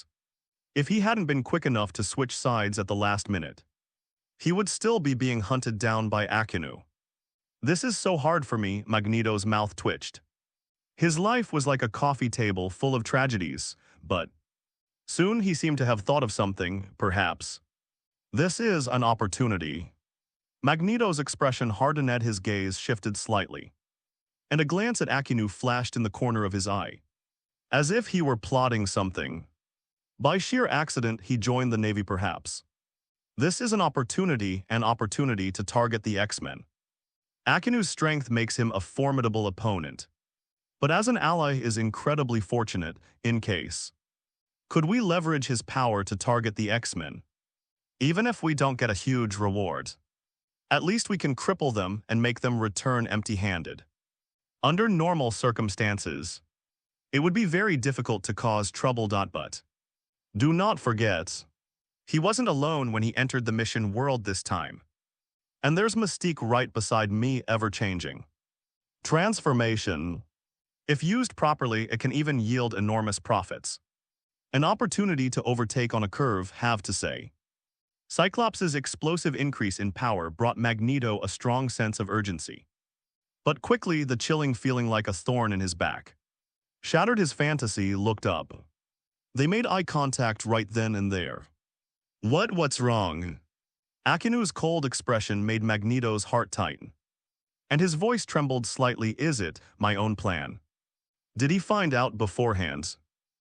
If he hadn't been quick enough to switch sides at the last minute, he would still be being hunted down by Akinu. This is so hard for me, Magneto's mouth twitched. His life was like a coffee table full of tragedies, but soon he seemed to have thought of something, perhaps. This is an opportunity. Magneto's expression hardened as his gaze shifted slightly, and a glance at Akinu flashed in the corner of his eye, as if he were plotting something. By sheer accident, he joined the Navy perhaps. This is an opportunity to target the X-Men. Akinu's strength makes him a formidable opponent, but as an ally is incredibly fortunate in case. Could we leverage his power to target the X-Men? Even if we don't get a huge reward, at least we can cripple them and make them return empty-handed. Under normal circumstances, it would be very difficult to cause trouble. But do not forget, he wasn't alone when he entered the mission world this time. And there's Mystique right beside me, ever-changing. Transformation. If used properly, it can even yield enormous profits. An opportunity to overtake on a curve, have to say. Cyclops' explosive increase in power brought Magneto a strong sense of urgency. But quickly, the chilling feeling like a thorn in his back shattered his fantasy. Looked up. They made eye contact right then and there. What's wrong? Akinu's cold expression made Magneto's heart tighten, and his voice trembled slightly. Is it my own plan? Did he find out beforehand?